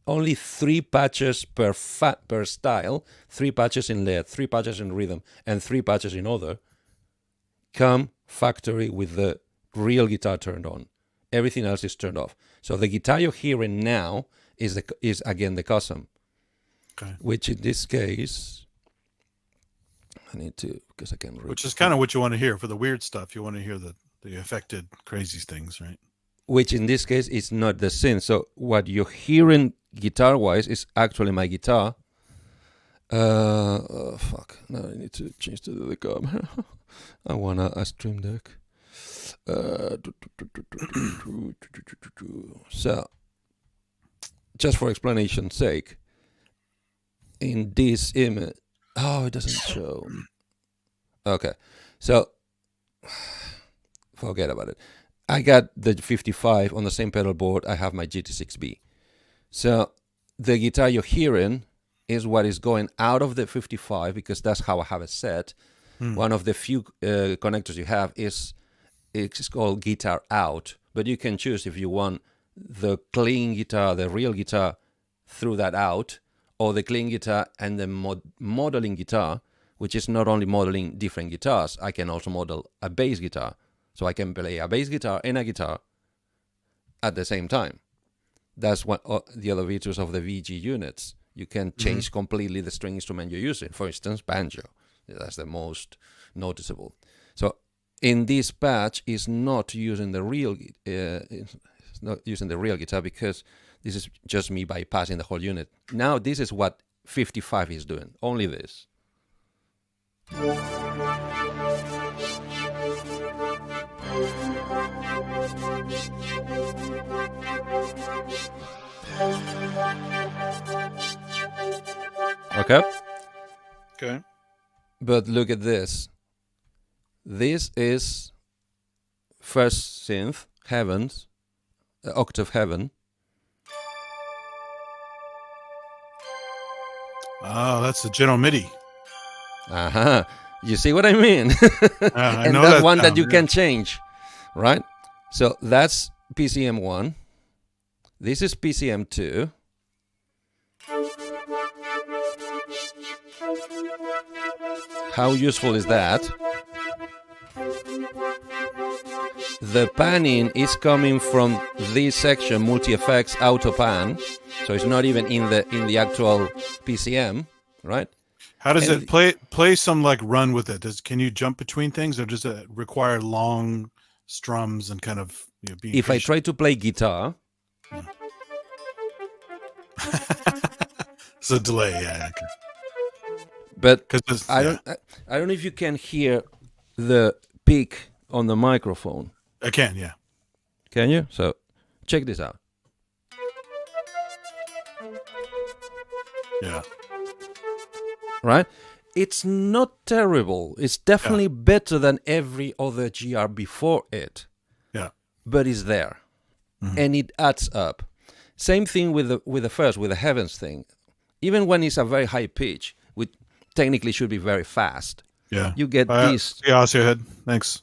Only 3 patches per style, 3 patches in lead, 3 patches in rhythm, and 3 patches in other come factory with the real guitar turned on. Everything else is turned off. So the guitar you're hearing now is again the custom, which in this case, I need to, because I can't read. Which is kind of what you want to hear for the weird stuff. You want to hear the the affected crazy things, right? which in this case is not the synth. So what you're hearing guitar-wise is actually my guitar. Fuck. Now I need to change to the camera. I want a Stream Deck. So, just for explanation's sake, in this image, it doesn't show. Okay, so forget about it. I got the 55 on the same pedal board. I have my GT6B. So the guitar you're hearing is what is going out of the 55 because that's how I have it set. One of the few connectors you have is it's called guitar out, but you can choose if you want the clean guitar, the real guitar, through that out, or the clean guitar and the modeling guitar, which is not only modeling different guitars, I can also model a bass guitar. So I can play a bass guitar and a guitar at the same time. That's one the other features of the VG units. You can change completely the string instrument you're using. For instance, banjo. That's the most noticeable. So in this patch is not using the real guitar because this is just me bypassing the whole unit. Now this is what 55 is doing. Only this. Okay. Okay. But look at this. This is first synth, Heavens, octave heaven. Oh, that's the General MIDI. Uh-huh. You see what I mean? I And know that's that one that sound, you yeah. can change, right? So that's PCM 1. This is PCM 2. How useful is that? The panning is coming from this section, multi-effects auto pan, so it's not even in the actual PCM, right? How does And it play some like run with it? Can you jump between things, or does it require long strums and kind of being If I patient? try to play guitar, It's a delay, yeah. but Because I don't know if you can hear the peak on the microphone. I can, yeah. Can you? So check this out. Yeah. Right? It's not terrible. It's definitely better than every other GR before it. Yeah. But it's there. And it adds up. Same thing with the Heavens thing. Even when it's a very high pitch, which technically should be very fast, Yeah. you get this. Yeah, I'll see your head. Thanks.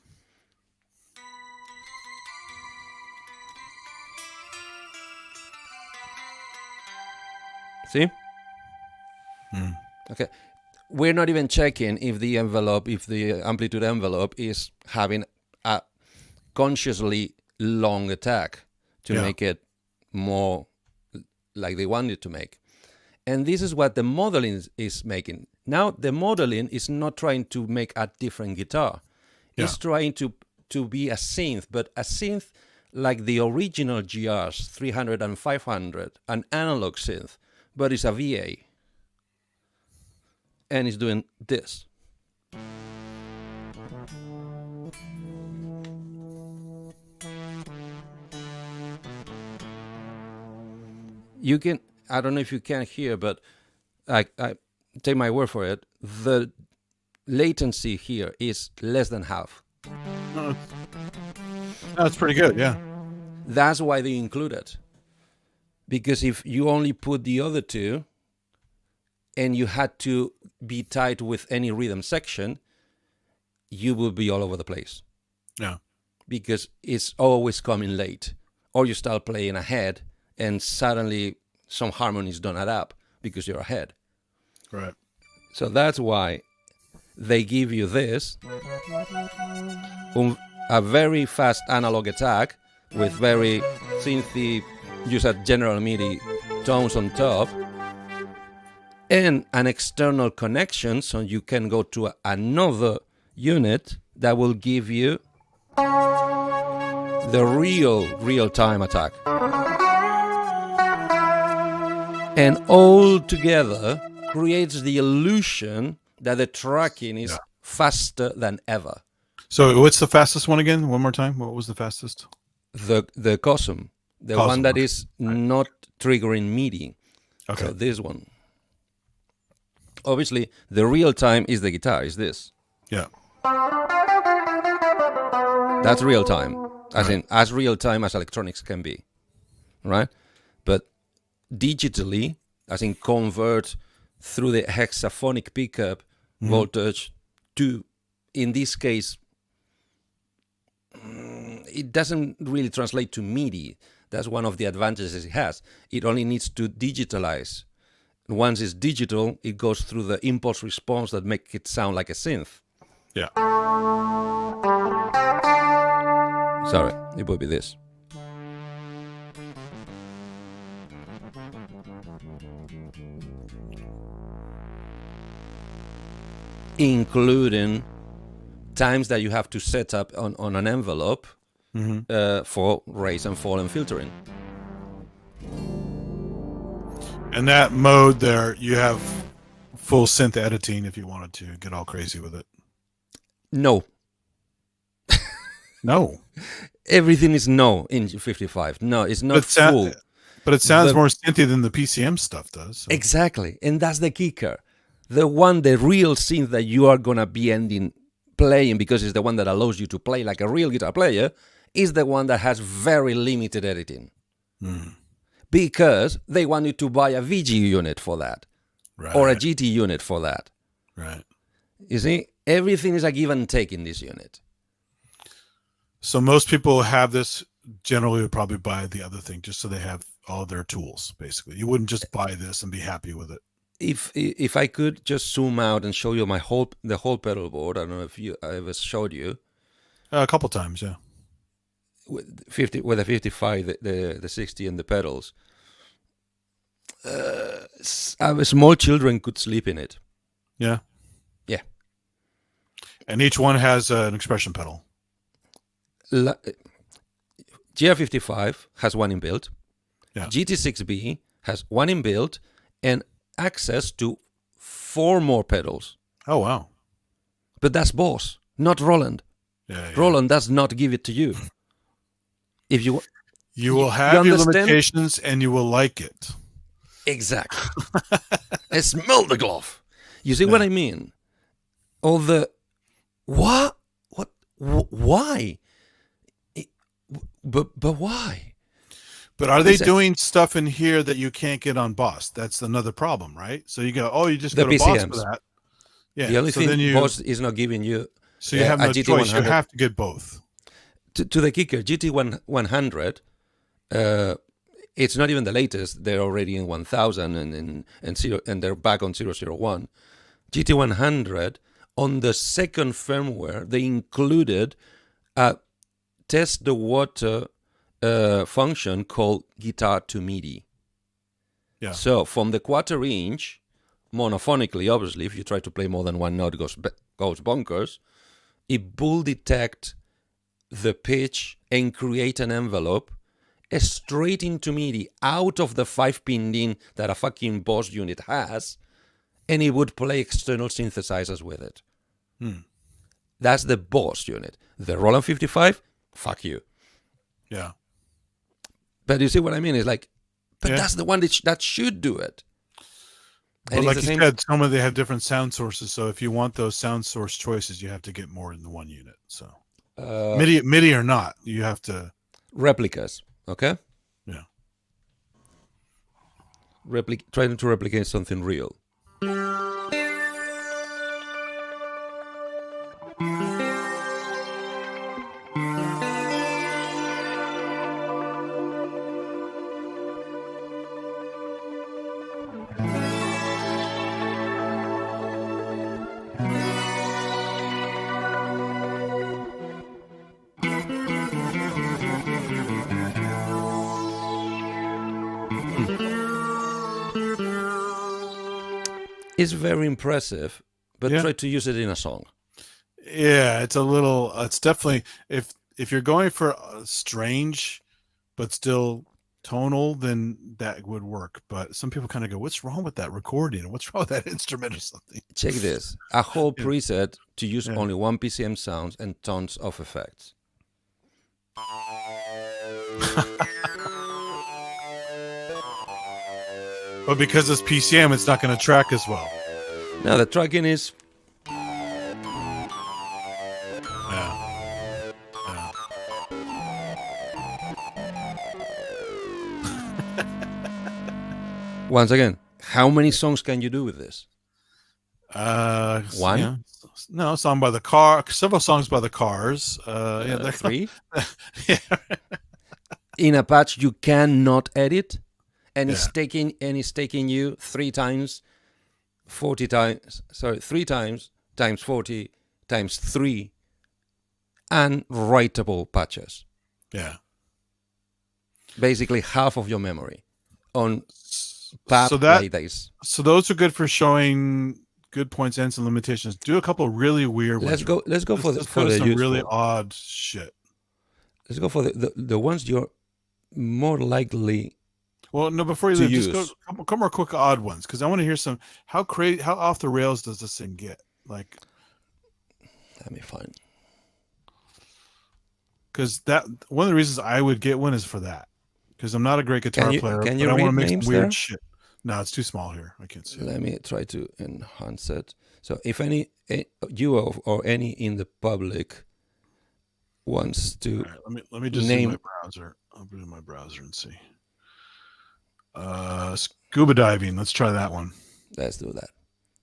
See? Okay. We're not even checking if the amplitude envelope is having a consciously long attack to make it more like they want it to make. And this is what the modeling is making. Now, the modeling is not trying to make a different guitar. It's trying to be a synth, but a synth like the original GRs, 300 and 500, an analog synth, but it's a VA. And it's doing this. You can, I don't know if you can hear, but I take my word for it, the latency here is less than half. That's pretty good, yeah. That's why they include it. Because if you only put the other two and you had to be tied with any rhythm section, you would be all over the place. Yeah. Because it's always coming late. Or you start playing ahead and suddenly some harmonies don't add up because you're ahead. Right. So that's why they give you this, a very fast analog attack with very synthy, use a General MIDI tones on top, and an external connection so you can go to another unit that will give you the real-time attack. And all together creates the illusion that the tracking is faster than ever. So what's the fastest one again? One more time. What was the fastest? The COSM, the COSM, one that okay. is not triggering MIDI. Okay. So this one. Obviously, the real time is the guitar, is this. Yeah. That's real time, as real time as electronics can be, right? But digitally, as in convert through the hexaphonic pickup voltage to, in this case, it doesn't really translate to MIDI. That's one of the advantages it has. It only needs to digitalize. Once it's digital, it goes through the impulse response that make it sound like a synth. Yeah. Sorry, it would be this. Including times that you have to set up on an envelope for raise and fall and filtering. And that mode there, you have full synth editing if you wanted to get all crazy with it. No. No. Everything is no in 55. No, it's not full. But it sounds more synthy than the PCM stuff does. So. Exactly. And that's the kicker. The real synth that you are going to be ending playing, because it's the one that allows you to play like a real guitar player, is the one that has very limited editing. Because they want you to buy a VG unit for that. Right. Or a GT unit for that. Right. You see, everything is a give and take in this unit. So most people have this, generally would probably buy the other thing just so they have all their tools, basically. You wouldn't just buy this and be happy with it. If I could just zoom out and show you the whole pedal board, I don't know if I ever showed you. A couple times, yeah. With the 55, the 60 and the pedals. Small children could sleep in it. Yeah. Yeah. And each one has an expression pedal. GR55 has one inbuilt. Yeah. GT6B has one inbuilt and access to 4 more pedals. Oh, wow. But that's Boss, not Roland. Yeah. Roland does not give it to you. If you will have your understand? limitations and you will like it. Exactly. I smell the glove. You see what I mean? All the what? Why? But why? But are they doing stuff in here that you can't get on Boss? That's another problem, right? So you go, you just go to Boss for that. Yeah. The only so thing then Boss is not giving you. So you have no GT100. choice. You have to get both. To the kicker, GT100. It's not even the latest. They're already in 1000 and they're back on 001. GT100, on the second firmware, they included a test the water function called guitar to MIDI. Yeah. So from the quarter inch, monophonically, obviously, if you try to play more than one note, it goes bonkers. It will detect the pitch and create an envelope straight into MIDI out of the 5-pin DIN that a fucking Boss unit has, and it would play external synthesizers with it. That's the Boss unit. The Roland 55, fuck you. Yeah. But you see what I mean? It's like, but Yeah. that's the one that should do it. But And like it's you the same. said, some of them have different sound sources. So if you want those sound source choices, you have to get more than one unit. So MIDI or not, you have to. Replicas, okay? Yeah. Trying to replicate something real. It's very impressive, but Yeah. try to use it in a song. Yeah, it's definitely, if if you're going for strange but still tonal, then that would work. But some people kind of go, "What's wrong with that recording? What's wrong with that instrument or something?" Check this: a whole Yeah. preset to use Yeah. only one PCM sounds and tons of effects. But because it's PCM, it's not going to track as well. Now the tracking is Yeah. Yeah. once again. How many songs can you do with this? One? Yeah. No, song by the car. Several songs by the Cars. Yeah, they're 3. yeah. In a patch you cannot edit, and Yeah. it's taking you 3 times 40 times. Sorry, 3 times times 40 times 3 unwritable patches. Yeah. Basically half of your memory on PAP So that days. so those are good for showing good points, ends, and limitations. Do a couple of really weird ones. Let's go for the Let's for go to the some useful. really odd shit. Let's go for the ones you're more likely. Well, no, before you To leave, just use. go a couple more quick odd ones because I want to hear some how off the rails does this thing get? Like, Let me find. because that one of the reasons I would get one is for that because I'm not a great guitar you- player, can but you I want to read make some names weird there? shit. No, it's too small here. I can't see it. Let me try to enhance it. So if any you or any in the public wants to All right, let me just do name- my browser. I'll do my browser and see. Scuba diving. Let's try that one. let's do that.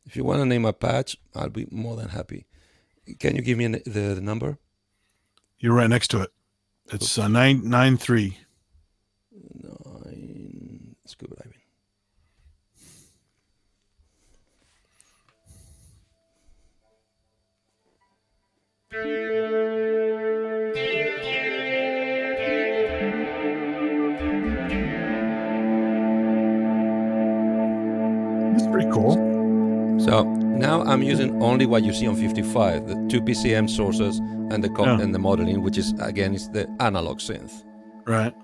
If you want to name a patch, I'll be more than happy. Can you give me the number? You're right next to it. It's 993. 9 scuba diving. It's pretty cool. So now I'm using only what you see on 55, the 2 PCM sources and Yeah. and the modeling, which is again is the analog synth. Right.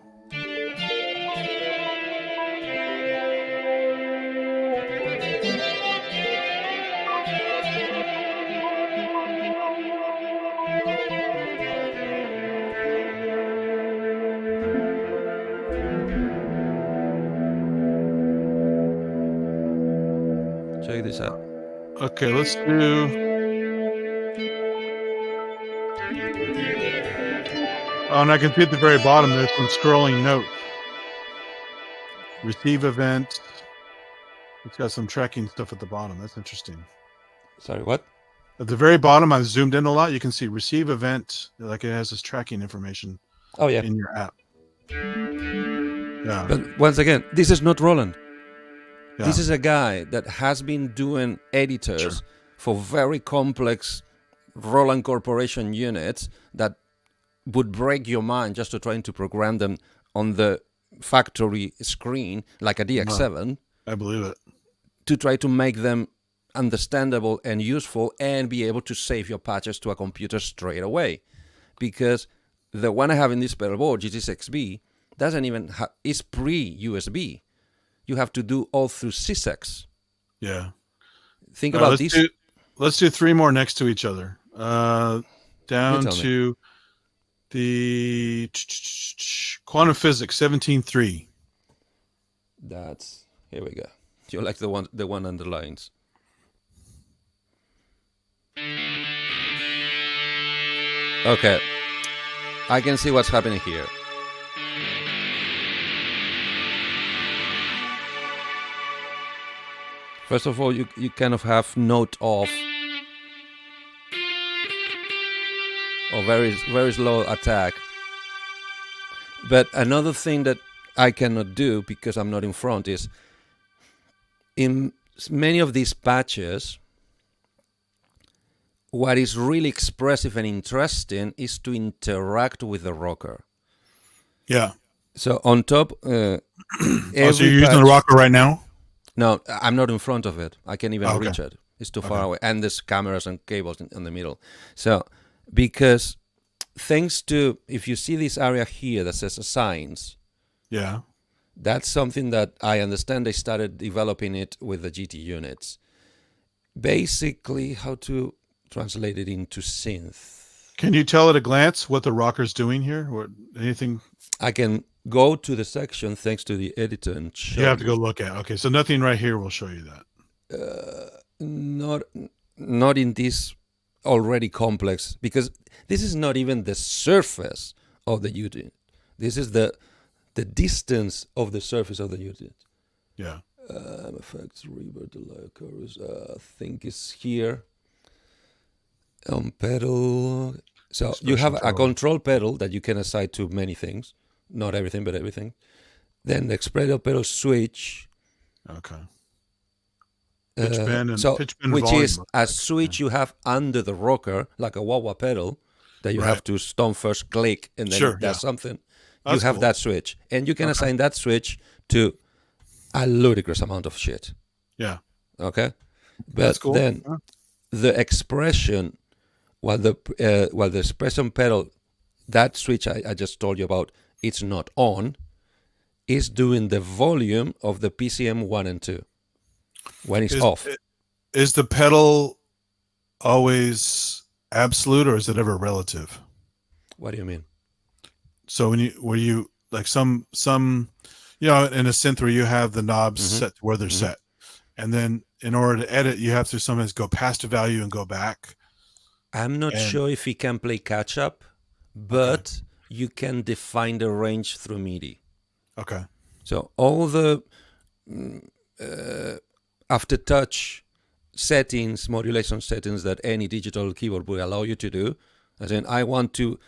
Check this out. Okay, let's do. Oh, and I can see at the very bottom there's some scrolling notes. Receive event. It's got some tracking stuff at the bottom. That's interesting. Sorry, what? At the very bottom, I've zoomed in a lot. You can see receive event, like it has this tracking information Oh yeah. in your app. Yeah. But once again, this is not Roland. Yeah. This is a guy that has been doing editors Sure. for very complex Roland Corporation units that would break your mind just to trying to program them on the factory screen like a DX7 I believe it. to try to make them understandable and useful and be able to save your patches to a computer straight away. Because the one I have in this pedal board, GT6B, doesn't even have, is pre-USB. You have to do all through CSEX. Yeah. Think All right, about this. Let's do 3 more next to each other. Down tell me. to the quantum physics 17.3. That's, here we go. You like the one underlines. Okay, I can see what's happening here. First of all, you kind of have note off or very slow attack. But another thing that I cannot do because I'm not in front is in many of these patches, what is really expressive and interesting is to interact with the rocker. Yeah. So on top, So you're using the rocker right now? No, I'm not in front of it. I can't even Okay. reach it. It's too far away. And there's cameras and cables in the middle. So, because thanks to, if you see this area here that says assigns, Yeah. that's something that I understand they started developing it with the GT units. Basically, how to translate it into synth. Can you tell at a glance what the rocker's doing here? Or anything? I can go to the section thanks to the editor and show You have to go look at. Okay, so nothing right here will show you that. Not in this already complex, because this is not even the surface of the unit. This is the distance of the surface of the unit. Yeah. Effects, reverb, delay, chorus, I think is here. Pedal. So you have a control pedal that you can assign to many things. Not everything, but everything. Then the express pedal switch. Okay. Pitch bend and so, pitch bend which volume. is a switch you have under the rocker, like a wah-wah pedal, that you have to stomp first, click, and then it does something. That's you have cool. that switch. And you can assign that switch to a ludicrous amount of shit. Yeah. Okay? But That's cool. then the expression, while the expression pedal, that switch I just told you about, it's not on, is doing the volume of the PCM 1 and 2 when it's off. Is the pedal always absolute, or is it ever relative? What do you mean? So when you like some in a synth where you have the knobs set to where they're set, and then in order to edit, you have to sometimes go past a value and go back. I'm not sure if you can play catch up, but you can define the range through MIDI. Okay. So all the aftertouch settings, modulation settings that any digital keyboard will allow you to do, as in I want to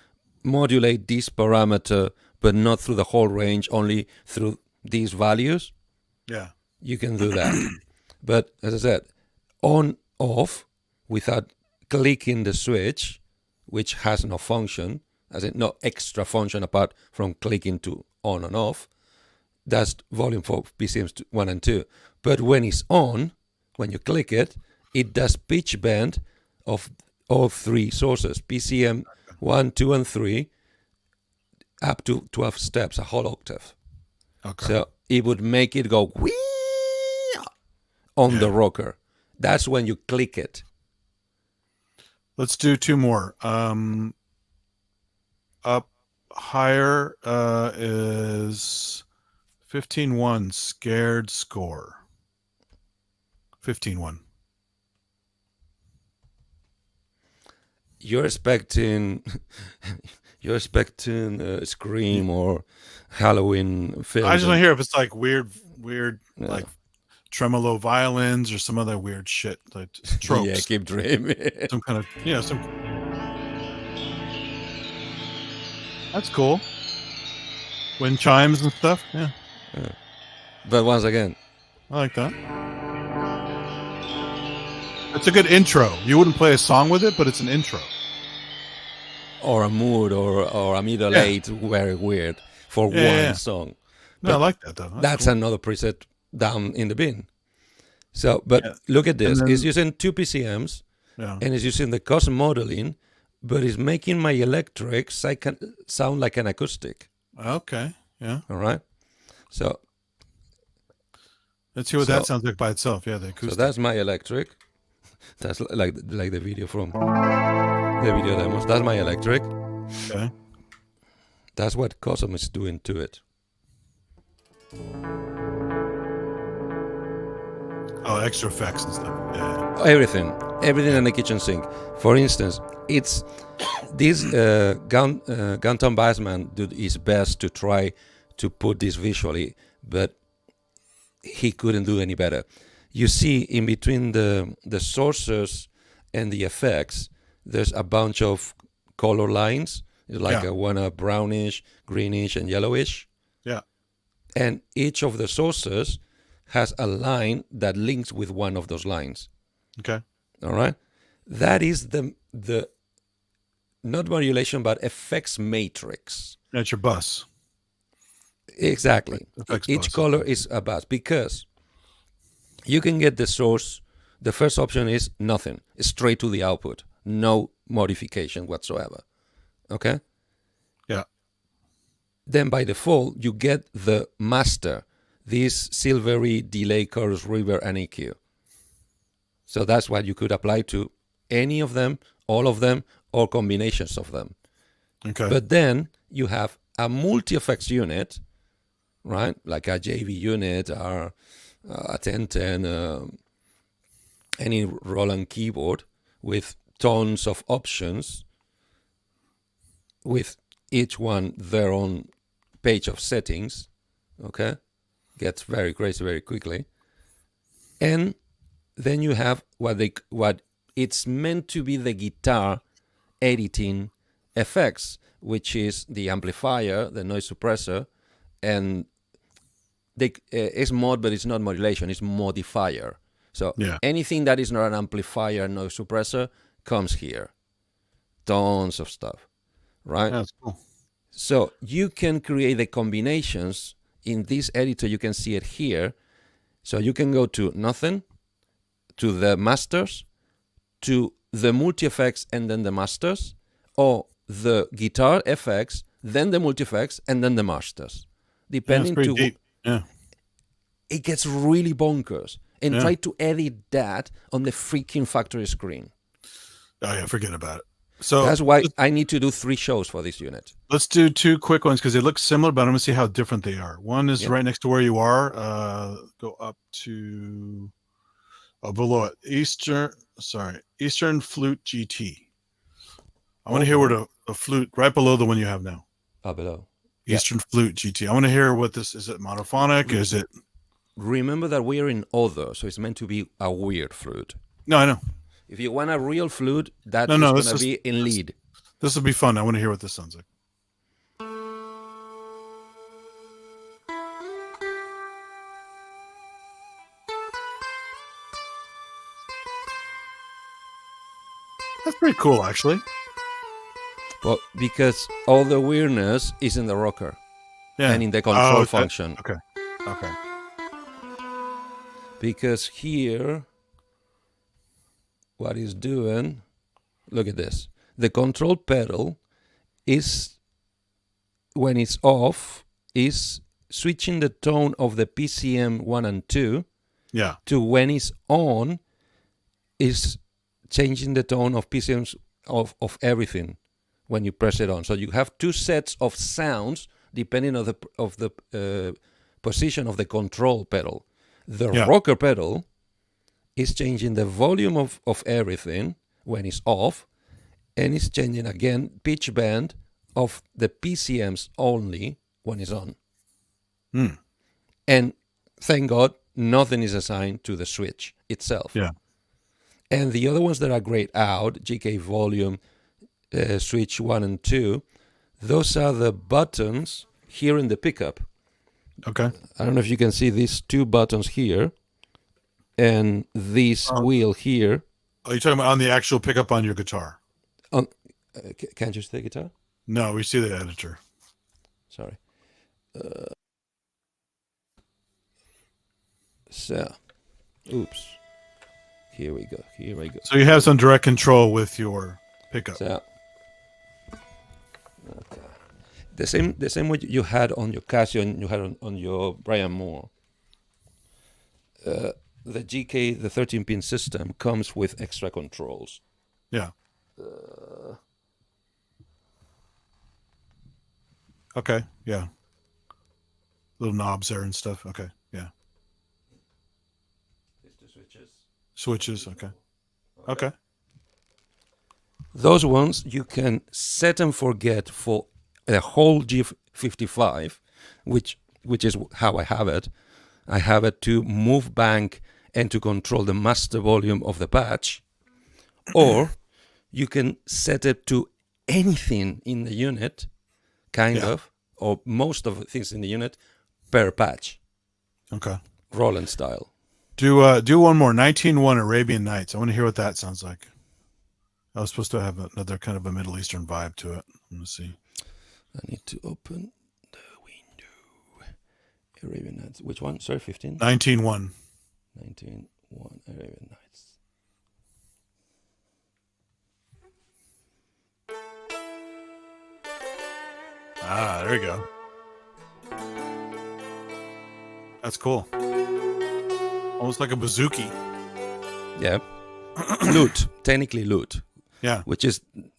modulate this parameter, but not through the whole range, only through these values. Yeah. You can do that. But as I said, on, off, without clicking the switch, which has no function, as in no extra function apart from clicking to on and off, that's volume for PCMs 1 and 2. But when it's on, when you click it, it does pitch bend of all three sources, PCM 1, 2, and 3, up to 12 steps, a whole octave. Okay. So it would make it go whee on the rocker. That's when you click it. Let's do two more. Up higher is 15-1 scared score. 15-1. You're expecting Scream or Halloween film. I just want to hear if it's like weird like tremolo violins or some other weird shit, like tropes. Yeah, keep dreaming. Some kind of some. That's cool. Wind chimes and stuff. Yeah, But once again, I like that. It's a good intro. You wouldn't play a song with it, but it's an intro. or a mood or a middle eight, very weird for one song. No, I like that though. That's cool. another preset down in the bin. So, but look at this. then- It's using two PCMs Yeah. and it's using the custom modeling, but it's making my electric sound like an acoustic. Okay. Yeah. All right. So, Let's hear what that sounds like by itself. Yeah, the acoustic. so that's my electric. That's like the video from the video demos. That's my electric. Okay. That's what Cosm is doing to it. Oh, extra effects and stuff. Yeah. Everything in the kitchen sink. For instance, it's this Gunton Bassman did his best to try to put this visually, but he couldn't do any better. You see, in between the sources and the effects, there's a bunch of color lines. It's like one brownish, greenish, and yellowish. Yeah. And each of the sources has a line that links with one of those lines. Okay. All right? That is the not modulation, but effects matrix. That's your bus. Exactly. Effects Each bus. color is a bus because you can get the source. The first option is nothing, straight to the output, no modification whatsoever. Okay. Yeah. Then by default, you get the master, this silvery delay chorus river and EQ. So that's what you could apply to any of them, all of them, or combinations of them. Okay. But then you have a multi-effects unit, right? Like a JV unit or a 1010, any Roland keyboard with tons of options, with each one their own page of settings. Okay, gets very crazy very quickly. And then you have what it's meant to be the guitar editing effects, which is the amplifier, the noise suppressor, and it's mod, but it's not modulation, it's modifier. So anything that is not an amplifier, noise suppressor, comes here. Tons of stuff, right? That's cool. So you can create the combinations in this editor. You can see it here. So you can go to nothing, to the masters, to the multi-effects and then the masters, or the guitar effects, then the multi-effects, and then the masters. Depending pretty to deep. Yeah. It gets really bonkers. And try to edit that on the freaking factory screen. Oh yeah, forget about it. So that's why I need to do 3 shows for this unit. Let's do 2 quick ones because they look similar, but I'm gonna see how different they are. One is right next to where you are. Go up to below it. Eastern Flute GT. I want to hear where the flute right below the one you have now. Below. Eastern Flute GT. I want to hear what this is. It monophonic? Is it? Remember that we are in other, so it's meant to be a weird flute. No, I know. If you want a real flute, that is going to be in lead. This will be fun. I want to hear what this sounds like. That's pretty cool, actually. Well, because all the weirdness is in the rocker and in the control function. Okay. Because here, what it's doing, look at this. The control pedal is, when it's off, is switching the tone of the PCM 1 and 2 to when it's on, is changing the tone of PCMs of everything when you press it on. So you have 2 sets of sounds depending on the position of the control pedal. The rocker pedal is changing the volume of everything when it's off, and it's changing again pitch bend of the PCMs only when it's on. And thank God, nothing is assigned to the switch itself. And the other ones that are grayed out, GK volume, switch 1 and 2, those are the buttons here in the pickup. Okay. I don't know if you can see these 2 buttons here and this wheel here. Are you talking about on the actual pickup on your guitar? Can't you see the guitar? No, we see the editor. Sorry. So, oops. Here we go. So you have some direct control with your pickup. So, okay. The same way you had on your Casio and you had on your Brian Moore. The GK, the 13-pin system, comes with extra controls. Yeah. Okay. Yeah. Little knobs there and stuff. Okay. Yeah. Switches. Okay. Okay. Those ones you can set and forget for a whole G55, which is how I have it. I have it to move bank and to control the master volume of the patch, or you can set it to anything in the unit, kind of, or most of the things in the unit per patch. Okay. Roland style. Do one more. 1901 Arabian Nights. I want to hear what that sounds like. I was supposed to have another kind of a Middle Eastern vibe to it. Let me see. I need to open the window. Arabian Nights. Which one? Sorry, 15? 1901. 1901 Arabian Nights. Ah, there you go. That's cool. Almost like a bouzouki. Yeah. Lute, technically lute, Yeah.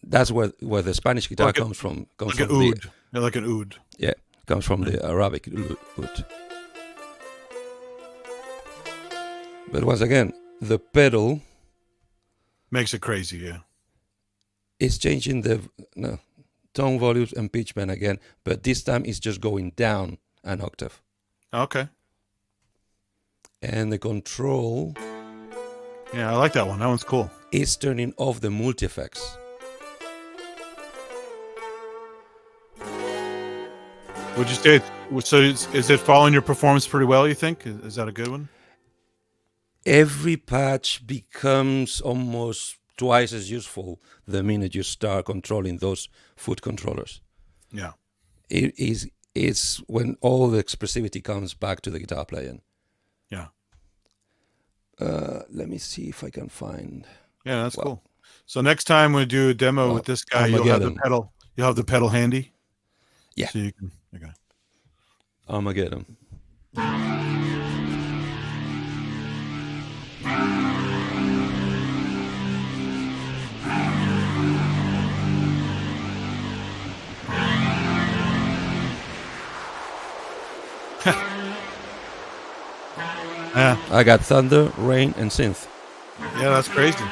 that's where the Spanish guitar Like comes from. Comes Like an from oud. Yeah, like an oud. comes from the Arabic lute. But once again, the pedal Makes it crazy, yeah. is changing the tone volumes and pitch bend again, but this time it's just going down an octave. Okay. And the control Yeah, I like that one. That one's cool. is turning off the multi-effects. Would you say is it following your performance pretty well, you think? Is that a good one? Every patch becomes almost twice as useful the minute you start controlling those foot controllers. Yeah. It's when all the expressivity comes back to the guitar playing. Yeah. Let me see if I can find. Yeah, that's cool. So next time we do a demo with this guy, you'll have the pedal. You'll have the pedal handy. Yeah. So you can. Okay. Armageddon. Yeah. I got thunder, rain, and synth. Yeah, that's crazy.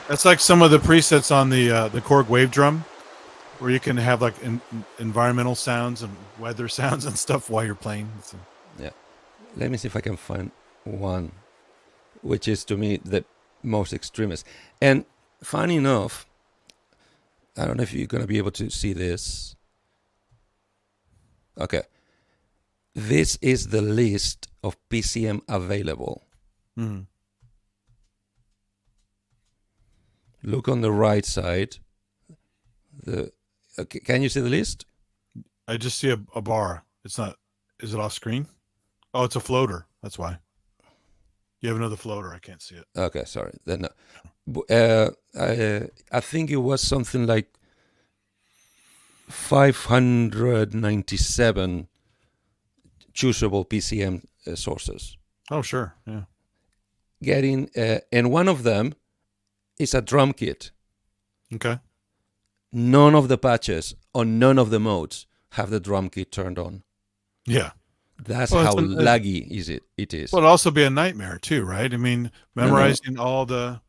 That's like some of the presets on the Korg wave drum, where you can have like environmental sounds and weather sounds and stuff while you're playing. So. Yeah. Let me see if I can find one, which is to me the most extremist. And funny enough, I don't know if you're going to be able to see this. Okay. This is the list of PCM available. Mm-hmm. Look on the right side. Okay, can you see the list? I just see a bar. It's not. Is it off screen? Oh, it's a floater. That's why. You have another floater. I can't see it. Okay, sorry. Then I think it was something like 597 choosable PCM sources. Oh, sure. Yeah. And one of them is a drum kit. Okay. None of the patches on none of the modes have the drum kit turned on. Yeah. That's how laggy it is. Well, it'd also be a nightmare too, right? I mean, memorizing all the.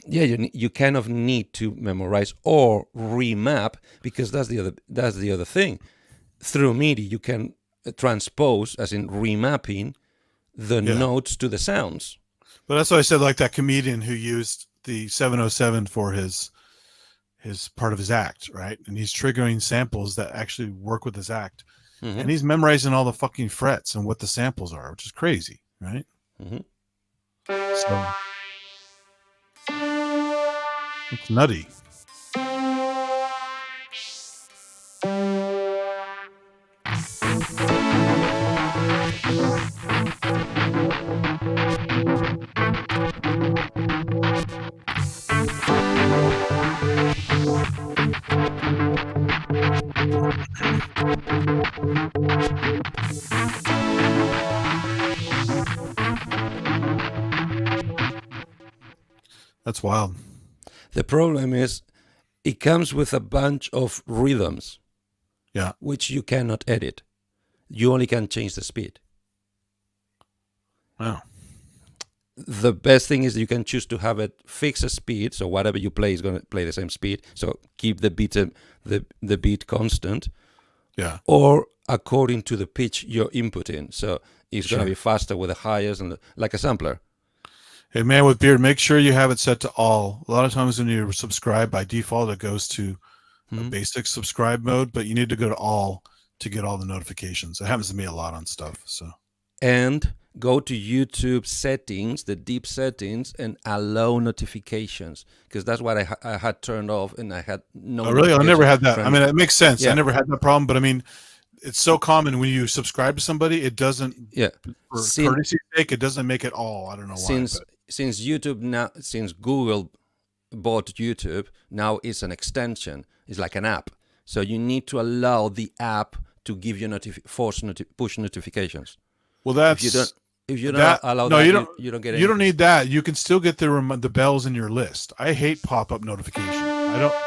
Yeah, you kind of need to memorize or remap, because that's the other thing. Through MIDI, you can transpose, as in remapping, the notes to the sounds. But that's why I said, like that comedian who used the 707 for his part of his act, right? And he's triggering samples that actually work with his act. Mm-hmm. And he's memorizing all the fucking frets and what the samples are, which is crazy, right? Mm-hmm. So it's nutty. That's wild. The problem is it comes with a bunch of rhythms, which you cannot edit. You only can change the speed. Wow. The best thing is you can choose to have it fix a speed, so whatever you play is going to play the same speed. So keep the beat constant. Yeah. Or according to the pitch you're inputting. So it's going to be faster with the highest, and like a sampler. Hey, Man with Beard, make sure you have it set to all. A lot of times when you subscribe, by default, it goes to a basic subscribe mode, but you need to go to all to get all the notifications. It happens to me a lot on stuff. So. And go to YouTube settings, the deep settings, and allow notifications, because that's what I had turned off, and I had no. Oh, really? I never had that. I mean, it makes sense. Yeah. I never had that problem, but I mean, it's so common when you subscribe to somebody, it doesn't. Yeah. For courtesy's sake, it doesn't make it all. I don't know why. Since YouTube now, since Google bought YouTube, now it's an extension. It's like an app. So you need to allow the app to give you push notifications. Well, that's if you don't that. allow No, that, you don't. you don't get You don't anything. need that. You can still get the bells in your list. I hate pop-up notifications.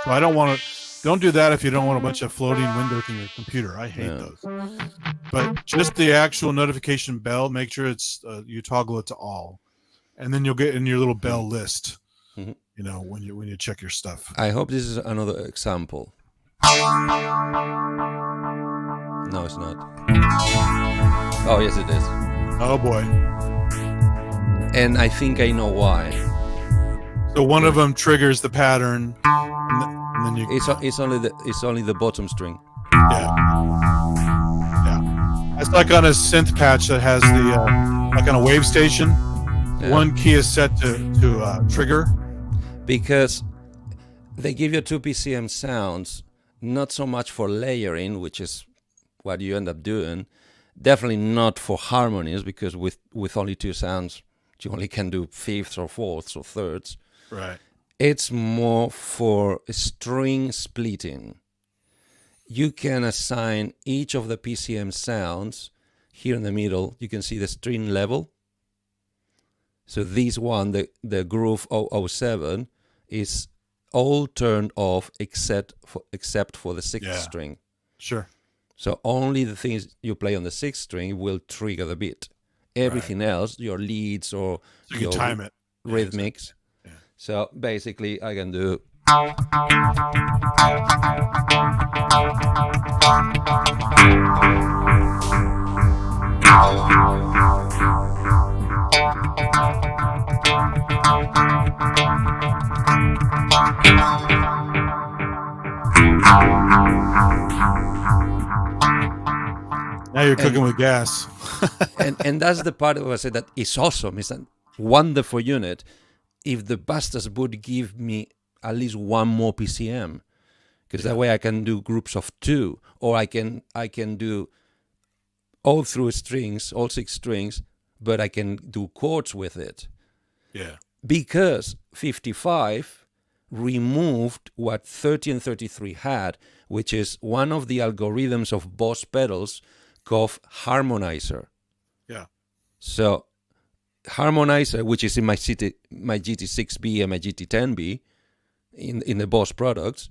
I don't want to. Don't do that if you don't want a bunch of floating windows in your computer. I hate those. But just the actual notification bell, make sure it's you toggle it to all, and then you'll get in your little bell list. Mhm. You know, when you check your stuff. I hope this is another example. No, it's not. Oh, yes, it is. Oh boy. And I think I know why. So one of them triggers the pattern, and then you. It's only the bottom string. Yeah. It's like on a synth patch that has the like on a wave station. Yeah. One key is set to trigger. Because they give you 2 PCM sounds, not so much for layering, which is what you end up doing. Definitely not for harmonies, because with only 2 sounds, you only can do fifths or fourths or thirds. Right. It's more for string splitting. You can assign each of the PCM sounds here in the middle. You can see the string level. So this one, the groove 007, is all turned off except for the 6th string. Sure. So only the things you play on the 6th string will trigger the beat. Everything else, your leads or So you your can time it. rhythmics. Yeah. So basically, I can do. Now you're cooking with gas. and that's the part where I say that it's awesome. It's a wonderful unit. If the bastards would give me at least one more PCM, because that way I can do groups of 2, or I can do all through strings, all 6 strings, but I can do chords with it. Yeah. Because 55 removed what 30 and 33 had, which is one of the algorithms of Boss pedals called harmonizer. Yeah. So harmonizer, which is in my GT6B and my GT10B in the Boss products,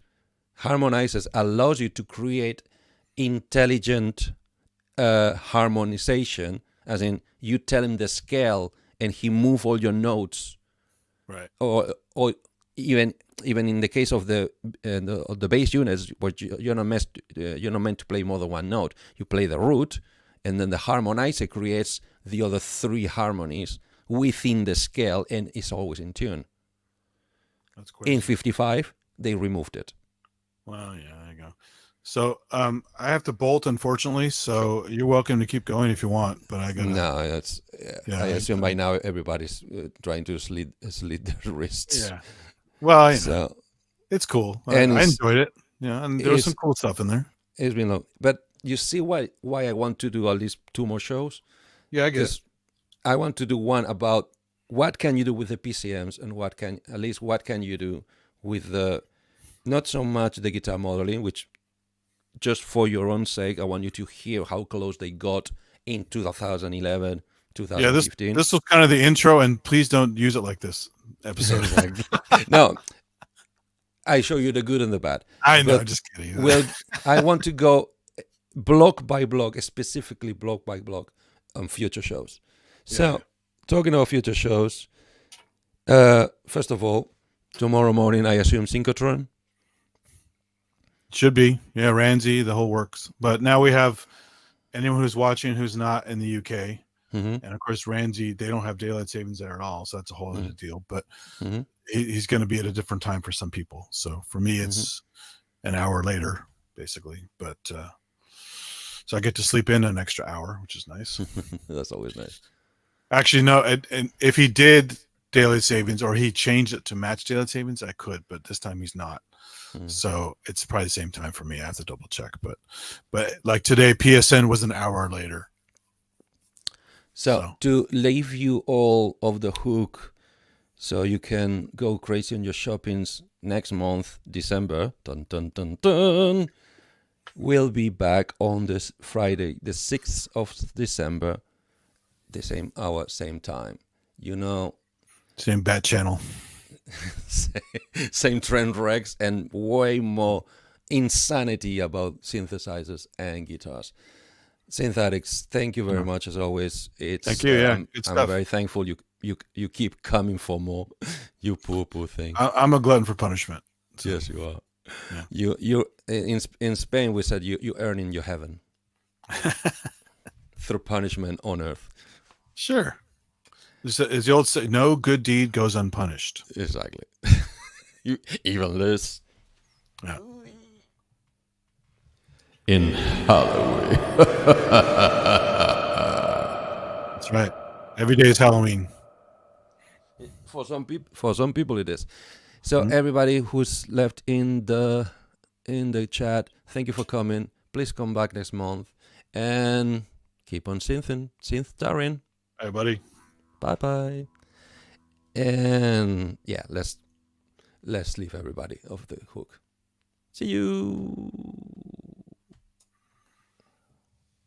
harmonizers allows you to create intelligent harmonization, as in you tell him the scale and he move all your notes, Right. or even in the case of the bass units, where you're not meant to play more than one note. You play the root, and then the harmonizer creates the other 3 harmonies within the scale, and it's always in tune. That's crazy. In 55, they removed it. Well, yeah, there you go. So I have to bolt, unfortunately. So you're welcome to keep going if you want, but I gotta. No, that's. Yeah, I assume by now everybody's trying to slit their wrists. Yeah. Well, you know, So it's cool. and I it's- enjoyed it. Yeah, and there was it's- some cool stuff in there. it's been long, but you see why I want to do at least 2 more shows. Yeah, I guess. Because I want to do one about what can you do with the PCMs, and what can you do with the, not so much the guitar modeling, which just for your own sake, I want you to hear how close they got in 2011, Yeah, 2015. this was kind of the intro, and please don't use it like this episode. No, I show you the good and the bad. I know, But just kidding. Well, I want to go block by block, specifically block by block, on future shows. So, talking about future shows, first of all, tomorrow morning, I assume Synchrotron. Should be. Yeah, Ramsey, the whole works. But now we have anyone who's watching who's not in the UK. Mm-hmm. And of course, Ramsey, they don't have daylight savings there at all. So that's a whole other deal. But Mhm. he's going to be at a different time for some people. So for me, it's an hour later, basically. But so I get to sleep in an extra hour, which is nice. That's always nice. Actually, no. And if he did daylight savings or he changed it to match daylight savings, I could. But this time he's not. So it's probably the same time for me. I have to double check. But like today, PSN was an hour later. So, to leave you all off the hook, so you can go crazy on your shoppings next month, December. Dun dun dun dun. We'll be back on this Friday, the 6th of December, the same hour, same time. You know, Same bat channel. same trend wrecks and way more insanity about synthesizers and guitars. Synthetics, thank you very much as always. It's Thank you. Yeah, I'm, good I'm stuff. very thankful you keep coming for more. You poor thing. I'm a glutton for punishment. So, Yes, you are. Yeah. You in Spain we said you earn in your heaven through punishment on earth. Sure. Is the old say, no good deed goes unpunished. Exactly. You even this. Yeah. In Halloween. That's right. Every day is Halloween. For some people it is. So everybody who's left in the chat, thank you for coming. Please come back next month and keep on synth Darren. Hey, buddy. Bye bye. And yeah, let's leave everybody off the hook. See you.